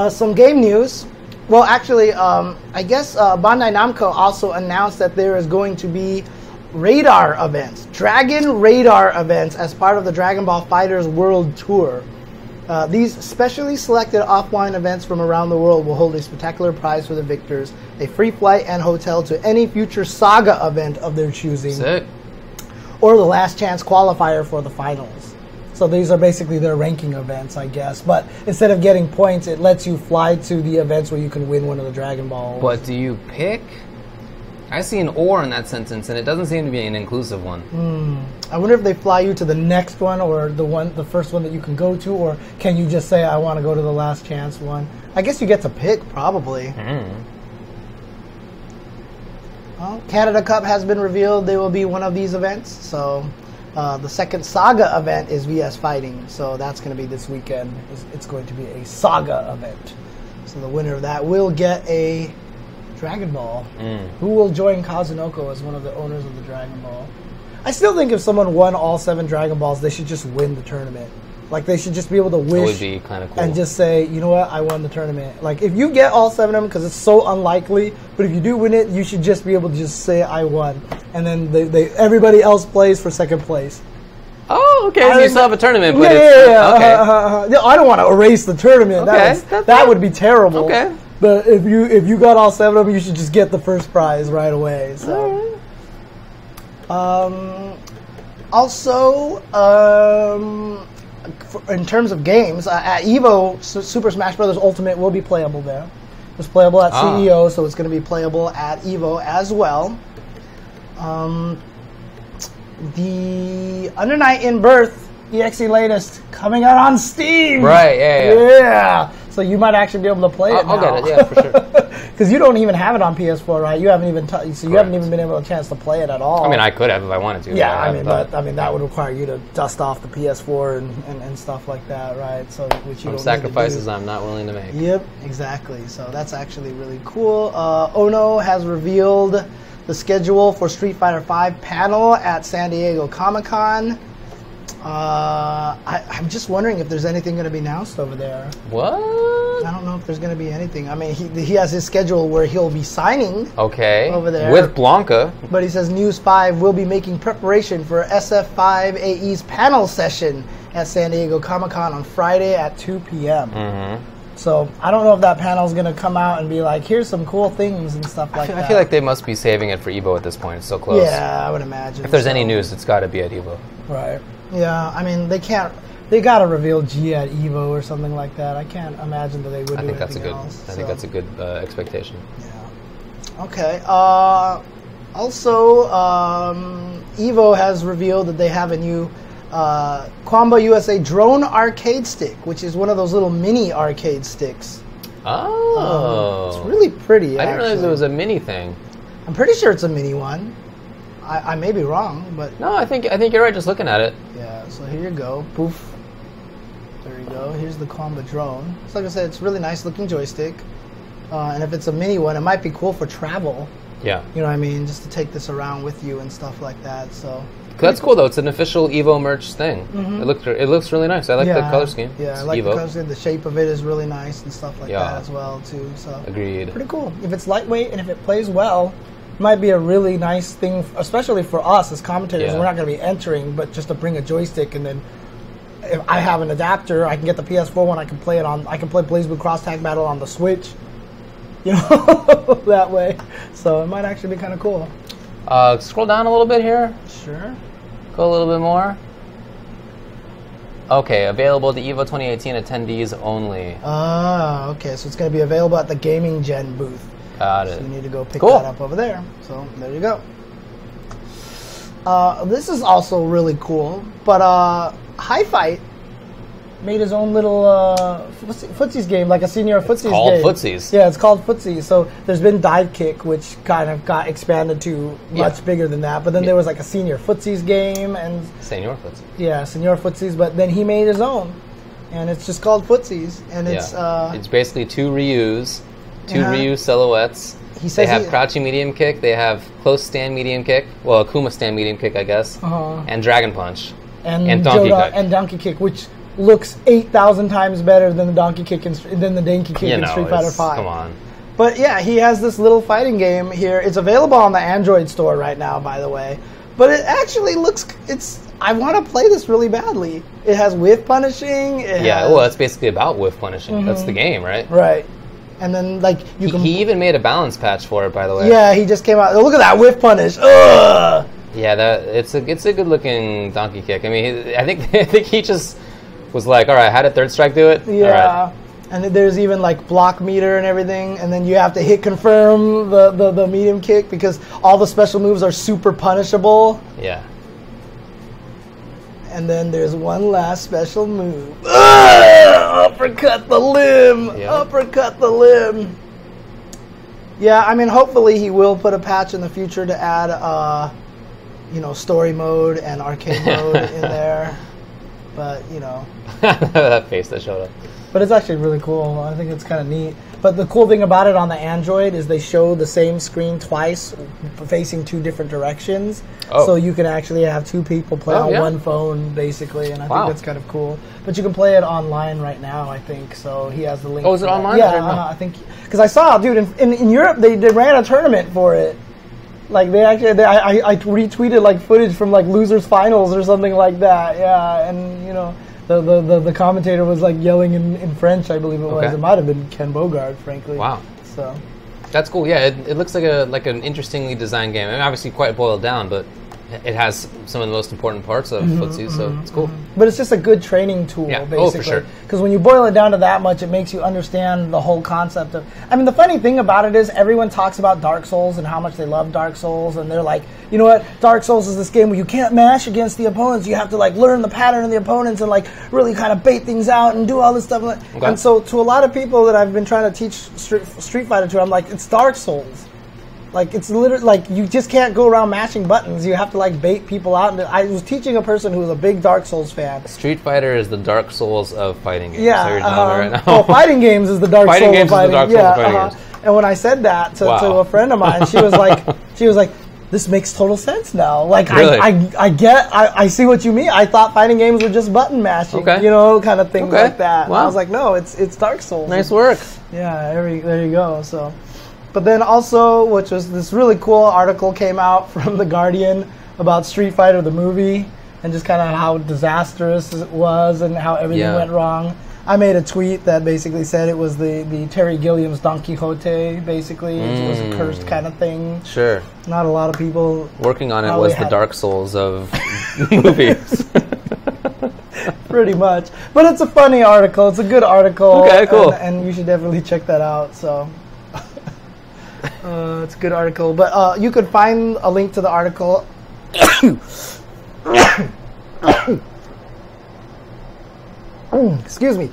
Some game news. Well, actually, I guess Bandai Namco also announced that there is going to be radar events, Dragon Radar events, as part of the Dragon Ball FighterZ World Tour. These specially selected offline events from around the world will hold a spectacular prize for the victors, a free flight and hotel to any future Saga event of their choosing, Sick. or the last chance qualifier for the finals. So these are basically their ranking events, I guess. But instead of getting points, it lets you fly to the events where you can win one of the Dragon Balls. But do you pick I see an or in that sentence, and it doesn't seem to be an inclusive one. I wonder if they fly you to the next one, or the first one that you can go to, or can you just say, I want to go to the last chance one? I guess you get to pick, probably. Well, Canada Cup has been revealed. They will be one of these events. So the second Saga event is VS Fighting. So that's going to be this weekend. It's going to be a Saga event. So the winner of that will get a Dragon Ball. Who will join Kazunoko as one of the owners of the Dragon Ball? I still think if someone won all 7 Dragon Balls, they should just win the tournament. Like, they should just be able to wish That would be kind of cool. and just say, you know what, I won the tournament. Like, if you get all 7 of them, because it's so unlikely, but if you do win it, you should just be able to just say, I won. And then everybody else plays for second place. Oh, okay. So you still have a tournament, but Yeah. okay. I don't want to erase the tournament. Okay, That would be terrible. Okay. But if you got all 7 of them, you should just get the first prize right away. So. Also, in terms of games, at EVO, Super Smash Bros. Ultimate will be playable there. It was playable at CEO, so it's going to be playable at EVO as well. The Under Night in Birth EXE latest coming out on Steam. Right, yeah. So you might actually be able to play it now. I'll get it, yeah, for sure. Because you don't even have it on PS4, right? You haven't even you haven't even been able a chance to play it at all. I mean, I could have if I wanted to. Yeah, but that would require you to dust off the PS4 and stuff like that, right? So which you don't sacrifices need to do. I'm not willing to make. Yep, exactly. So that's actually really cool. Ono has revealed the schedule for Street Fighter V panel at San Diego Comic-Con. I'm just wondering if there's anything going to be announced over there. What? I don't know if there's going to be anything. I mean, he has his schedule where he'll be signing over there. With Blanca. But he says News 5 will be making preparation for SF5 AE's panel session at San Diego Comic-Con on Friday at 2 p.m. So I don't know if that panel is going to come out and be like, here's some cool things and stuff like that. I feel like they must be saving it for EVO at this point. It's so close. Yeah, I would imagine. If there's any news, it's got to be at EVO. Right. Yeah, I mean, they got to reveal G at EVO or something like that. I can't imagine that they would do anything else. I think that's a good expectation. Yeah. Okay. Also, EVO has revealed that they have a new Quamba USA drone arcade stick, which is one of those little mini arcade sticks. Oh. It's really pretty, I didn't realize it was a mini thing. I'm pretty sure it's a mini one. I may be wrong, but... No, I think you're right just looking at it. Yeah, so here you go. Poof. There you go. Here's the Quamba drone. So like I said, it's a really nice looking joystick. And if it's a mini one, it might be cool for travel. Yeah. You know what I mean? Just to take this around with you and stuff like that. So that's cool though. It's an official EVO merch thing. It looks really nice. I like the color scheme. Yeah, it's I like EVO. the color scheme. The shape of it is really nice and stuff like that as well too. So agreed. Pretty cool. If it's lightweight and if it plays well, it might be a really nice thing, especially for us as commentators. We're not going to be entering, but just to bring a joystick and then if I have an adapter, I can get the PS4 one. I can play it on. I can play BlazBlue Cross Tag Battle on the Switch. You know, that way. So it might actually be kind of cool. Scroll down a little bit here. Sure. Go a little bit more. Okay, available to EVO 2018 attendees only. Okay. So it's going to be available at the Gaming Gen booth. Got it. So you need to go pick that up over there. So there you go. This is also really cool. But High Fight made his own little footsies game, like a senior footsies game. It's called footsies. Yeah, it's called footsies. So there's been Dive Kick, which kind of got expanded to much bigger than that. But then there was like a senior footsies game and senior footsies. Yeah, senior footsies. But then he made his own, and it's just called footsies. And it's basically two Ryu silhouettes. They have crouching medium kick. They have close stand medium kick. Well, Akuma stand medium kick, I guess. And Dragon Punch. And Donkey Kick. And Donkey Kick, which looks 8,000 times better than the Donkey Kick in Street Fighter V. Come on. But yeah, he has this little fighting game here. It's available on the Android store right now, by the way. But it actually looks. I want to play this really badly. It has whiff punishing. Well, it's basically about whiff punishing. That's the game, right? Right. And then, like, he even made a balance patch for it, by the way. Yeah, he just came out. Look at that whiff punish. Ugh! Yeah, it's a good looking Donkey Kick. I mean, I think he just was like, all right, how did Third Strike do it? Yeah. All right. And there's even like block meter and everything, and then you have to hit confirm the medium kick because all the special moves are super punishable. Yeah. And then there's one last special move. Uppercut the limb! Yep. Uppercut the limb! Yeah, I mean, hopefully he will put a patch in the future to add, story mode and arcade mode in there. But, That face that showed up. But it's actually really cool. I think it's kind of neat. But the cool thing about it on the Android is they show the same screen twice, facing 2 different directions. Oh. So you can actually have 2 people play on one phone, basically, and I think that's kind of cool. But you can play it online right now, I think. So he has the link. Oh, is it online? Yeah, I think. Because I saw, dude, in Europe, they ran a tournament for it. Like, I retweeted, like, footage from, like, Losers Finals or something like that. Yeah, and, the commentator was like yelling in French, I believe it was. Okay. It might have been Ken Bogard, frankly. Wow. So that's cool. Yeah, it looks like an interestingly designed game. I mean, obviously quite boiled down, but it has some of the most important parts of footsie, so it's cool. But it's just a good training tool, basically. Oh, for sure. Because when you boil it down to that much, it makes you understand the whole concept of... I mean, the funny thing about it is everyone talks about Dark Souls and how much they love Dark Souls, and they're like, you know what, Dark Souls is this game where you can't mash against the opponents. You have to, like, learn the pattern of the opponents and, like, really kind of bait things out and do all this stuff. Okay. And so to a lot of people that I've been trying to teach Street Fighter to, I'm like, it's Dark Souls. Like, it's literally, like, you just can't go around mashing buttons. You have to, like, bait people out. And I was teaching a person who was a big Dark Souls fan. Street Fighter is the Dark Souls of fighting games. Yeah. So you're telling me right now. Well, fighting games is the Dark Souls of fighting. Dark Souls of fighting games. And when I said that to a friend of mine, she was like, this makes total sense now. Like, really? I see what you mean. I thought fighting games were just button mashing, kind of things like that. Wow. And I was like, no, it's Dark Souls. Nice work. Yeah, there you go. So... But then also, which was this really cool article came out from The Guardian about Street Fighter the movie and just kind of how disastrous it was and how everything went wrong. I made a tweet that basically said it was the Terry Gilliam's Don Quixote, basically. It was a cursed kind of thing. Sure. Not a lot of people... Working on it was the Dark Souls of movies. Pretty much. But it's a funny article. It's a good article. Okay, cool. And you should definitely check that out, so... it's a good article, but you could find a link to the article. Excuse me.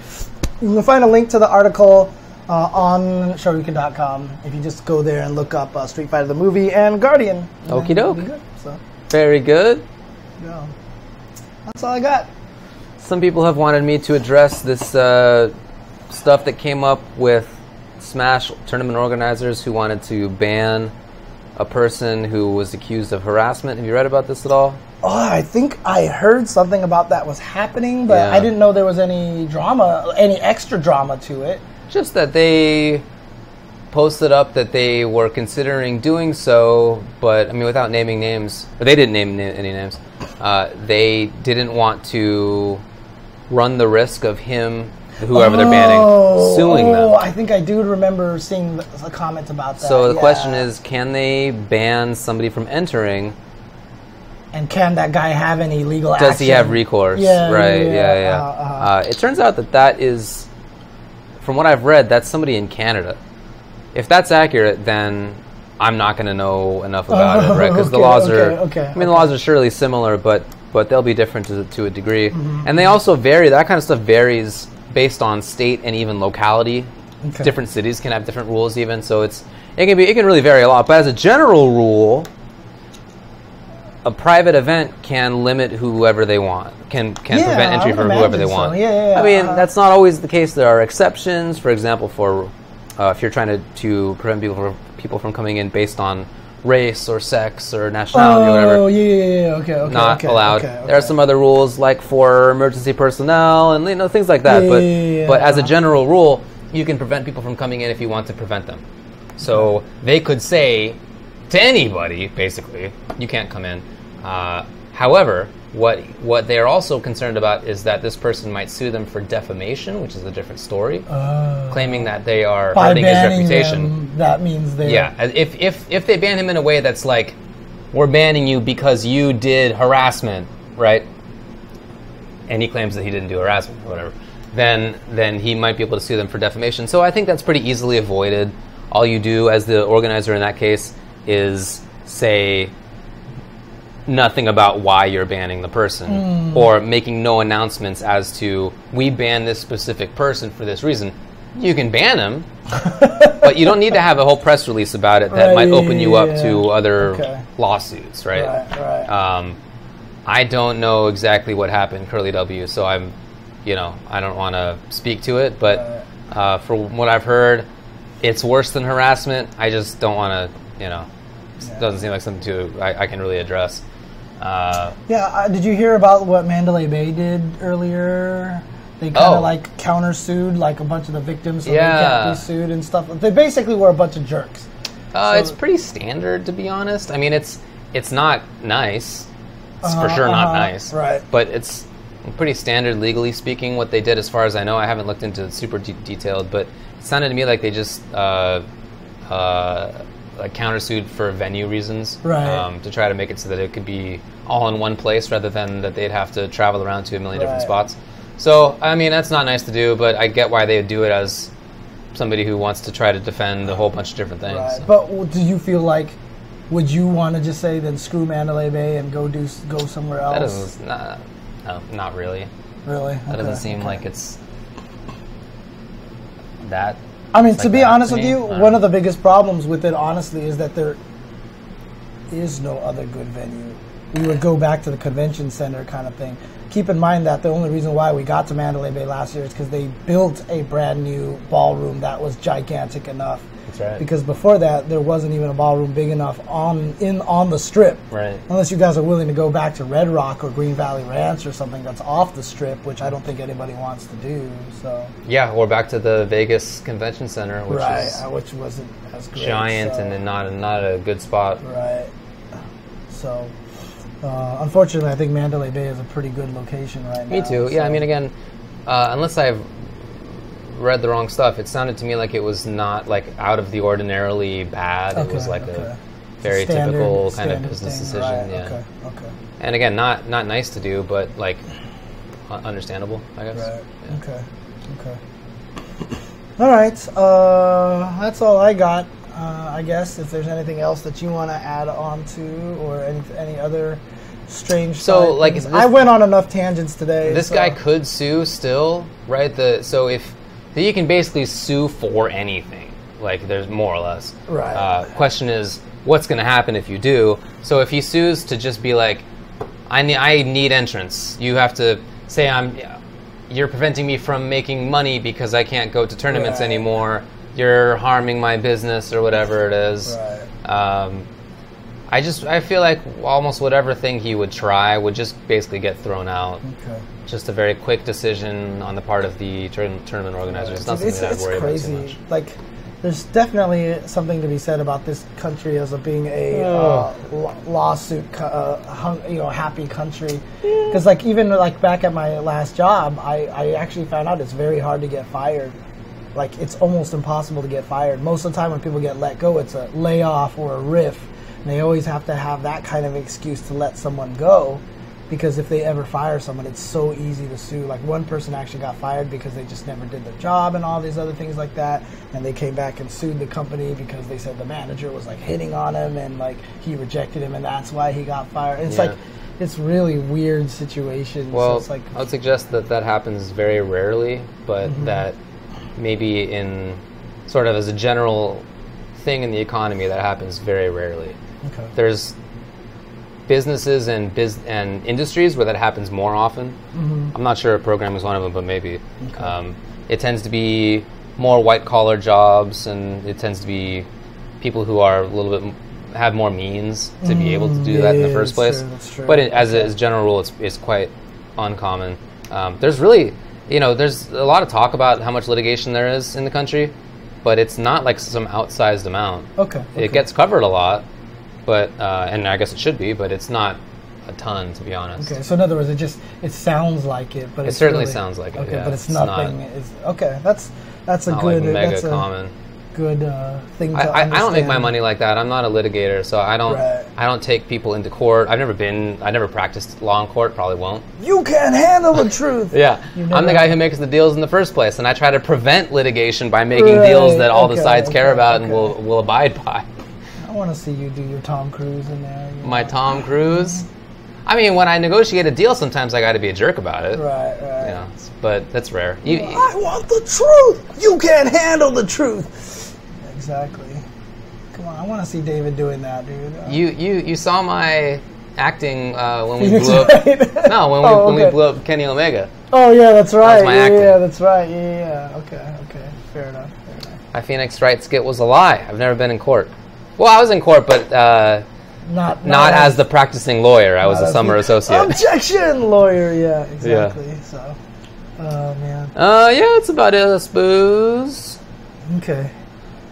You can find a link to the article on Shoryuken.com if you just go there and look up Street Fighter the movie and Guardian. Okie doke. So. Very good. Yeah. That's all I got. Some people have wanted me to address this stuff that came up with Smash tournament organizers who wanted to ban a person who was accused of harassment. Have you read about this at all? Oh, I think I heard something about that was happening, but I didn't know there was any drama, any extra drama to it. Just that they posted up that they were considering doing so, but I mean, without naming names, or they didn't name any names. They didn't want to run the risk of him, whoever they're banning, suing them. I think I do remember seeing a comment about that. So the question is, can they ban somebody from entering? And can that guy have any legal action? Does he have recourse? Yeah. It turns out that is, from what I've read, that's somebody in Canada. If that's accurate, then I'm not going to know enough about it, right? Because the laws the laws are surely similar, but they'll be different to a degree. Mm-hmm. And they also vary. That kind of stuff varies based on state and even locality. Okay. Different cities can have different rules even, so it can really vary a lot. But as a general rule, a private event can limit whoever they want, can prevent entry for whoever they want. I mean, that's not always the case. There are exceptions. For example, for if you're trying to prevent people from coming in based on race or sex or nationality or whatever. Okay. Not allowed. There are some other rules, like for emergency personnel and things like that. But as a general rule, you can prevent people from coming in if you want to prevent them. So they could say to anybody, basically, you can't come in. However, what they are also concerned about is that this person might sue them for defamation, which is a different story, claiming that they are hurting his reputation. That means they... Yeah, if they ban him in a way that's like, we're banning you because you did harassment, right? And he claims that he didn't do harassment or whatever. then he might be able to sue them for defamation. So I think that's pretty easily avoided. All you do as the organizer in that case is say nothing about why you're banning the person, or making no announcements as to, we ban this specific person for this reason. You can ban him, but you don't need to have a whole press release about it that might open you up to other lawsuits, right? Right. I don't know exactly what happened, Curly W, so I don't want to speak to it, but from what I've heard, it's worse than harassment. I just don't want to, it doesn't seem like something I can really address. Did you hear about what Mandalay Bay did earlier? They kind of like counter-sued like a bunch of the victims, so they can't be sued and stuff. They basically were a bunch of jerks. It's pretty standard, to be honest. I mean, it's not nice. It's for sure not nice. Right. But it's pretty standard, legally speaking, what they did, as far as I know. I haven't looked into it super detailed, but it sounded to me like they just like countersued for venue reasons, right? To try to make it so that it could be all in one place rather than that they'd have to travel around to a million different spots. So, I mean, that's not nice to do, but I get why they would do it as somebody who wants to try to defend a whole bunch of different things. Right. So. But do you feel like, would you want to just say, then screw Mandalay Bay and go somewhere else? That doesn't, not really. Really? That doesn't seem like it's that. I mean, to be honest with you, one of the biggest problems with it, honestly, is that there is no other good venue. We would go back to the convention center kind of thing. Keep in mind that the only reason why we got to Mandalay Bay last year is because they built a brand new ballroom that was gigantic enough. That's right. Because before that, there wasn't even a ballroom big enough on the strip. Right. Unless you guys are willing to go back to Red Rock or Green Valley Ranch or something that's off the strip, which I don't think anybody wants to do. So. Yeah, or back to the Vegas Convention Center, which wasn't as great, giant and not a good spot. Right. So. Unfortunately, I think Mandalay Bay is a pretty good location right now. Me too. Yeah, I mean, again, unless I've read the wrong stuff, it sounded to me like it was not like out of the ordinarily bad. It was like a very typical kind of business decision. Right. Yeah. Okay. And again, not nice to do, but like understandable, I guess. Right. Yeah. Okay. All right. That's all I got. I guess if there's anything else that you want to add on to, or any other strange. So like I went on enough tangents today. This guy could sue still, right? So you can basically sue for anything. Like there's more or less. Right. Question is, what's going to happen if you do? So if he sues to just be like, I need entrance. You have to say you're preventing me from making money because I can't go to tournaments anymore. You're harming my business or whatever it is. Right. I feel like almost whatever thing he would try would just basically get thrown out. Okay. Just a very quick decision on the part of the tournament organizers. It's not something that I'd worry about too much. Like, there's definitely something to be said about this country as being a lawsuit, happy country. Because like even like back at my last job, I actually found out it's very hard to get fired. Like, it's almost impossible to get fired. Most of the time when people get let go, it's a layoff or a riff. And they always have to have that kind of excuse to let someone go. Because if they ever fire someone, it's so easy to sue. Like, one person actually got fired because they just never did their job and all these other things like that. And they came back and sued the company because they said the manager was, like, hitting on him and, like, he rejected him and that's why he got fired. It's like, it's really weird situations. Well, so it's like, I would suggest that happens very rarely, but that maybe in sort of as a general thing in the economy that happens very rarely. Okay. There's businesses and industries where that happens more often. I'm not sure if programming is one of them, but maybe. Okay. It tends to be more white-collar jobs, and it tends to be people who are a little bit have more means to be able to do that in the first place. That's true. But as a general rule, it's quite uncommon. There's really there's a lot of talk about how much litigation there is in the country, but it's not like some outsized amount. Okay. It gets covered a lot, but and I guess it should be, but it's not a ton, to be honest. Okay, so in other words, it sounds like it, but it certainly sounds like it. Okay, yeah, but it's nothing. Okay, that's a not good like mega common. good thing to I don't make my understand. money like that. I'm not a litigator, so I don't Right. I don't take people into court. I never practiced law in court, probably won't. You can't handle the truth. Yeah. You I'm never- the guy who makes the deals in the first place, and I try to prevent litigation by making deals that all the sides care about and will abide by. I want to see you do your Tom Cruise in there. You My know. Tom Cruise. I mean, when I negotiate a deal, sometimes I got to be a jerk about it. Right. You know, but that's rare. I want the truth. You can't handle the truth. Exactly. Come on, I want to see David doing that, dude. You saw my acting when we Phoenix blew up. Wright? No, when Oh, we okay. blew up Kenny Omega. Oh yeah, that's right. my yeah, acting. yeah, that's right. Yeah. Okay. Fair enough. My Phoenix Wright skit was a lie. I've never been in court. Well, I was in court, but Not as the practicing lawyer. I was a summer associate. Objection, lawyer. Yeah, exactly. So, oh man. Yeah, it's about it, I suppose. Okay.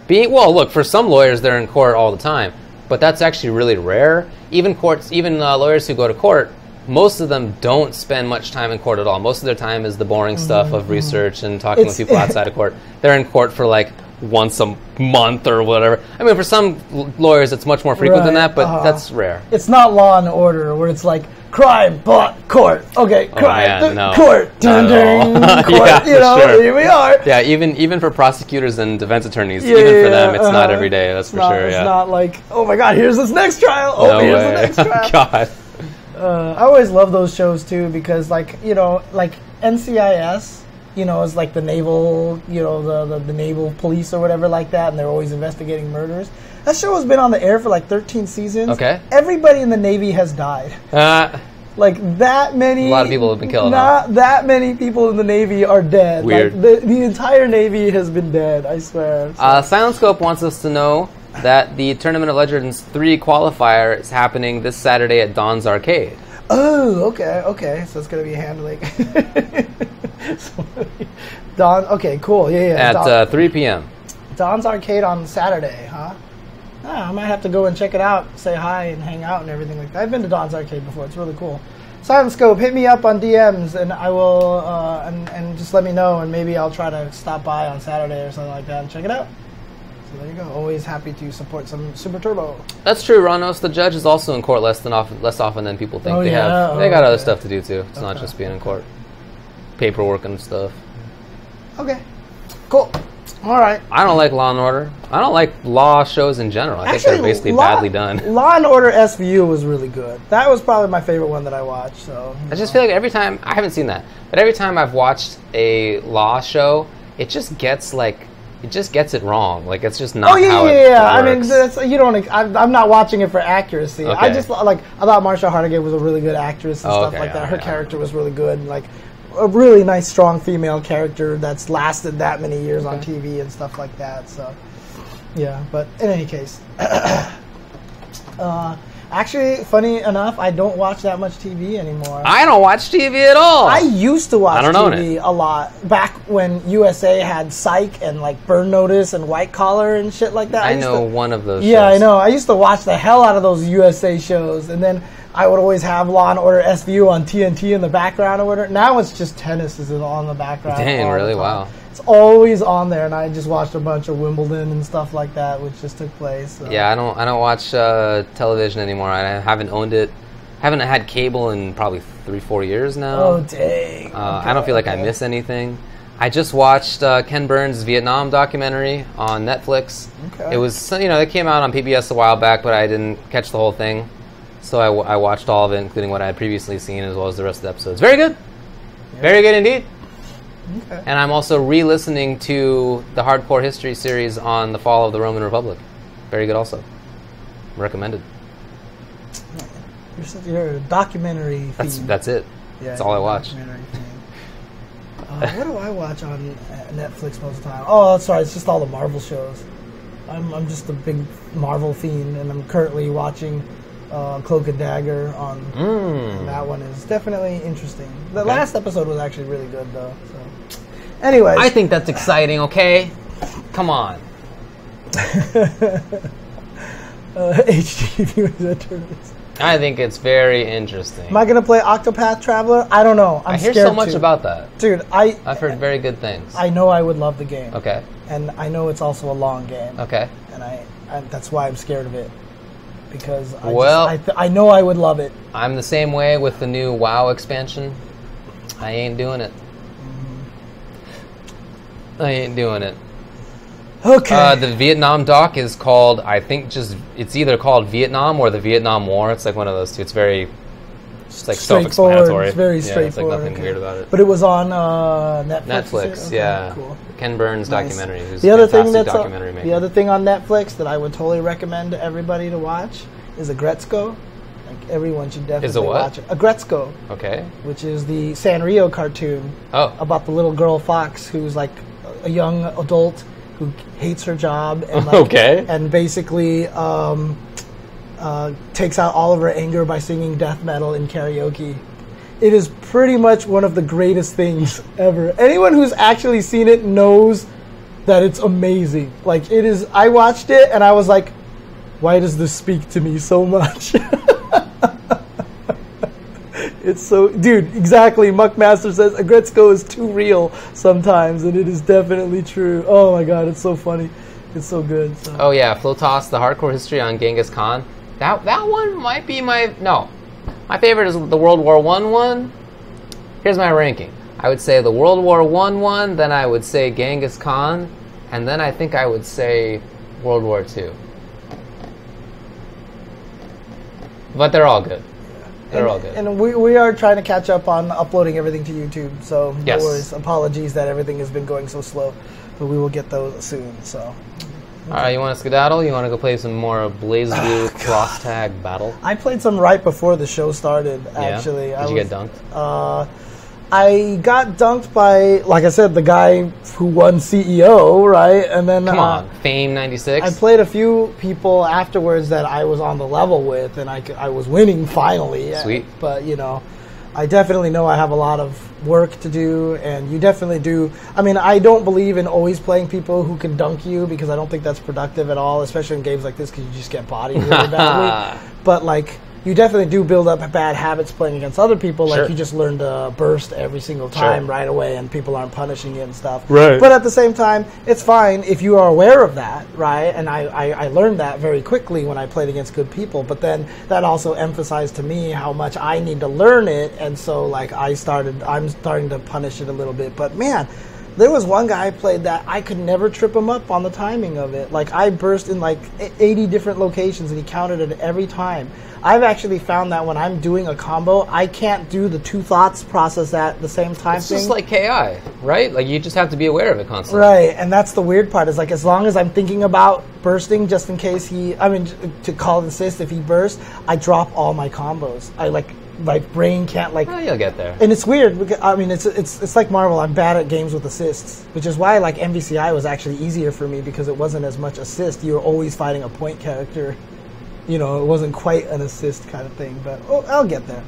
Well, look, for some lawyers, they're in court all the time, but that's actually really rare. Even lawyers who go to court, most of them don't spend much time in court at all. Most of their time is the boring stuff of research and talking with people outside of court. They're in court for like once a month or whatever. I mean, for some lawyers, it's much more frequent than that, but that's rare. It's not Law and Order where it's like crime, court. Okay, crime, no. court, dun, dun, court. Yeah, you know, sure. here we are. Yeah, even for prosecutors and defense attorneys, even for them, it's not every day. That's for sure. It's Yeah. not like, oh my God, here's this next trial. Oh, No here's way. the next trial. God. I always love those shows too because, like, you know, like NCIS, you know, is like the naval, you know, the naval police or whatever like that, and they're always investigating murders. That show has been on the air for like 13 seasons. Okay. Everybody in the Navy has died. Like that many. A lot of people have been killed. Not that many people in the Navy are dead. Weird. Like, the entire Navy has been dead. I swear. So. SilentScope wants us to know that the Tournament of Legends 3 qualifier is happening this Saturday at Don's Arcade. Oh, okay. So it's gonna be handling. Don. Okay, cool. Yeah. At 3 p.m. Don's Arcade on Saturday, huh? I might have to go and check it out, say hi, and hang out and everything like that. I've been to Don's Arcade before. It's really cool. SilentScope, hit me up on DMs, and I will, and just let me know, and maybe I'll try to stop by on Saturday or something like that and check it out. So there you go. Always happy to support some Super Turbo. That's true, Ronos. The judge is also in court less often than people think. They got other stuff to do too. It's not just being in court. Paperwork and stuff. Okay. Cool. All right. I don't like Law and Order. I don't like law shows in general. I think they're basically badly done. Law and Order SVU was really good. That was probably my favorite one that I watched. So I just feel like every time, I haven't seen that, but every time I've watched a law show, it just gets it wrong. Like it's just not how it works. I mean, you don't. I'm not watching it for accuracy. Okay. I just I thought Marsha Hargitay was a really good actress and stuff like that. Her yeah. character was really good. And, like a really nice, strong female character that's lasted that many years on TV and stuff like that. So, yeah. But in any case, actually, funny enough, I don't watch that much TV anymore. I don't watch TV at all. I used to watch I don't own TV a lot back when USA had Psych and like Burn Notice and White Collar and shit like that. I know one of those. Yeah, shows. I know. I used to watch the hell out of those USA shows, and then I would always have Law and Order SVU on TNT in the background or whatever. Now it's just tennis is on the background. Dang, all the really? time. Wow. It's always on there, and I just watched a bunch of Wimbledon and stuff like that, which just took place. So. Yeah, I don't watch television anymore. I haven't owned it. Haven't had cable in probably 3-4 years now. Oh dang! I don't feel like I miss anything. I just watched Ken Burns' Vietnam documentary on Netflix. Okay. It was, it came out on PBS a while back, but I didn't catch the whole thing. So I watched all of it, including what I had previously seen, as well as the rest of the episodes. Very good. Yeah. Very good indeed. Okay. And I'm also re-listening to the Hardcore History series on the fall of the Roman Republic. Very good also. Recommended. You're a documentary fiend. That's it. Yeah, that's all I watch. What do I watch on Netflix most of the time? Oh, sorry, it's just all the Marvel shows. I'm just a big Marvel fiend, and I'm currently watching Cloak and Dagger on. And that one is definitely interesting. The last episode was actually really good, though. So, anyways, I think that's exciting. Okay, come on. HD viewers at tournaments. I think it's very interesting. Am I going to play Octopath Traveler? I don't know. I hear so much about that. Dude, I've heard very good things. I know I would love the game. Okay. And I know it's also a long game. Okay. And that's why I'm scared of it. Because I know I would love it. I'm the same way with the new WoW expansion. I ain't doing it. I ain't doing it. Okay. The Vietnam doc is called, I think it's either called Vietnam or the Vietnam War. It's like one of those two. It's like self-explanatory. It's very straightforward. It's like nothing weird about it. But it was on Netflix. Netflix, okay, yeah. Cool. Ken Burns Nice. documentary. Who's The other a thing fantastic documentary maker. the other thing on Netflix that I would totally recommend to everybody to watch is Agretzko. Like everyone should definitely watch it. Agretzko. Okay. Which is the Sanrio cartoon about the little girl fox who's like a young adult who hates her job and and basically takes out all of her anger by singing death metal in karaoke. It is pretty much one of the greatest things ever. Anyone who's actually seen it knows that it's amazing. Like it is. I watched it and I was like, why does this speak to me so much? It's so, dude, exactly. Muckmaster says Agretzko is too real sometimes, and it is definitely true. Oh my god, it's so funny. It's so good. So. Oh yeah, Flotas, the hardcore history on Genghis Khan. That one might be my favorite is the World War I one. Here's my ranking. I would say the World War I one, then I would say Genghis Khan, and then I think I would say World War II. But they're all good. They're all good. And we are trying to catch up on uploading everything to YouTube, so no worries. Apologies that everything has been going so slow, but we will get those soon. So. All right, you want to skedaddle? You want to go play some more Blaze Blue cross tag battle? I played some right before the show started. Actually, Did you get dunked? I got dunked by, like I said, the guy who won CEO, right? And then come on, Fame 96. I played a few people afterwards that I was on the level with, and I was winning finally. Sweet. But I definitely know I have a lot of work to do, and you definitely do. I mean, I don't believe in always playing people who can dunk you because I don't think that's productive at all, especially in games like this because you just get bodied really badly. But like. You definitely do build up bad habits playing against other people. Like you just learn to burst every single time right away, and people aren't punishing you and stuff. Right. But at the same time, it's fine if you are aware of that, right? And I learned that very quickly when I played against good people. But then that also emphasized to me how much I need to learn it, and so like I'm starting to punish it a little bit. But man. There was one guy I played that I could never trip him up on the timing of it. Like, I burst in like 80 different locations, and he counted it every time. I've actually found that when I'm doing a combo, I can't do the two thoughts process at the same time. It's just like KI, right? Like, you just have to be aware of it constantly. Right, and that's the weird part, is like, as long as I'm thinking about bursting just in case to call an assist if he bursts, I drop all my combos. My brain can't Oh, you'll get there. And it's weird because it's like Marvel. I'm bad at games with assists, which is why like MVCI was actually easier for me because it wasn't as much assist. You were always fighting a point character. It wasn't quite an assist kind of thing. But I'll get there.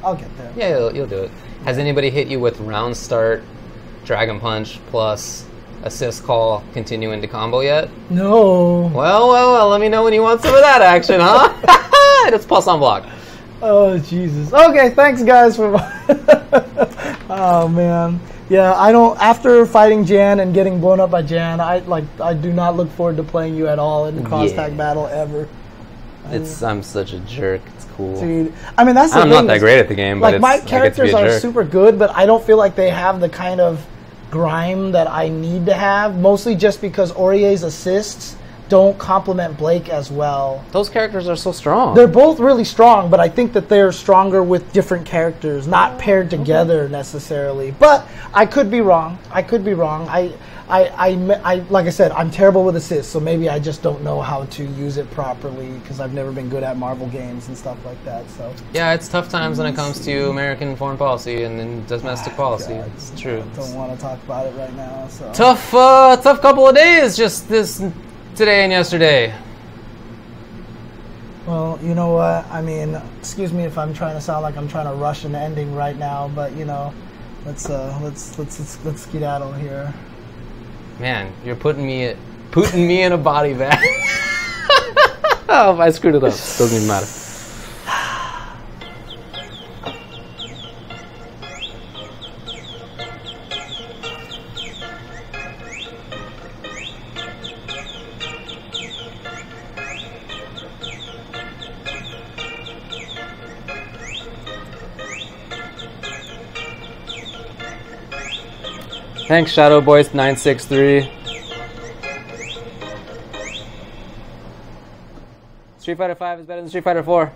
Yeah, you'll do it. Has anybody hit you with round start, Dragon Punch plus assist call continue into combo yet? No. Well. Let me know when you want some of that action, huh? It's plus on block. Oh Jesus! Okay, thanks guys for. Oh man, yeah. I don't. After fighting Jan and getting blown up by Jan, I do not look forward to playing you at all in cross tag battle ever. I'm such a jerk. It's cool. Dude, I mean that's the I'm thing. not that great at the game, but like my characters are super good, but I don't feel like they have the kind of grime that I need to have. Mostly just because Aurier's assists don't complement Blake as well. Those characters are so strong. They're both really strong, but I think that they're stronger with different characters, not paired together necessarily. But I could be wrong. I like I said, I'm terrible with assists, so maybe I just don't know how to use it properly because I've never been good at Marvel games and stuff like that. So yeah, it's tough times when it comes to American foreign policy and domestic policy. God, it's true. I don't want to talk about it right now. So tough couple of days. Just this. Today and yesterday. Well, you know what? I mean, excuse me if I'm trying to sound like I'm trying to rush an ending right now, but let's skedaddle here. Man, you're putting me in a body bag. Oh, I screwed it up. Doesn't even matter. Thanks, Shadow Boys 963. Street Fighter 5 is better than Street Fighter 4.